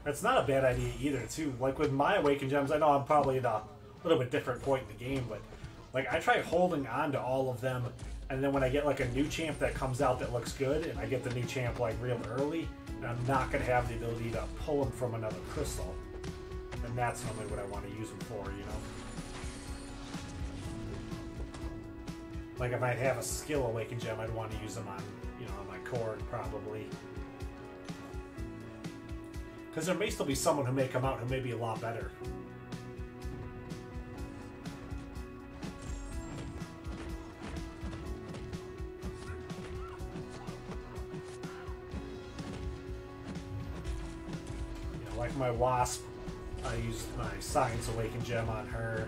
That's not a bad idea either, too. Like with my Awakened Gems, I know I'm probably at a little bit different point in the game, but like I try holding on to all of them, and then when I get like a new champ that comes out that looks good, and I get the new champ like real early, and I'm not going to have the ability to pull them from another crystal, and that's normally what I want to use them for, you know? Like if I have a skill Awakened Gem, I'd want to use them on, you know, on my Korg probably. Because there may still be someone who may come out who may be a lot better. You know, like my Wasp, I used my Science Awakened Gem on her.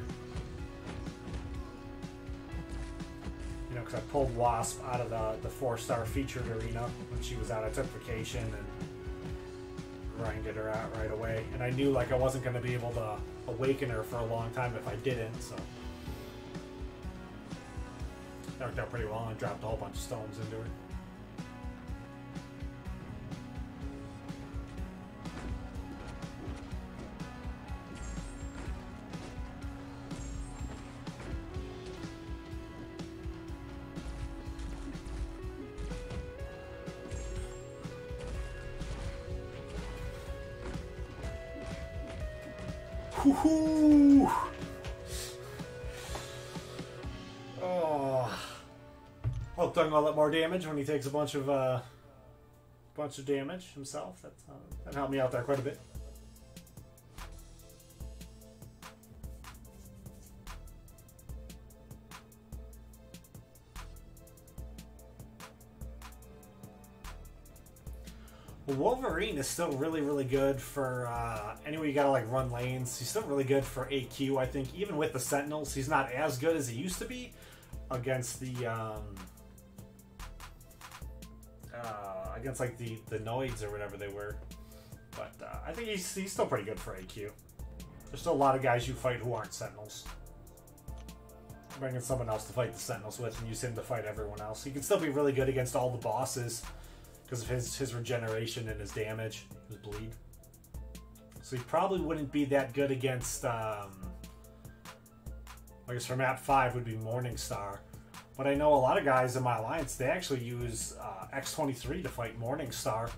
You know, because I pulled Wasp out of the 4-star featured arena when she was out. I took vacation and grinded her out right away. And I knew like I wasn't going to be able to awaken her for a long time if I didn't, so that worked out pretty well. And I dropped a whole bunch of stones into her. Woohoo! Oh, hope doing a lot more damage when he takes a bunch of damage himself. That helped me out there quite a bit. Well, Wolverine is still really, really good for anyway. You gotta like run lanes. He's still really good for AQ. I think even with the Sentinels, he's not as good as he used to be against the against like the Noids or whatever they were. But I think he's still pretty good for AQ. There's still a lot of guys you fight who aren't Sentinels. Bring in someone else to fight the Sentinels with and use him to fight everyone else. He can still be really good against all the bosses because of his regeneration and his damage, his bleed. So he probably wouldn't be that good against, I guess for map 5 would be Morningstar. But I know a lot of guys in my alliance, they actually use X23 to fight Morningstar.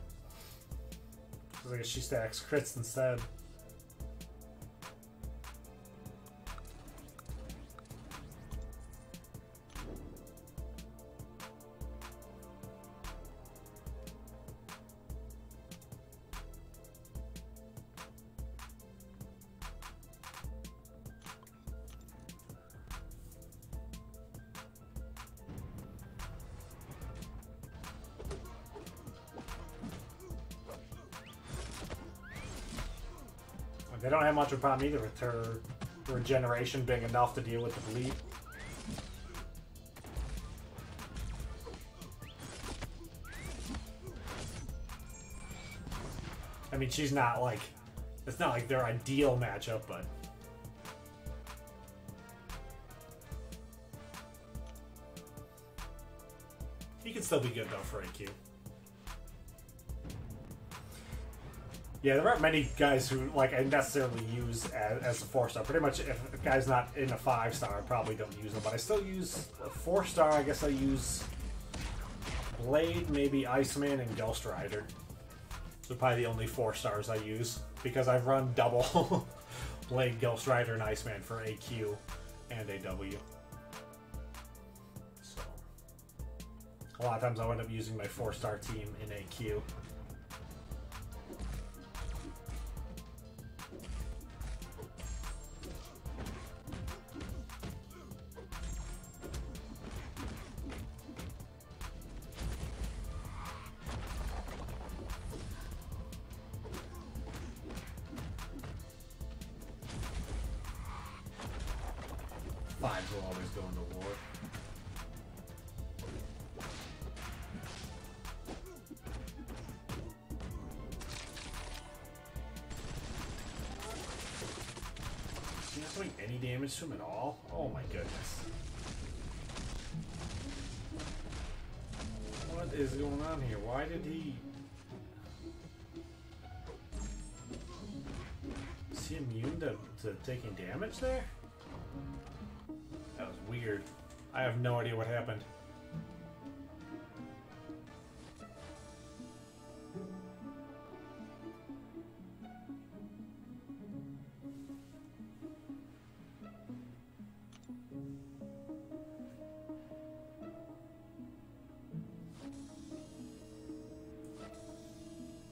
Because I guess she stacks crits instead. They don't have much of a problem either with her regeneration being enough to deal with the bleed. I mean, she's not like, it's not like their ideal matchup, but he can still be good though for AQ. Yeah, there aren't many guys who like I necessarily use as a 4-star. Pretty much, if a guy's not in a 5-star, I probably don't use him. But I still use a 4-star. I guess I use Blade, maybe Iceman, and Ghost Rider. So probably the only 4-stars I use because I've run double Blade, Ghost Rider, and Iceman for AQ and AW. So a lot of times I end up using my 4-star team in AQ. Fives will always go into war. She's not doing any damage to him at all? Oh my goodness. What is going on here? Why did he... Is he immune to taking damage there? That was weird. I have no idea what happened.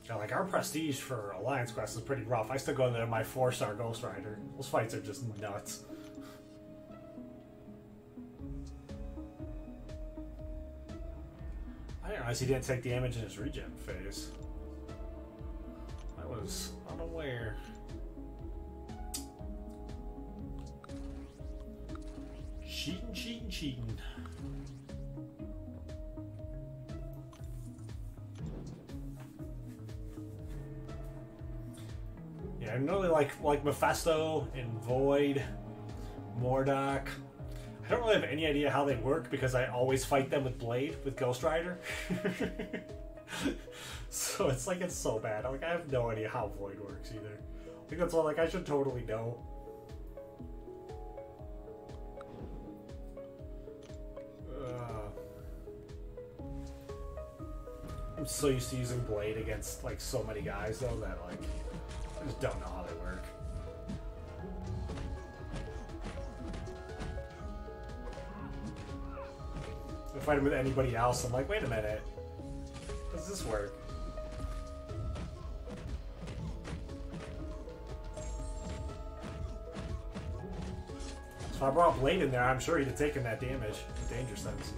Yeah, like our prestige for Alliance Quest is pretty rough. I still go into my 4-star Ghost Rider. Those fights are just nuts. I didn't realize he didn't take damage in his regen phase. I was unaware. Cheating, cheating, cheating. I really like Mephisto and Void, Mordok. I don't really have any idea how they work because I always fight them with Blade, with Ghost Rider. So it's like it's so bad. Like I have no idea how Void works either. I think that's all. Like I should totally know. I'm so used to using Blade against like so many guys though that like I just don't know how they work. If I fight him with anybody else, I'm like, wait a minute, how does this work? So if I brought Blade in there, I'm sure he'd have taken that damage with Danger Sense.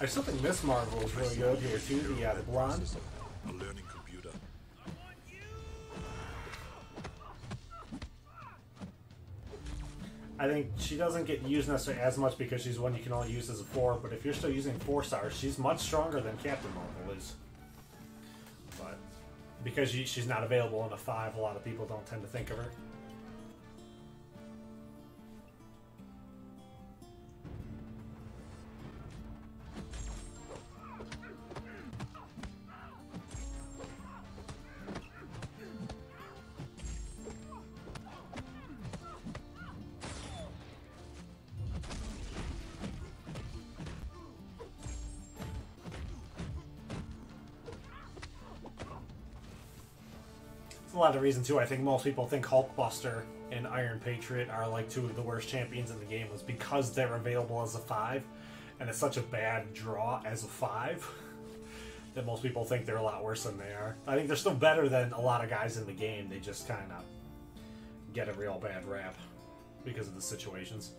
I still think Miss Marvel is really good here too, the blonde. A learning computer. I think she doesn't get used necessarily as much because she's one you can only use as a 4, but if you're still using 4 stars, she's much stronger than Captain Marvel is. But because she's not available in a 5, a lot of people don't tend to think of her. A lot of the reason too, I think most people think Hulkbuster and Iron Patriot are like 2 of the worst champions in the game was because they're available as a 5 and it's such a bad draw as a 5 that most people think they're a lot worse than they are. I think they're still better than a lot of guys in the game. They just kind of get a real bad rap because of the situations.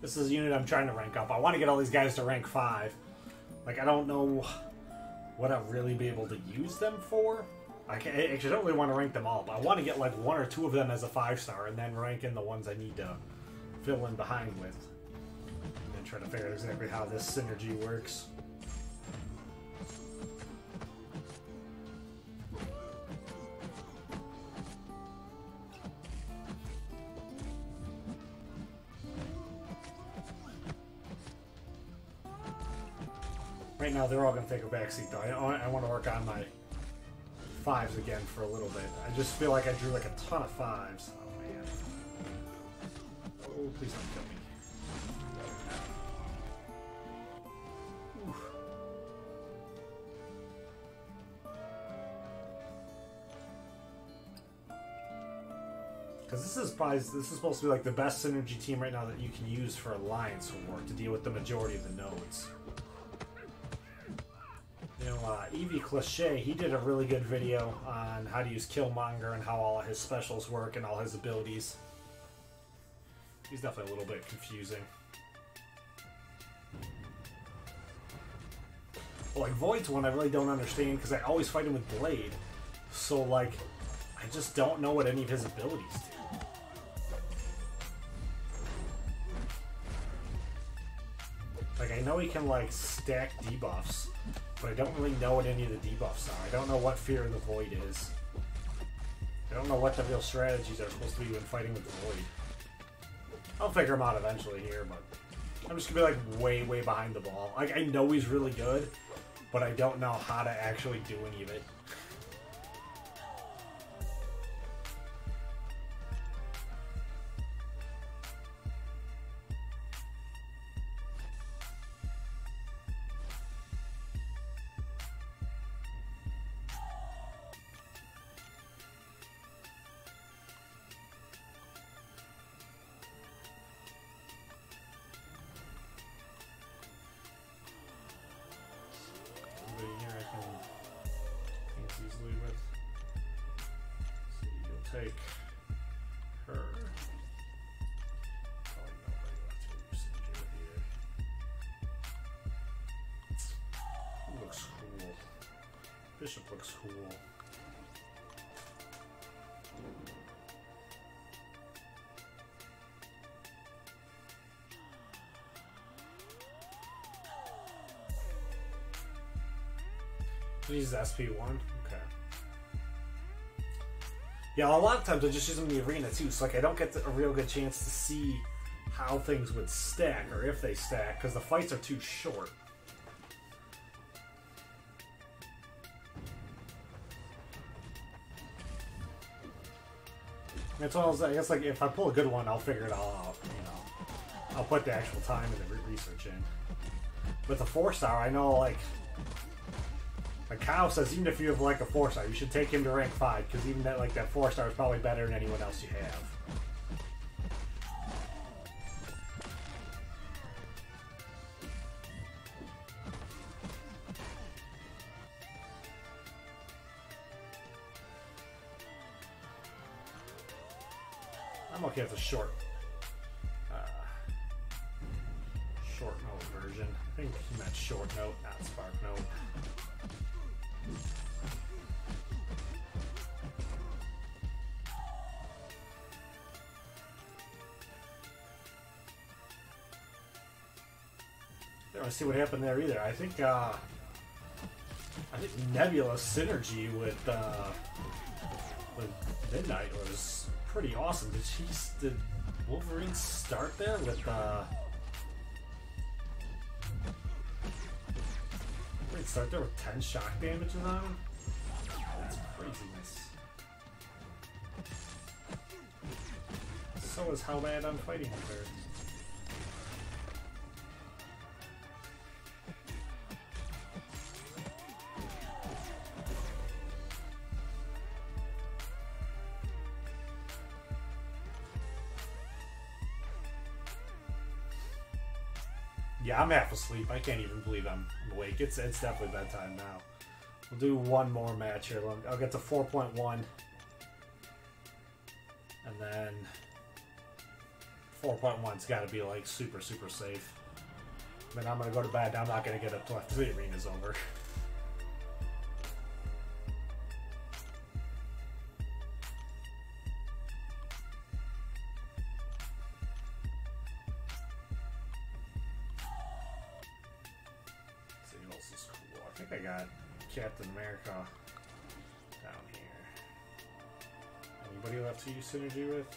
This is a unit I'm trying to rank up. I want to get all these guys to rank 5. Like, I don't know what I'll really be able to use them for. I actually don't really want to rank them all, but I want to get like 1 or 2 of them as a 5-star and then rank in the ones I need to fill in behind with. And try to figure out exactly how this synergy works. Right now, they're all going to take a backseat, though. I want to work on my 5s again for a little bit. I just feel like I drew like a ton of 5s. Oh, man. Oh, please don't kill me. Because this is supposed to be like the best synergy team right now that you can use for Alliance War to deal with the majority of the nodes. You know, Evie Cliché, he did a really good video on how to use Killmonger and how all of his specials work and all his abilities. He's definitely a little bit confusing. Well, like Void's one I really don't understand because I always fight him with Blade. So, like, I just don't know what any of his abilities do. Like, I know he can, like, stack debuffs. But I don't really know what any of the debuffs are. I don't know what Fear of the Void is. I don't know what the real strategies are supposed to be when fighting with the Void. I'll figure them out eventually here, but I'm just gonna be like way, way behind the ball. Like, I know he's really good, but I don't know how to actually do any of it. take her. Probably nobody left to use synergy with either. Ooh, looks cool. Bishop looks cool. Use SP1. Okay. Yeah, a lot of times I just use them in the arena too, so like I don't get a real good chance to see how things would stack or if they stack because the fights are too short. That's all. I guess like if I pull a good one, I'll figure it all out. You know, I'll put the actual time and the research in. With a 4-star, I know like. Cow says even if you have like a 4-star, you should take him to rank 5 because even that 4-star is probably better than anyone else you have. I'm okay with the short note version. I think he meant short note, not spark note. I don't want to see what happened there either. I think Nebula synergy with Midnight was pretty awesome. Did Wolverine start there with start there with 10 shock damages on him? That's craziness. So is how bad I'm fighting compared. Yeah, I'm half asleep. I can't even believe I'm awake. It's definitely bedtime now. We'll do one more match here. I'll get to 4.1. And then 4.1's got to be like super safe. Then I'm going to go to bed. I'm not going to get up till after the arena's over. I got Captain America down here. Anybody left to use synergy with?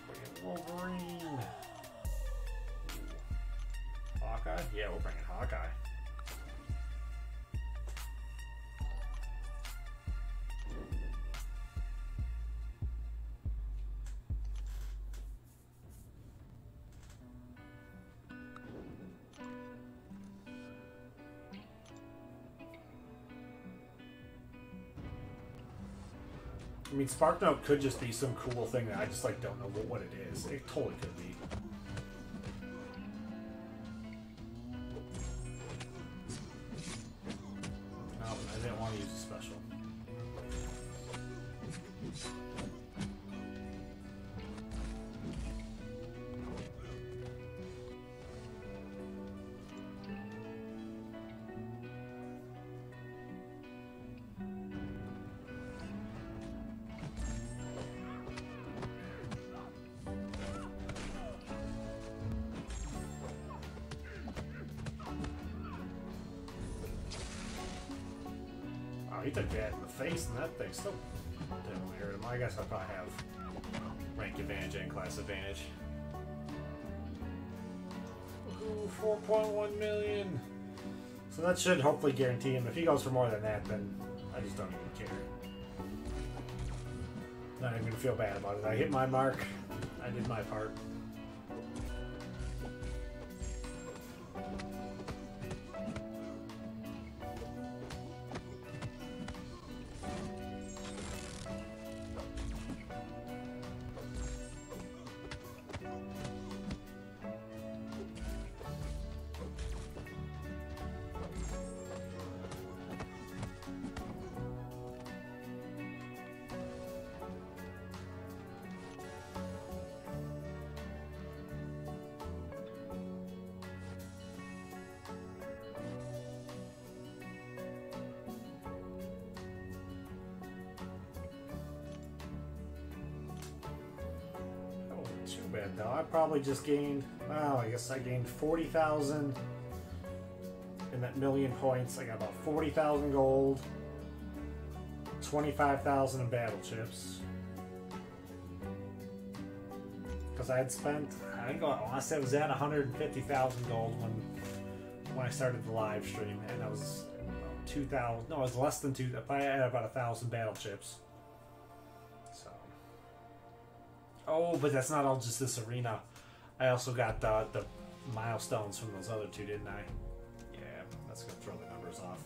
Bring in Wolverine. Ooh. Hawkeye? Yeah, we're bringing Hawkeye. I mean, Spark Note could just be some cool thing that I just like don't know what it is. It totally could be. No, I didn't want to use a special. He took that in the face, and that thing still didn't hurt him. I guess I probably have rank advantage and class advantage. Ooh, 4.1 million. So that should hopefully guarantee him. If he goes for more than that, then I just don't even care. Not even gonna feel bad about it. I hit my mark. I did my part. did though. I probably just gained, well, I guess I gained 40,000 in that million points. I got about 40,000 gold, 25,000 in battle chips. Because I had spent, I think I want to say it was at 150,000 gold when I started the live stream, and I was 2,000. No, it was less than 2. I had about 1,000 battle chips. So, oh, but that's not all just this arena. I also got the milestones from those other two, didn't I? Yeah, that's gonna throw the numbers off.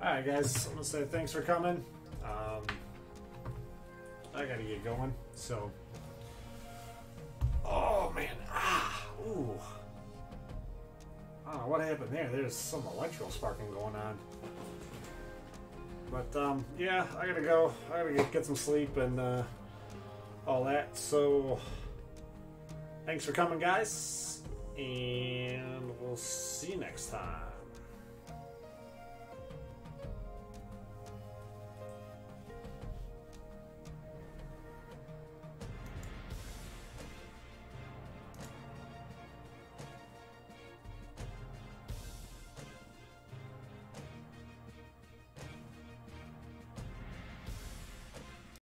All right, guys. I'm gonna say thanks for coming. I gotta get going. So, oh man, ooh. I don't know what happened there. There's some electrical sparking going on. But yeah, I gotta go. I gotta get some sleep and all that. So thanks for coming, guys, and we'll see you next time.